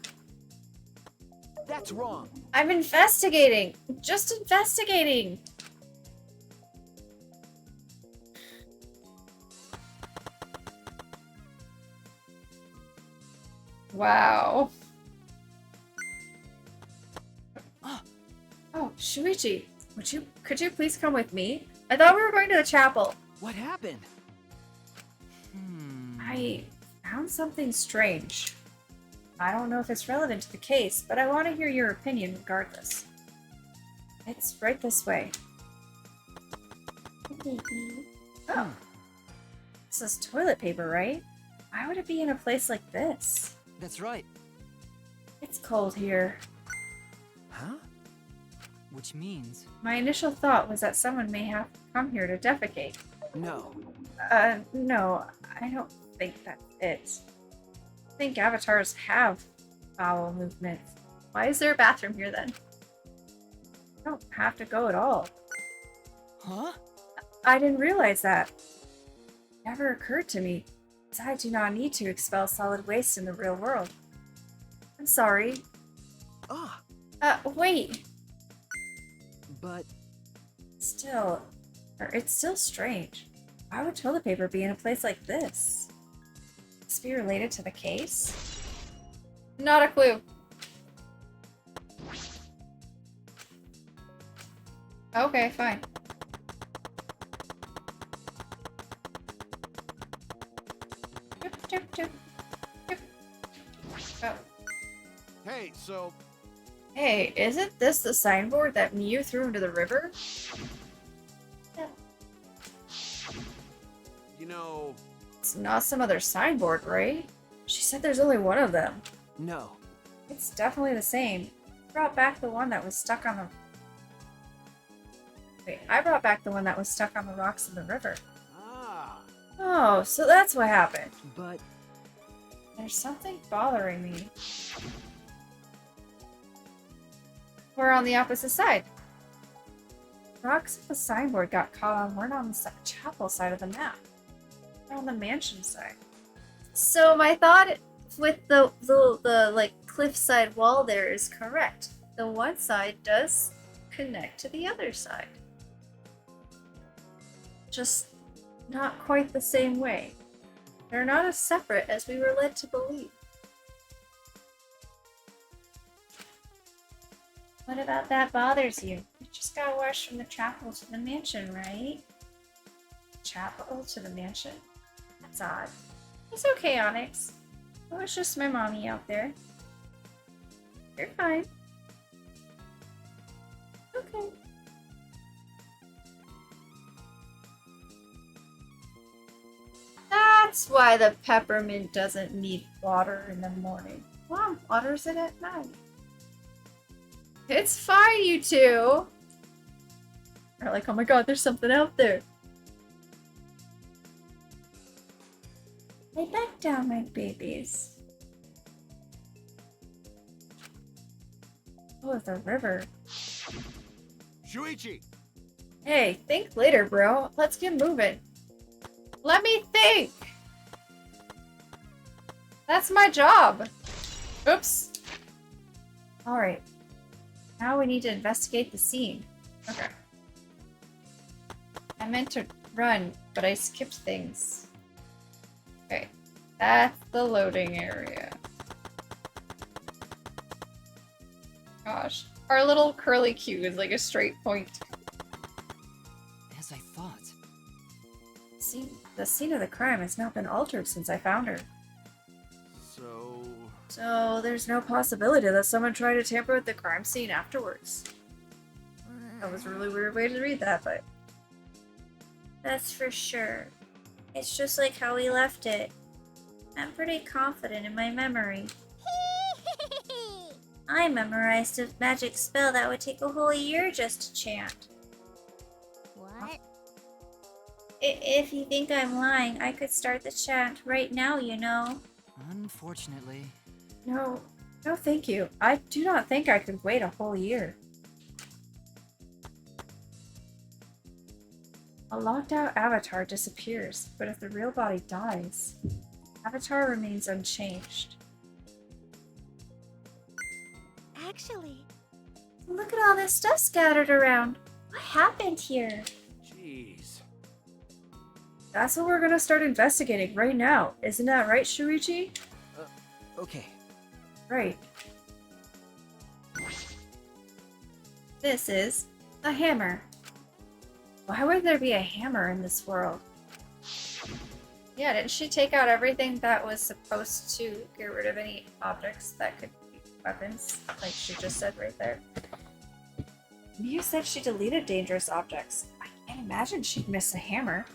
That's wrong. I'm investigating. Just investigating. Wow. Oh, Shuichi, could you please come with me? I thought we were going to the chapel. What happened? I found something strange. I don't know if it's relevant to the case, but I want to hear your opinion regardless. It's right this way. Oh. This is toilet paper, right? Why would it be in a place like this? That's right. It's cold here. Huh? Which means... My initial thought was that someone may have come here to defecate. No. No, I don't think that's it. I think avatars have bowel movements. Why is there a bathroom here then? I don't have to go at all. Huh? I didn't realize that. It never occurred to me, as I do not need to expel solid waste in the real world. I'm sorry. Ah, Wait. but... It's still strange. Why would toilet paper be in a place like this? Must be related to the case? Not a clue. Okay, fine. Oh. Hey, so Hey, isn't this the signboard that Miu threw into the river? you know, It's not some other signboard, right? She said there's only one of them. No. It's definitely the same. I brought back the one that was stuck on the... Wait, I brought back the one that was stuck on the rocks in the river. Oh, so that's what happened. But... There's something bothering me. We're on the opposite side. Rocks of the signboard got caught on weren't on the chapel side of the map. They're on the mansion side. So my thought with the like cliffside wall there is correct. The one side does connect to the other side. Just not quite the same way. They're not as separate as we were led to believe. What about that bothers you? You just got washed from the chapel to the mansion, right? Chapel to the mansion? That's odd. It's okay, Onyx. Oh, it's just my mommy out there. You're fine. Okay. That's why the peppermint doesn't need water in the morning. Mom, waters it at night. It's fine, you two. They're like, oh my god, there's something out there. Lay back down, my babies. Oh, the river. Shuichi! Hey, think later, bro. Let's get moving. Let me think. That's my job. Oops. Alright. Now we need to investigate the scene. Okay. I meant to run, but I skipped things. Okay. That's the loading area. Gosh. Our little curly Q is like a straight point. As I thought. The scene of the crime has not been altered since I found her. So there's no possibility that someone tried to tamper with the crime scene afterwards. That was a really weird way to read that, but... That's for sure. It's just like how we left it. I'm pretty confident in my memory. I memorized a magic spell that would take a whole year just to chant. What? If you think I'm lying, I could start the chant right now, you know. Unfortunately. No, thank you. I do not think I could wait a whole year. A locked out avatar disappears, but if the real body dies, avatar remains unchanged. Actually, Look at all this stuff scattered around. What happened here? Jeez. That's what we're gonna start investigating right now. Isn't that right, Shuichi? Okay. Right. This is a hammer. Why would there be a hammer in this world? Yeah, didn't she take out everything that was supposed to get rid of any objects that could be weapons? Like she just said right there. Mia said she deleted dangerous objects. I can't imagine she'd miss a hammer.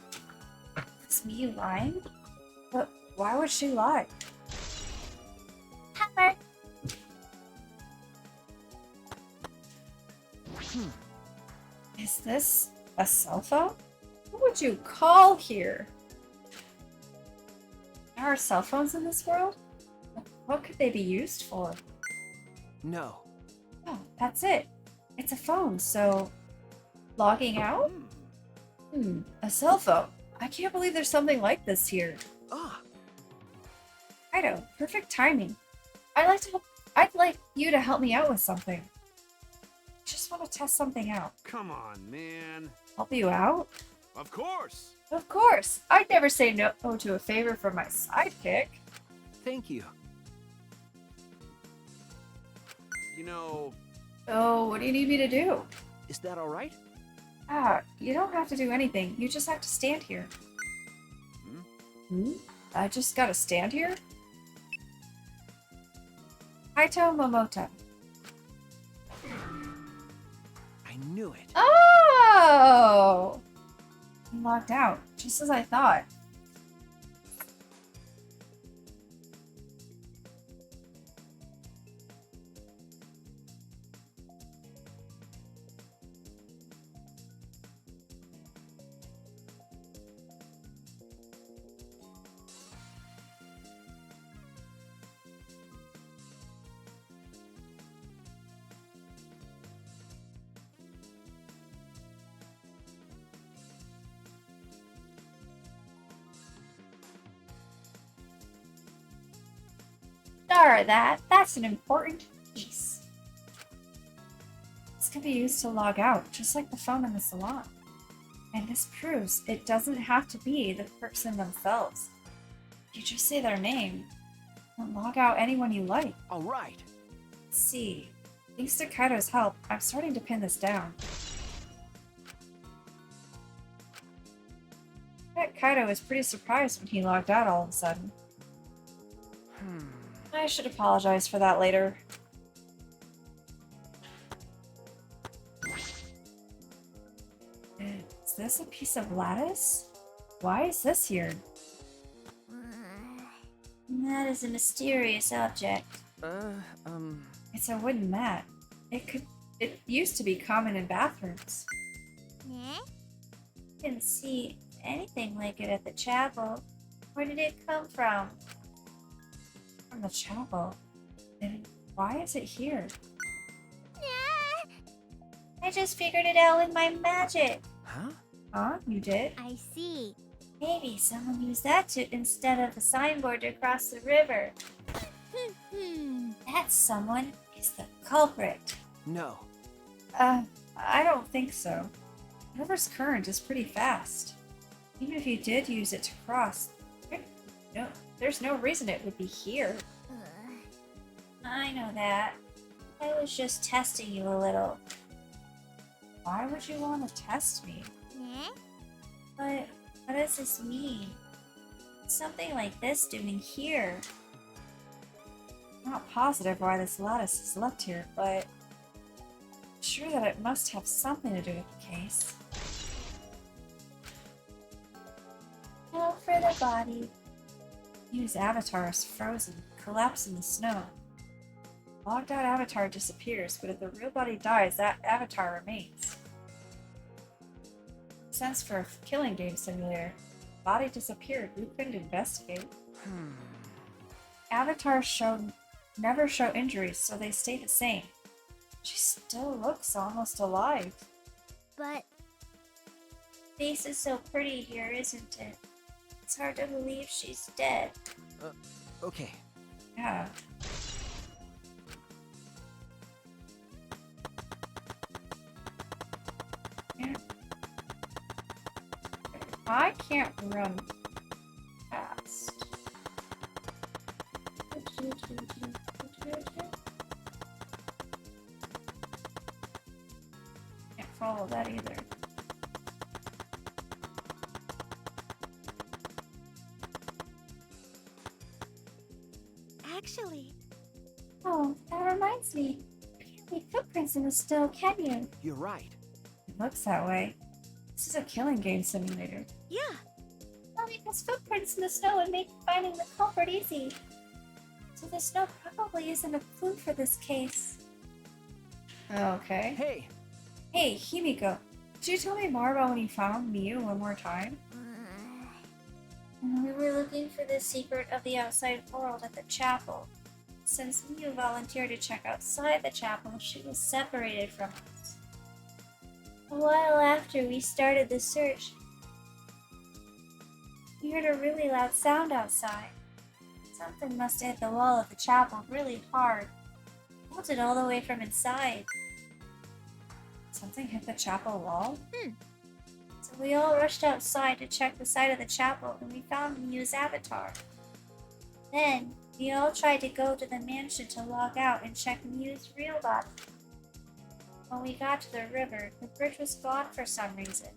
Is Mia lying? But why would she lie? Hammer. Is this a cell phone? What would you call here? There are cell phones in this world? What could they be used for? No. Oh, that's it. It's a phone, so... Logging out? A cell phone. I can't believe there's something like this here. Ah. Kaido, perfect timing. I'd like you to help me out with something. I just want to test something out. Come on, man. Help you out? Of course. Of course. I'd never say no to a favor from my sidekick. Thank you. You know, So, what do you need me to do? Is that all right? You don't have to do anything. You just have to stand here. I just gotta stand here? Kaito Momota. I knew it. Oh! I'm locked out, just as I thought. That's an important piece. This can be used to log out, just like the phone in the salon. And this proves it doesn't have to be the person themselves. You just say their name and log out anyone you like. All right. Let's see. Thanks to Kaido's help, I'm starting to pin this down. I bet Kaido was pretty surprised when he logged out all of a sudden. I should apologize for that later. Is this a piece of lattice? Why is this here? That is a mysterious object. It's a wooden mat. It used to be common in bathrooms. Eh? Didn't see anything like it at the chapel. Where did it come from? From the chapel. And why is it here? Ah, I just figured it out with my magic. Huh? Huh? You did? I see. Maybe someone used that to instead of the signboard to cross the river. That someone is the culprit. No. I don't think so. The river's current is pretty fast. Even if you did use it to cross, there's no reason it would be here. I know that. I was just testing you a little. Why would you want to test me? Eh? But what does this mean? What's something like this doing here? I'm not positive why this lattice is left here, but I'm sure that it must have something to do with the case. Now for the body. Yu's avatar is frozen, collapsed in the snow. Logged out avatar disappears, but if the real body dies, that avatar remains. Sense for a killing game simulator. Body disappeared. We couldn't investigate. Avatars never show injuries, so they stay the same. She still looks almost alive. But Face is so pretty here, isn't it? It's hard to believe she's dead. Okay. Yeah. I can't run fast. Can't follow that either. actually, Oh, that reminds me. You can't leave footprints in the snow, can you? You're right. It looks that way. This is a killing game simulator. yeah. Well, because footprints in the snow would make finding the culprit easy. So the snow probably isn't a clue for this case. Okay. Hey, Hey, Himiko, could you tell me more about when you found Miu one more time? And we were looking for the secret of the outside world at the chapel. Since Miu volunteered to check outside the chapel, she was separated from us. A while after we started the search, we heard a really loud sound outside. Something must have hit the wall of the chapel really hard. Melted all the way from inside. Something hit the chapel wall? So we all rushed outside to check the side of the chapel and we found Miu's avatar. Then, we all tried to go to the mansion to log out and check Miu's real body. When we got to the river, the bridge was gone for some reason.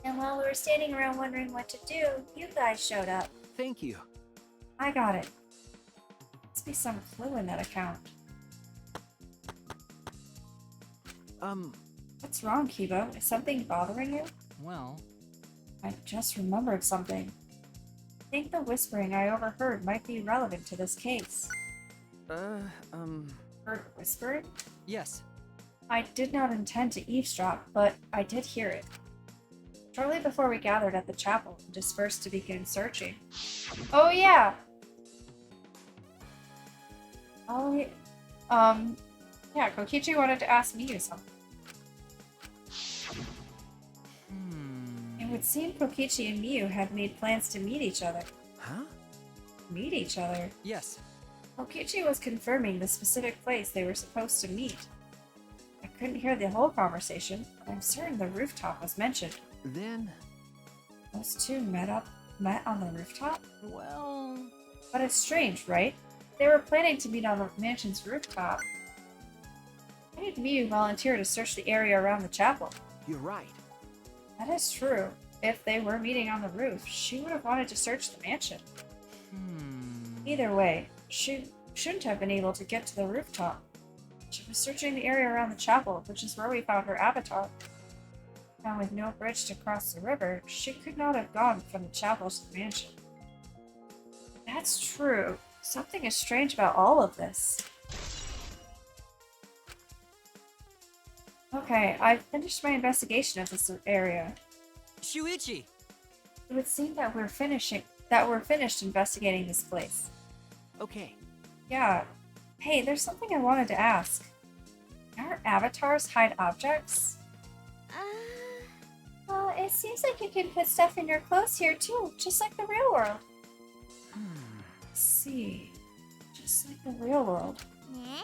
And while we were standing around wondering what to do, you guys showed up. thank you. I got it. Must be some clue in that account. What's wrong, Kibo? Is something bothering you? Well, I just remembered something. I think the whispering I overheard might be relevant to this case. Heard whispering? yes. I did not intend to eavesdrop, but I did hear it. Shortly before we gathered at the chapel and dispersed to begin searching. Oh yeah! Yeah, Kokichi wanted to ask Miu something. It would seem Kokichi and Miu had made plans to meet each other. Huh? Meet each other? Yes. Kokichi was confirming the specific place they were supposed to meet. I couldn't hear the whole conversation, but I'm certain the rooftop was mentioned. Then, Those two met on the rooftop? Well, But it's strange, right? They were planning to meet on the mansion's rooftop. Why did Miu volunteer to search the area around the chapel? you're right. That is true. If they were meeting on the roof, she would have wanted to search the mansion. Either way, she shouldn't have been able to get to the rooftop. She was searching the area around the chapel, which is where we found her avatar. And with no bridge to cross the river, she could not have gone from the chapel to the mansion. That's true. Something is strange about all of this. Okay, I've finished my investigation of this area. Shuichi! It would seem that we're finished investigating this place. Okay. Yeah. Hey, there's something I wanted to ask. Can our avatars hide objects? Well, it seems like you can put stuff in your clothes here too, just like the real world. Let's see. Just like the real world. Eh?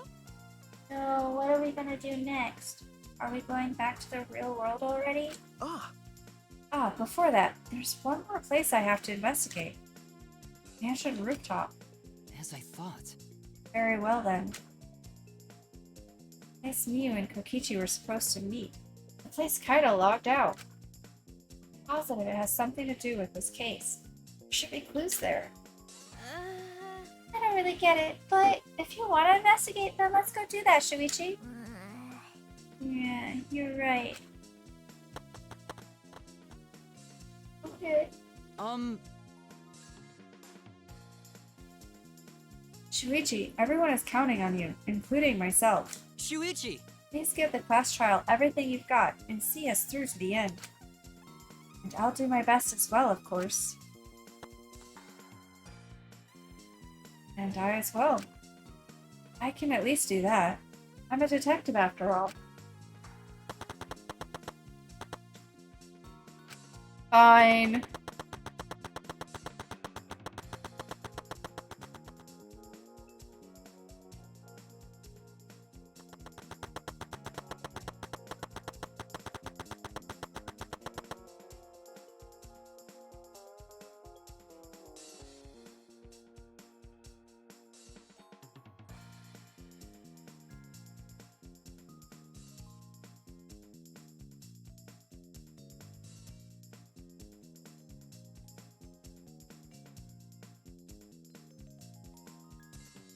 So, what are we gonna do next? Are we going back to the real world already? Ah, before that, there's one more place I have to investigate. Mansion rooftop. As I thought. Very well then. Miss Miu and Kokichi were supposed to meet. The place kinda logged out. Positive it has something to do with this case. There should be clues there. I don't really get it, but if you want to investigate, then let's go do that, Shuichi. Yeah, you're right. Okay. Shuichi, everyone is counting on you, including myself. Shuichi! Please give the class trial everything you've got and see us through to the end. And I'll do my best as well, of course. And I as well. I can at least do that. I'm a detective after all. Fine.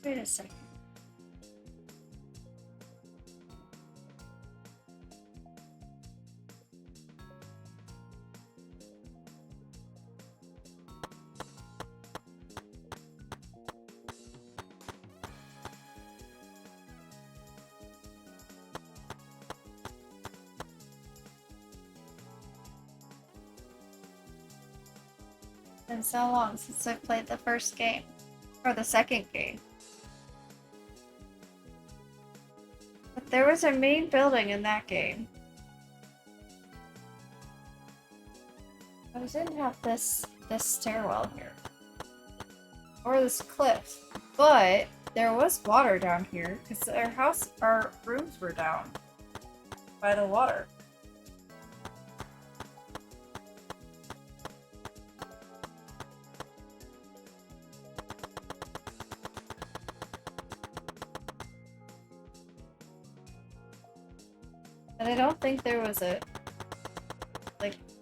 Wait a second. It's been so long since I played the first game. Or the second game. But there was a main building in that game. But it didn't have this stairwell here. Or this cliff. But there was water down here, because our rooms were down by the water. And I don't think there was a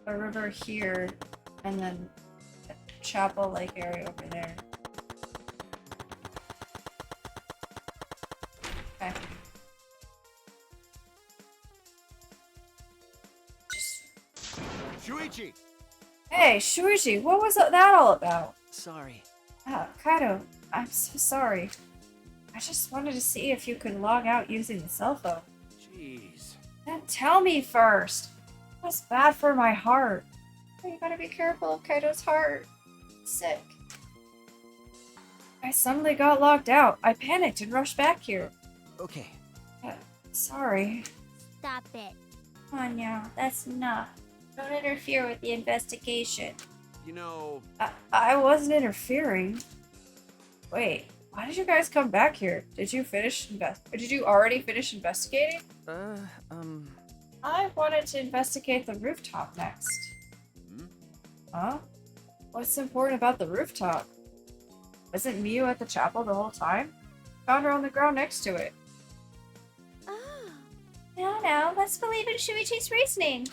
river here and then a Chapel Lake area over there. Okay. Shuichi! Hey, Shuichi, what was that all about? Sorry. Kaido, I'm so sorry. I just wanted to see if you could log out using the cell phone. Jeez. Then tell me first. That's bad for my heart. You gotta be careful of Kaido's heart. It's sick. I suddenly got locked out. I panicked and rushed back here. Okay. Sorry. Stop it. Come on now, that's enough. Don't interfere with the investigation. You know, I wasn't interfering. Wait, why did you guys come back here? Did you already finish investigating? I wanted to investigate the rooftop next. Huh? What's important about the rooftop? Wasn't Miu at the chapel the whole time? Found her on the ground next to it. Oh, No, let's believe in Shuichi's reasoning.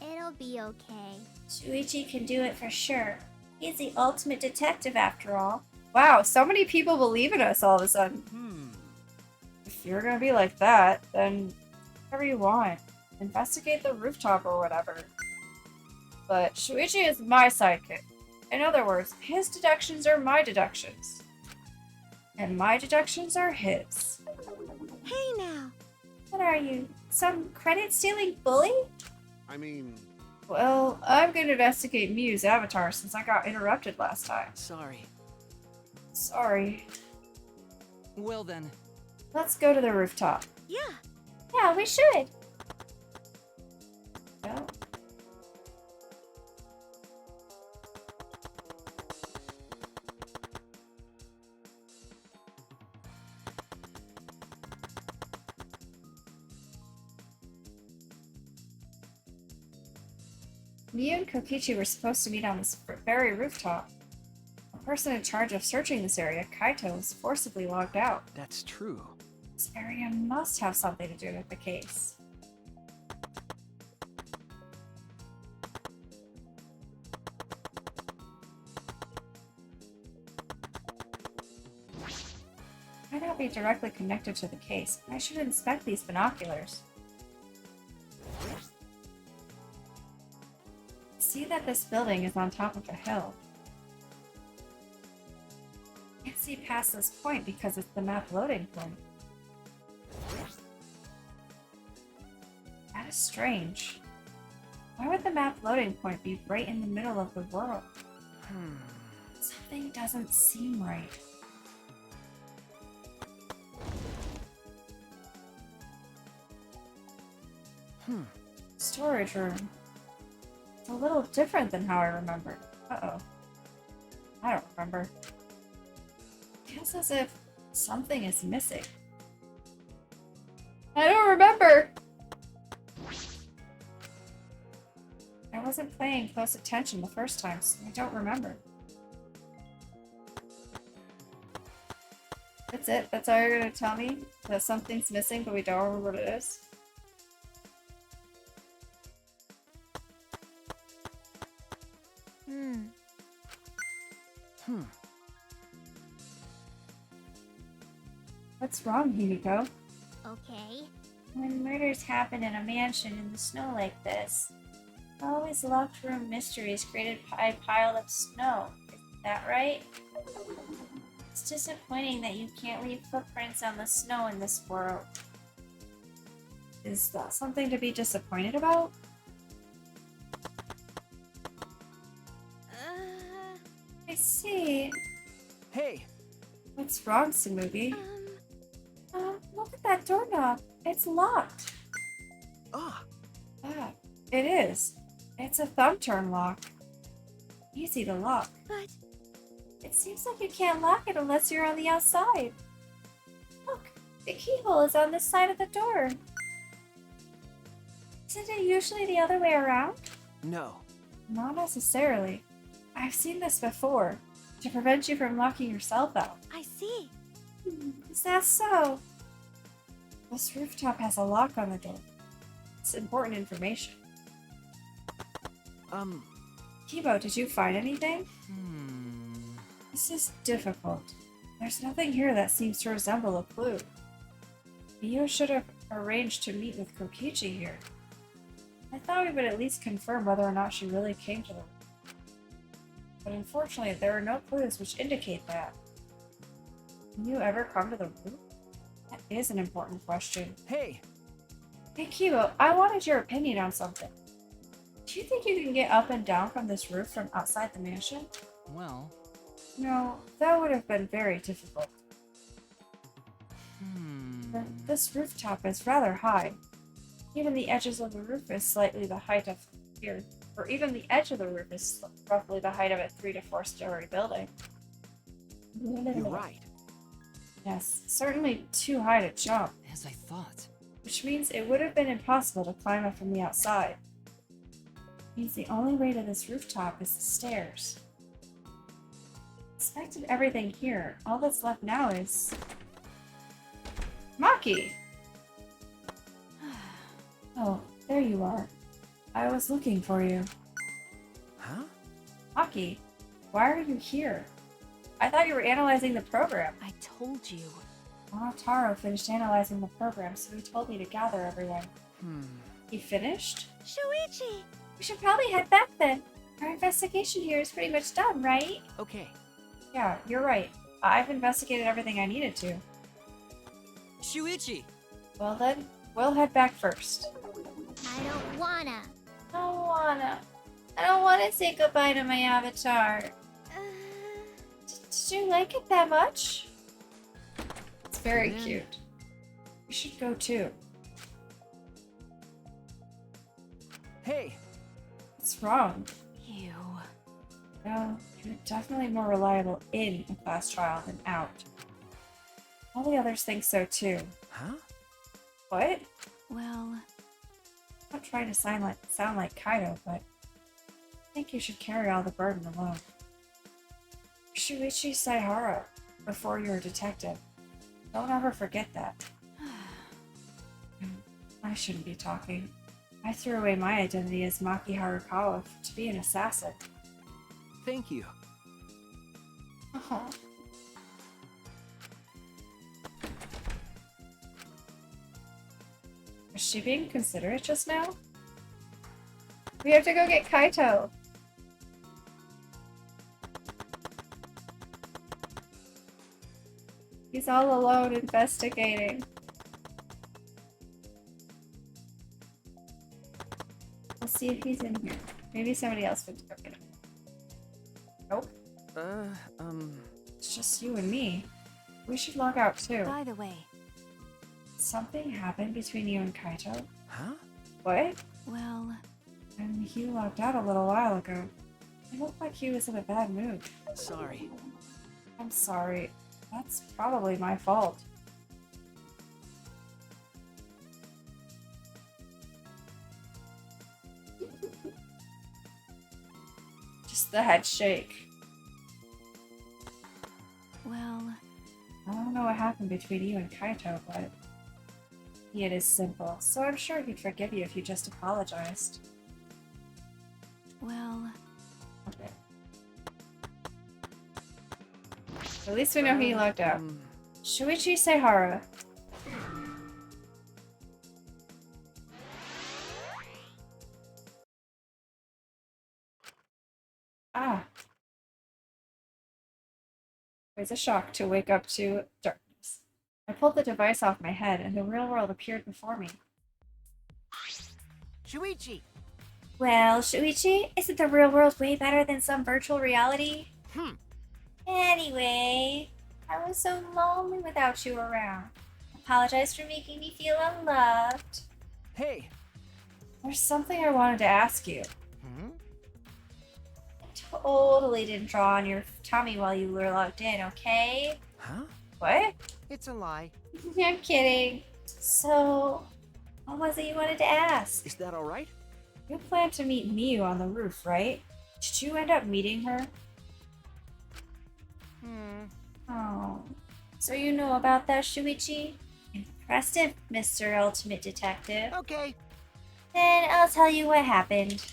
it'll be okay. Shuichi can do it for sure. He's the ultimate detective after all. Wow, so many people believe in us all of a sudden. If you're gonna be like that, then whatever you want. Investigate the rooftop or whatever. But Shuichi is my sidekick. In other words, his deductions are my deductions. And my deductions are his. Hey now. What are you? Some credit-stealing bully? I mean, Well, I'm gonna investigate Miu's avatar since I got interrupted last time. Sorry. Sorry. Well then, Let's go to the rooftop. Yeah. Yeah, we should. No? Miu and Kokichi were supposed to meet on this very rooftop. The person in charge of searching this area, Kaito, was forcibly logged out. that's true. This area must have something to do with the case. Might not be directly connected to the case, but I should inspect these binoculars. See that this building is on top of a hill. Can't see past this point because it's the map loading point. That is strange. Why would the map loading point be right in the middle of the world? Something doesn't seem right. Storage room. It's a little different than how I remembered. Uh-oh. I don't remember. Feels as if something is missing. I don't remember! I wasn't paying close attention the first time, so I don't remember. That's it? That's all you're gonna tell me? That something's missing, but we don't remember what it is? What's wrong, Himiko? Okay. When murders happen in a mansion in the snow like this, always locked room mysteries created by piled up snow. Isn't that right? It's disappointing that you can't leave footprints on the snow in this world. Is that something to be disappointed about? I see. Hey, What's wrong, Samugi? Look at that doorknob. It's locked. ah, Ah, it is. It's a thumb turn lock. Easy to lock. But It seems like you can't lock it unless you're on the outside. Look, the keyhole is on this side of the door. Isn't it usually the other way around? no. Not necessarily. I've seen this before. To prevent you from locking yourself out. I see. Is that so? This rooftop has a lock on the door. It's important information. Kibo, did you find anything? This is difficult. There's nothing here that seems to resemble a clue. Miu should have arranged to meet with Kokichi here. I thought we would at least confirm whether or not she really came to the room. But unfortunately, there are no clues which indicate that. Can you ever come to the room? That is an important question. Hey, Hey Kibo, I wanted your opinion on something. Do you think you can get up and down from this roof from outside the mansion? well, No, that would have been very difficult. This rooftop is rather high. Even the edges of the roof is slightly the height of here, or even the edge of the roof is roughly the height of a 3 to 4 story building. you're right. Yes, certainly too high to jump, As I thought. which means it would have been impossible to climb up from the outside. Means the only way to this rooftop is the stairs. Inspected everything here. All that's left now is Maki! Oh, there you are. I was looking for you. Huh? Maki, Why are you here? I thought you were analyzing the program. I told you. Monotaro finished analyzing the program, so he told me to gather everyone. He finished? Shuichi! We should probably head back then. Our investigation here is pretty much done, right? Okay. Yeah, you're right. I've investigated everything I needed to. Shuichi! Well then, we'll head back first. I don't wanna. I don't wanna say goodbye to my avatar. Did you like it that much? It's very cute. You should go too. Hey! What's wrong? You. Well, you're definitely more reliable in a class trial than out. All the others think so too. Huh? What? Well, I'm not trying to sound like Kaido, but I think you should carry all the burden alone. Shuichi Saihara, before you're a detective. Don't ever forget that. I shouldn't be talking. I threw away my identity as Maki Harukawa to be an assassin. Thank you. Oh. Was she being considerate just now? We have to go get Kaito. He's all alone investigating. We'll see if he's in here. Maybe somebody else would go get him. Nope. It's just you and me. We should log out too. by the way, Something happened between you and Kaito? Huh? What? well, And he logged out a little while ago. It looked like he was in a bad mood. Sorry. I'm sorry. That's probably my fault. Just the head shake. well, I don't know what happened between you and Kaito, but it is simple, so I'm sure he'd forgive you if you just apologized. well, Okay. At least we know he logged out. Shuichi Saihara. Ah. It was a shock to wake up to darkness. I pulled the device off my head and the real world appeared before me. Shuichi! Well, Shuichi, isn't the real world way better than some virtual reality? Anyway, I was so lonely without you around. Apologize for making me feel unloved. Hey! There's something I wanted to ask you. I totally didn't draw on your tummy while you were logged in, okay? Huh? What? It's a lie. I'm kidding. So, what was it you wanted to ask? Is that alright? You planned to meet Miyu on the roof, right? Did you end up meeting her? Oh, so you know about that, Shuichi? Impressive, Mr. Ultimate Detective. Okay. Then I'll tell you what happened.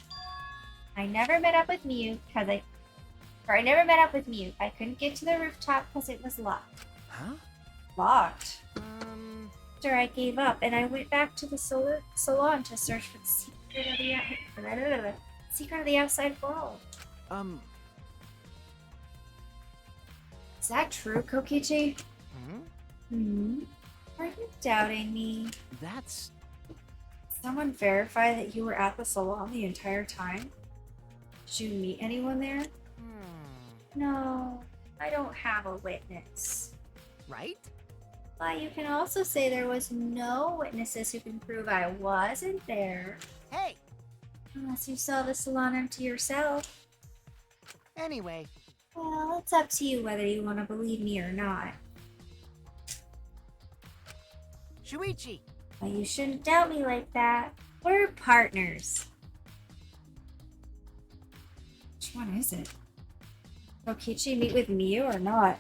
I never met up with Miyu I couldn't get to the rooftop because it was locked. Huh? Locked. After I gave up and I went back to the salon to search for the secret of the outside world. Is that true, Kokichi? Are you doubting me? That's... Someone verify that you were at the salon the entire time? Did you meet anyone there? No, I don't have a witness. Right? But you can also say there was no witnesses who can prove I wasn't there. Hey! Unless you saw the salon empty yourself. Anyway, Well, it's up to you whether you want to believe me or not. Shuichi! But you shouldn't doubt me like that. We're partners. Which one is it? Kokichi meet with Miyu or not? Are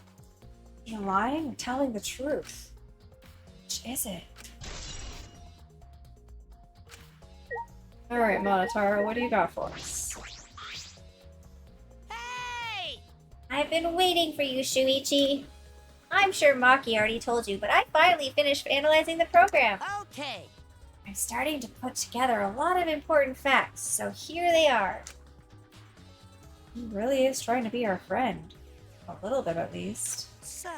you lying or telling the truth? Which is it? Alright, Monotaro, what do you got for us? Hey! I've been waiting for you, Shuichi. I'm sure Maki already told you, but I finally finished analyzing the program. Okay. I'm starting to put together a lot of important facts, so here they are. He really is trying to be our friend. A little bit at least. So,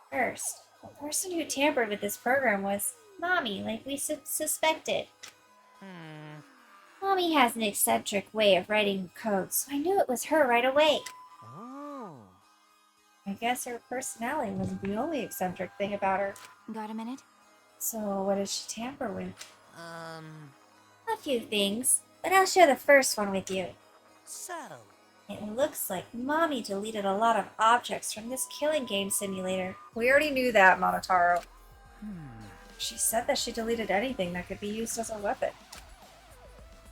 First, the person who tampered with this program was Mommy, like we suspected. Mommy has an eccentric way of writing code, so I knew it was her right away. oh. I guess her personality wasn't the only eccentric thing about her. Got a minute? So what does she tamper with? A few things, but I'll share the first one with you. So, It looks like Mommy deleted a lot of objects from this killing game simulator. We already knew that, Monotaro. She said that she deleted anything that could be used as a weapon.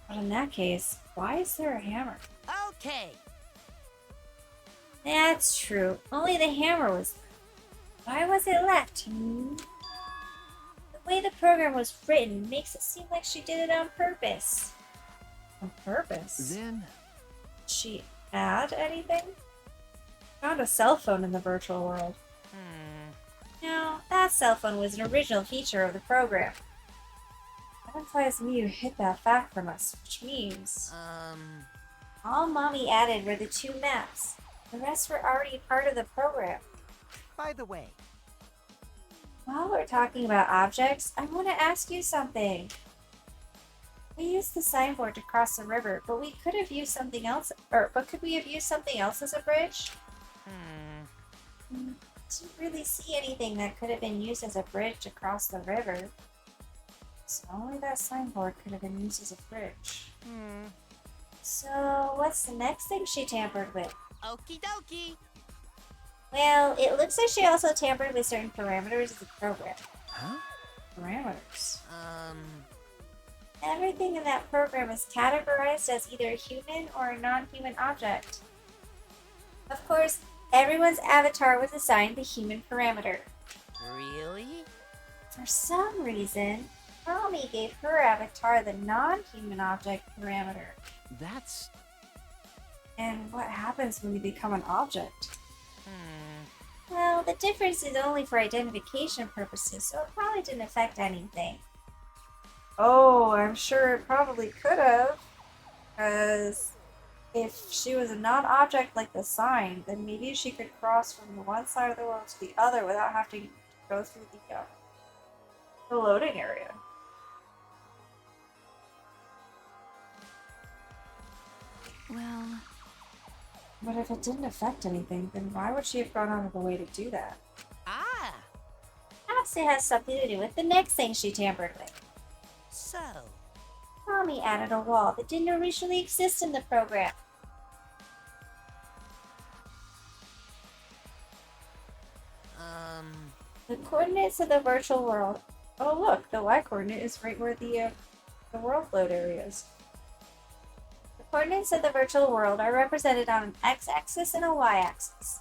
But in that case, why is there a hammer? okay. That's true. Only the hammer was there. Why was it left? The way the program was written makes it seem like she did it on purpose. On purpose? Then, Did she add anything? Found a cell phone in the virtual world. No, that cell phone was an original feature of the program. That implies to me you hid that fact from us, which means... All Mommy added were the 2 maps. The rest were already part of the program. By the way, While we're talking about objects, I want to ask you something. We used the signboard to cross the river, but we could have used something else, but could we have used something else as a bridge? Didn't really see anything that could have been used as a bridge to cross the river. So only that signboard could have been used as a bridge. So, what's the next thing she tampered with? Okie dokie. Well, it looks like she also tampered with certain parameters of the program. huh? Parameters. Everything in that program is categorized as either a human or a non-human object. Of course, everyone's avatar was assigned the human parameter. Really? For some reason, Mommy gave her avatar the non-human object parameter. That's... And what happens when you become an object? Well, the difference is only for identification purposes, so it probably didn't affect anything. Oh, I'm sure it probably could have. Because if she was a non-object like the sign, then maybe she could cross from the one side of the world to the other without having to go through the loading area. Well, But if it didn't affect anything, then why would she have gone out of the way to do that? Ah. Perhaps it has something to do with the next thing she tampered with. So, Mommy added a wall that didn't originally exist in the program. The coordinates of the virtual world. Oh look, the y-coordinate is right where the world load area is. The coordinates of the virtual world are represented on an x-axis and a y-axis.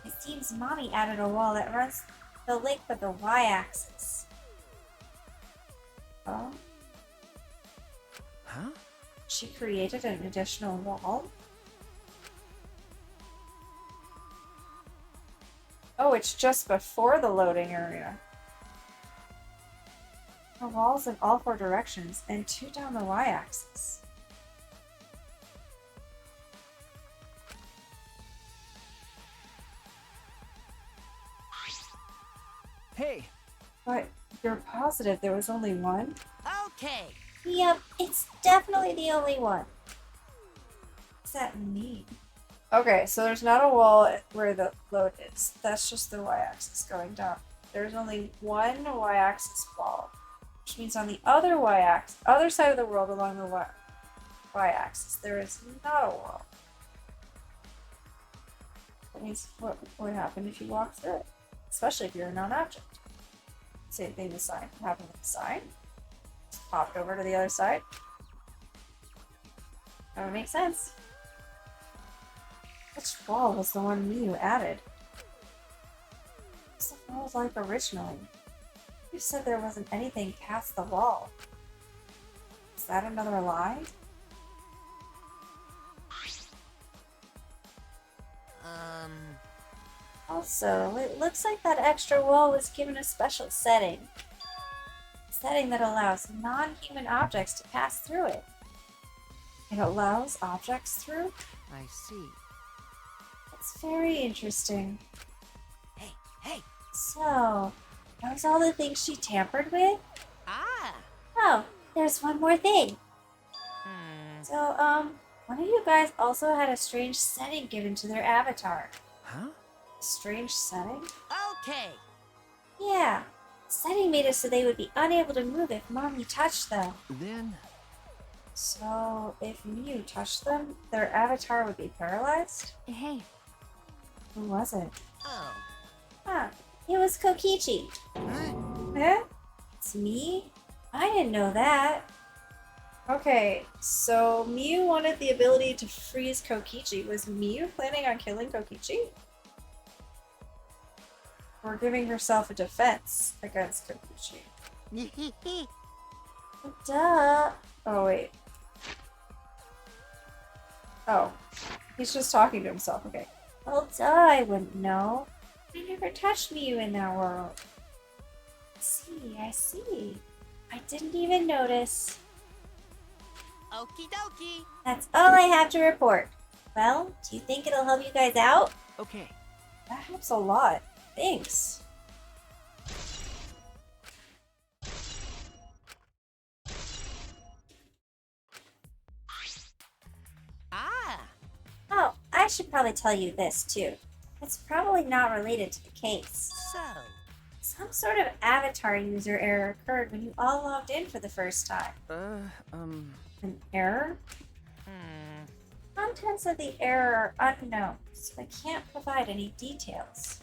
It seems Mommy added a wall that runs the length of the y-axis. Oh, Huh? she created an additional wall? Oh, it's just before the loading area. The walls in all 4 directions and 2 down the y-axis. Hey, But you're positive there was only one? okay. Yep, it's definitely the only one. What's that mean? Okay, so there's not a wall where the load is. That's just the y-axis going down. There's only one y-axis wall, which means on the other y-axis, other side of the world along the y-axis, there is not a wall. That means what would happen if you walk through it, especially if you're a non-object. Same thing with sign. What happened with the sign? Just popped over to the other side. That would make sense. Which wall was the one you added? What's the wall like originally? You said there wasn't anything past the wall. Is that another lie? Also, it looks like that extra wall was given a special setting. A setting that allows non-human objects to pass through it. It allows objects through? I see. It's very interesting. Hey! So, those all the things she tampered with? Ah! Oh, there's one more thing. So, one of you guys also had a strange setting given to their avatar. Huh? A strange setting? Okay. Yeah. The setting made it so they would be unable to move if Mommy touched them. Then, So, if Mew touched them, their avatar would be paralyzed? Hey, Who was it? Oh. Huh. It was Kokichi. Huh? It's me? I didn't know that. Okay, so Mew wanted the ability to freeze Kokichi. Was Mew planning on killing Kokichi? Or giving herself a defense against Kokichi? Duh. Oh, wait. Oh. He's just talking to himself. Okay. Well, duh, I wouldn't know. I never touched Mew in that world. I see. I didn't even notice. Okie dokie. That's all I have to report. Well, do you think it'll help you guys out? okay. That helps a lot. Thanks. Ah! Oh, I should probably tell you this too. It's probably not related to the case. So. Some sort of avatar user error occurred when you all logged in for the first time. An error? Contents of the error are unknown, so I can't provide any details.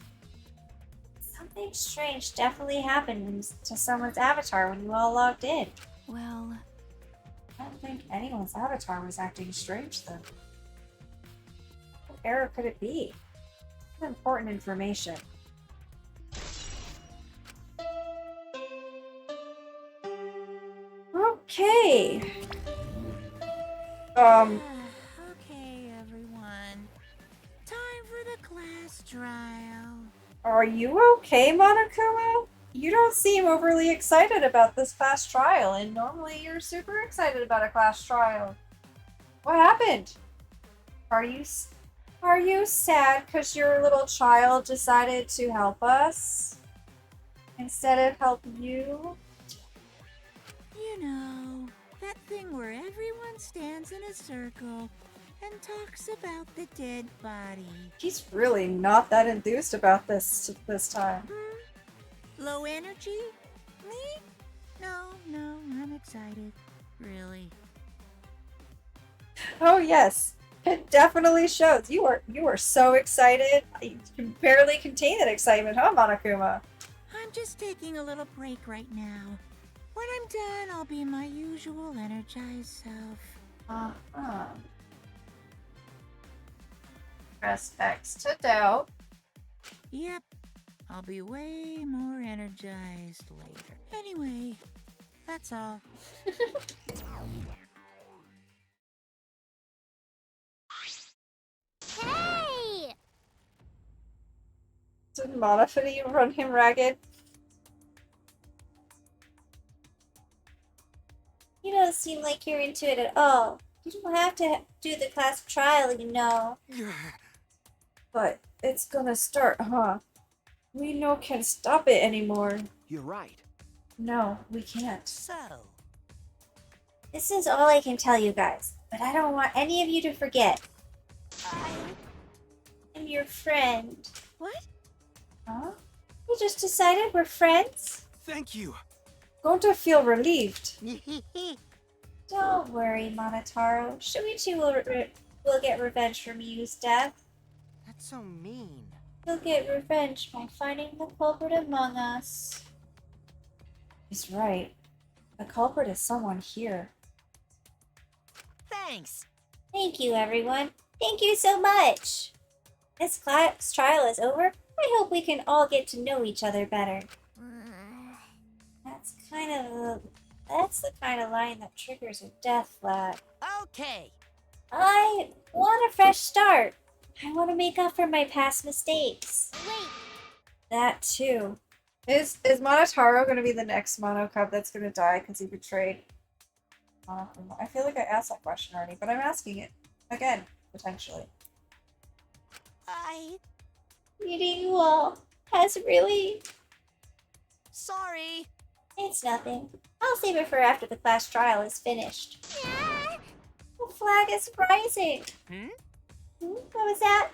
Something strange definitely happened to someone's avatar when you all logged in. well, I don't think anyone's avatar was acting strange then. What error could it be? What important information. Okay. Okay, everyone. Time for the class trial. Are you okay, Monokuma? You don't seem overly excited about this class trial, and normally you're super excited about a class trial. What happened? Are you sad because your little child decided to help us instead of help you? You know, that thing where everyone stands in a circle and talks about the dead body. He's really not that enthused about this time. Low energy? Me? No, I'm excited. Really. Oh yes, it definitely shows. You are so excited. You can barely contain that excitement, huh, Monokuma? I'm just taking a little break right now. When I'm done, I'll be my usual energized self. Uh-huh. Press X to doubt. Yep, I'll be way more energized later. Anyway, that's all. Hey! Did Monofony run him ragged? You don't seem like you're into it at all. You don't have to do the class trial, you know. But it's gonna start, huh? We no can stop it anymore. You're right. No, we can't. So. This is all I can tell you guys, but I don't want any of you to forget. I'm your friend. What? Huh? We just decided we're friends. Thank you. Going to feel relieved. Don't worry, Monotaro. Shuichi will get revenge for Mew's death. That's so mean. He'll get revenge by finding the culprit among us. He's right. The culprit is someone here. Thanks. Thank you, everyone. Thank you so much. This class trial is over. I hope we can all get to know each other better. That's the kind of line that triggers a death flag. Okay. I want a fresh start. I want to make up for my past mistakes. Wait, That too. Is Monotaro going to be the next Mono Cub that's going to die because he betrayed Mono? I feel like I asked that question already, but I'm asking it again, potentially. Meeting you all has really... Sorry. It's nothing. I'll save it for after the class trial is finished. The flag is rising. Hmm? What was that?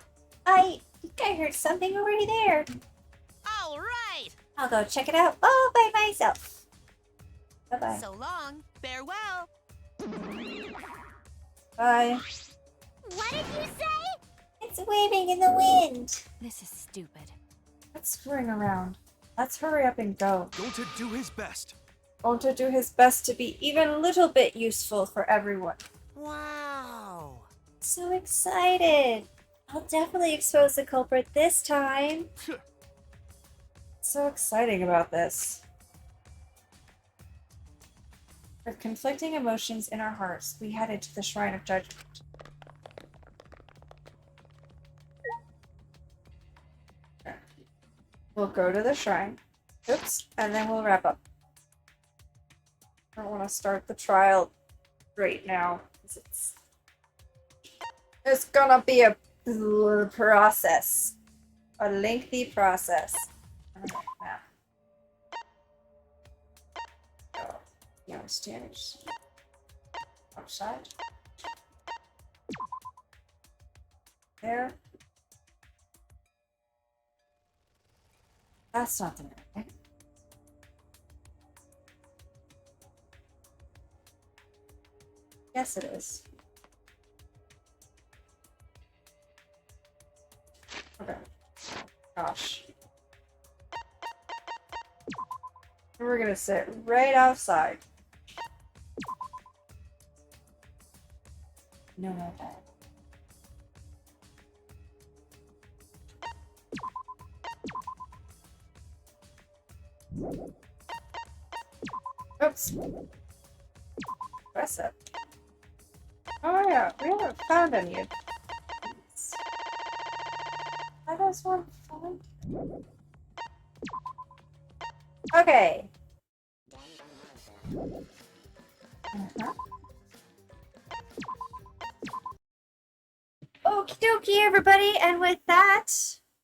I think I heard something over there. All right. I'll go check it out all by myself. Bye-bye. So long. Farewell. Bye. what did you say? It's waving in the wind. This is stupid. Let's screwing around. Let's hurry up and go. Going to do his best. Going to do his best to be even a little bit useful for everyone. Wow. So excited. I'll definitely expose the culprit this time. So exciting about this. With conflicting emotions in our hearts, we headed to the Shrine of Judgment. We'll go to the shrine. Oops, and then we'll wrap up. I don't want to start the trial right now, 'cause it's gonna be a process. A lengthy process. Alright, now. Go downstairs. Outside. There. That's not the right way. Yes, it is. Okay. Gosh. We're gonna sit right outside. No more bed. Oops. Press it. Oh yeah, we haven't found any of these. I just want to find. Okay. Okie dokie, everybody, and with that,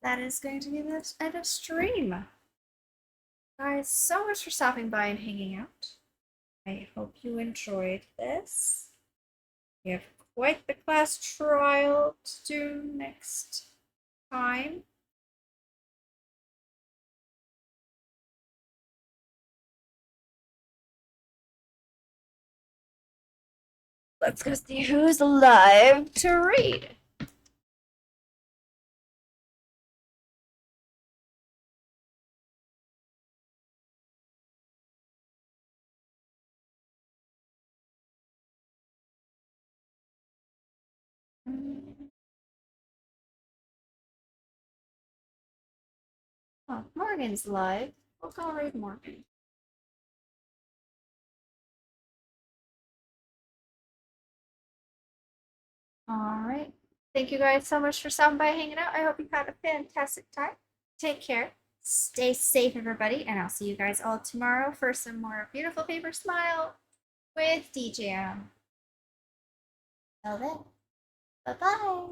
that is going to be the end of stream. Guys, so much for stopping by and hanging out. I hope you enjoyed this. We have quite the class trial to do next time. Let's go see who's live to read. Oh, Morgan's live. We'll go read Morgan. All right. Thank you guys so much for stopping by, hanging out. I hope you had a fantastic time. Take care. Stay safe, everybody, and I'll see you guys all tomorrow for some more beautiful paper smile with DJM. Till then, bye-bye.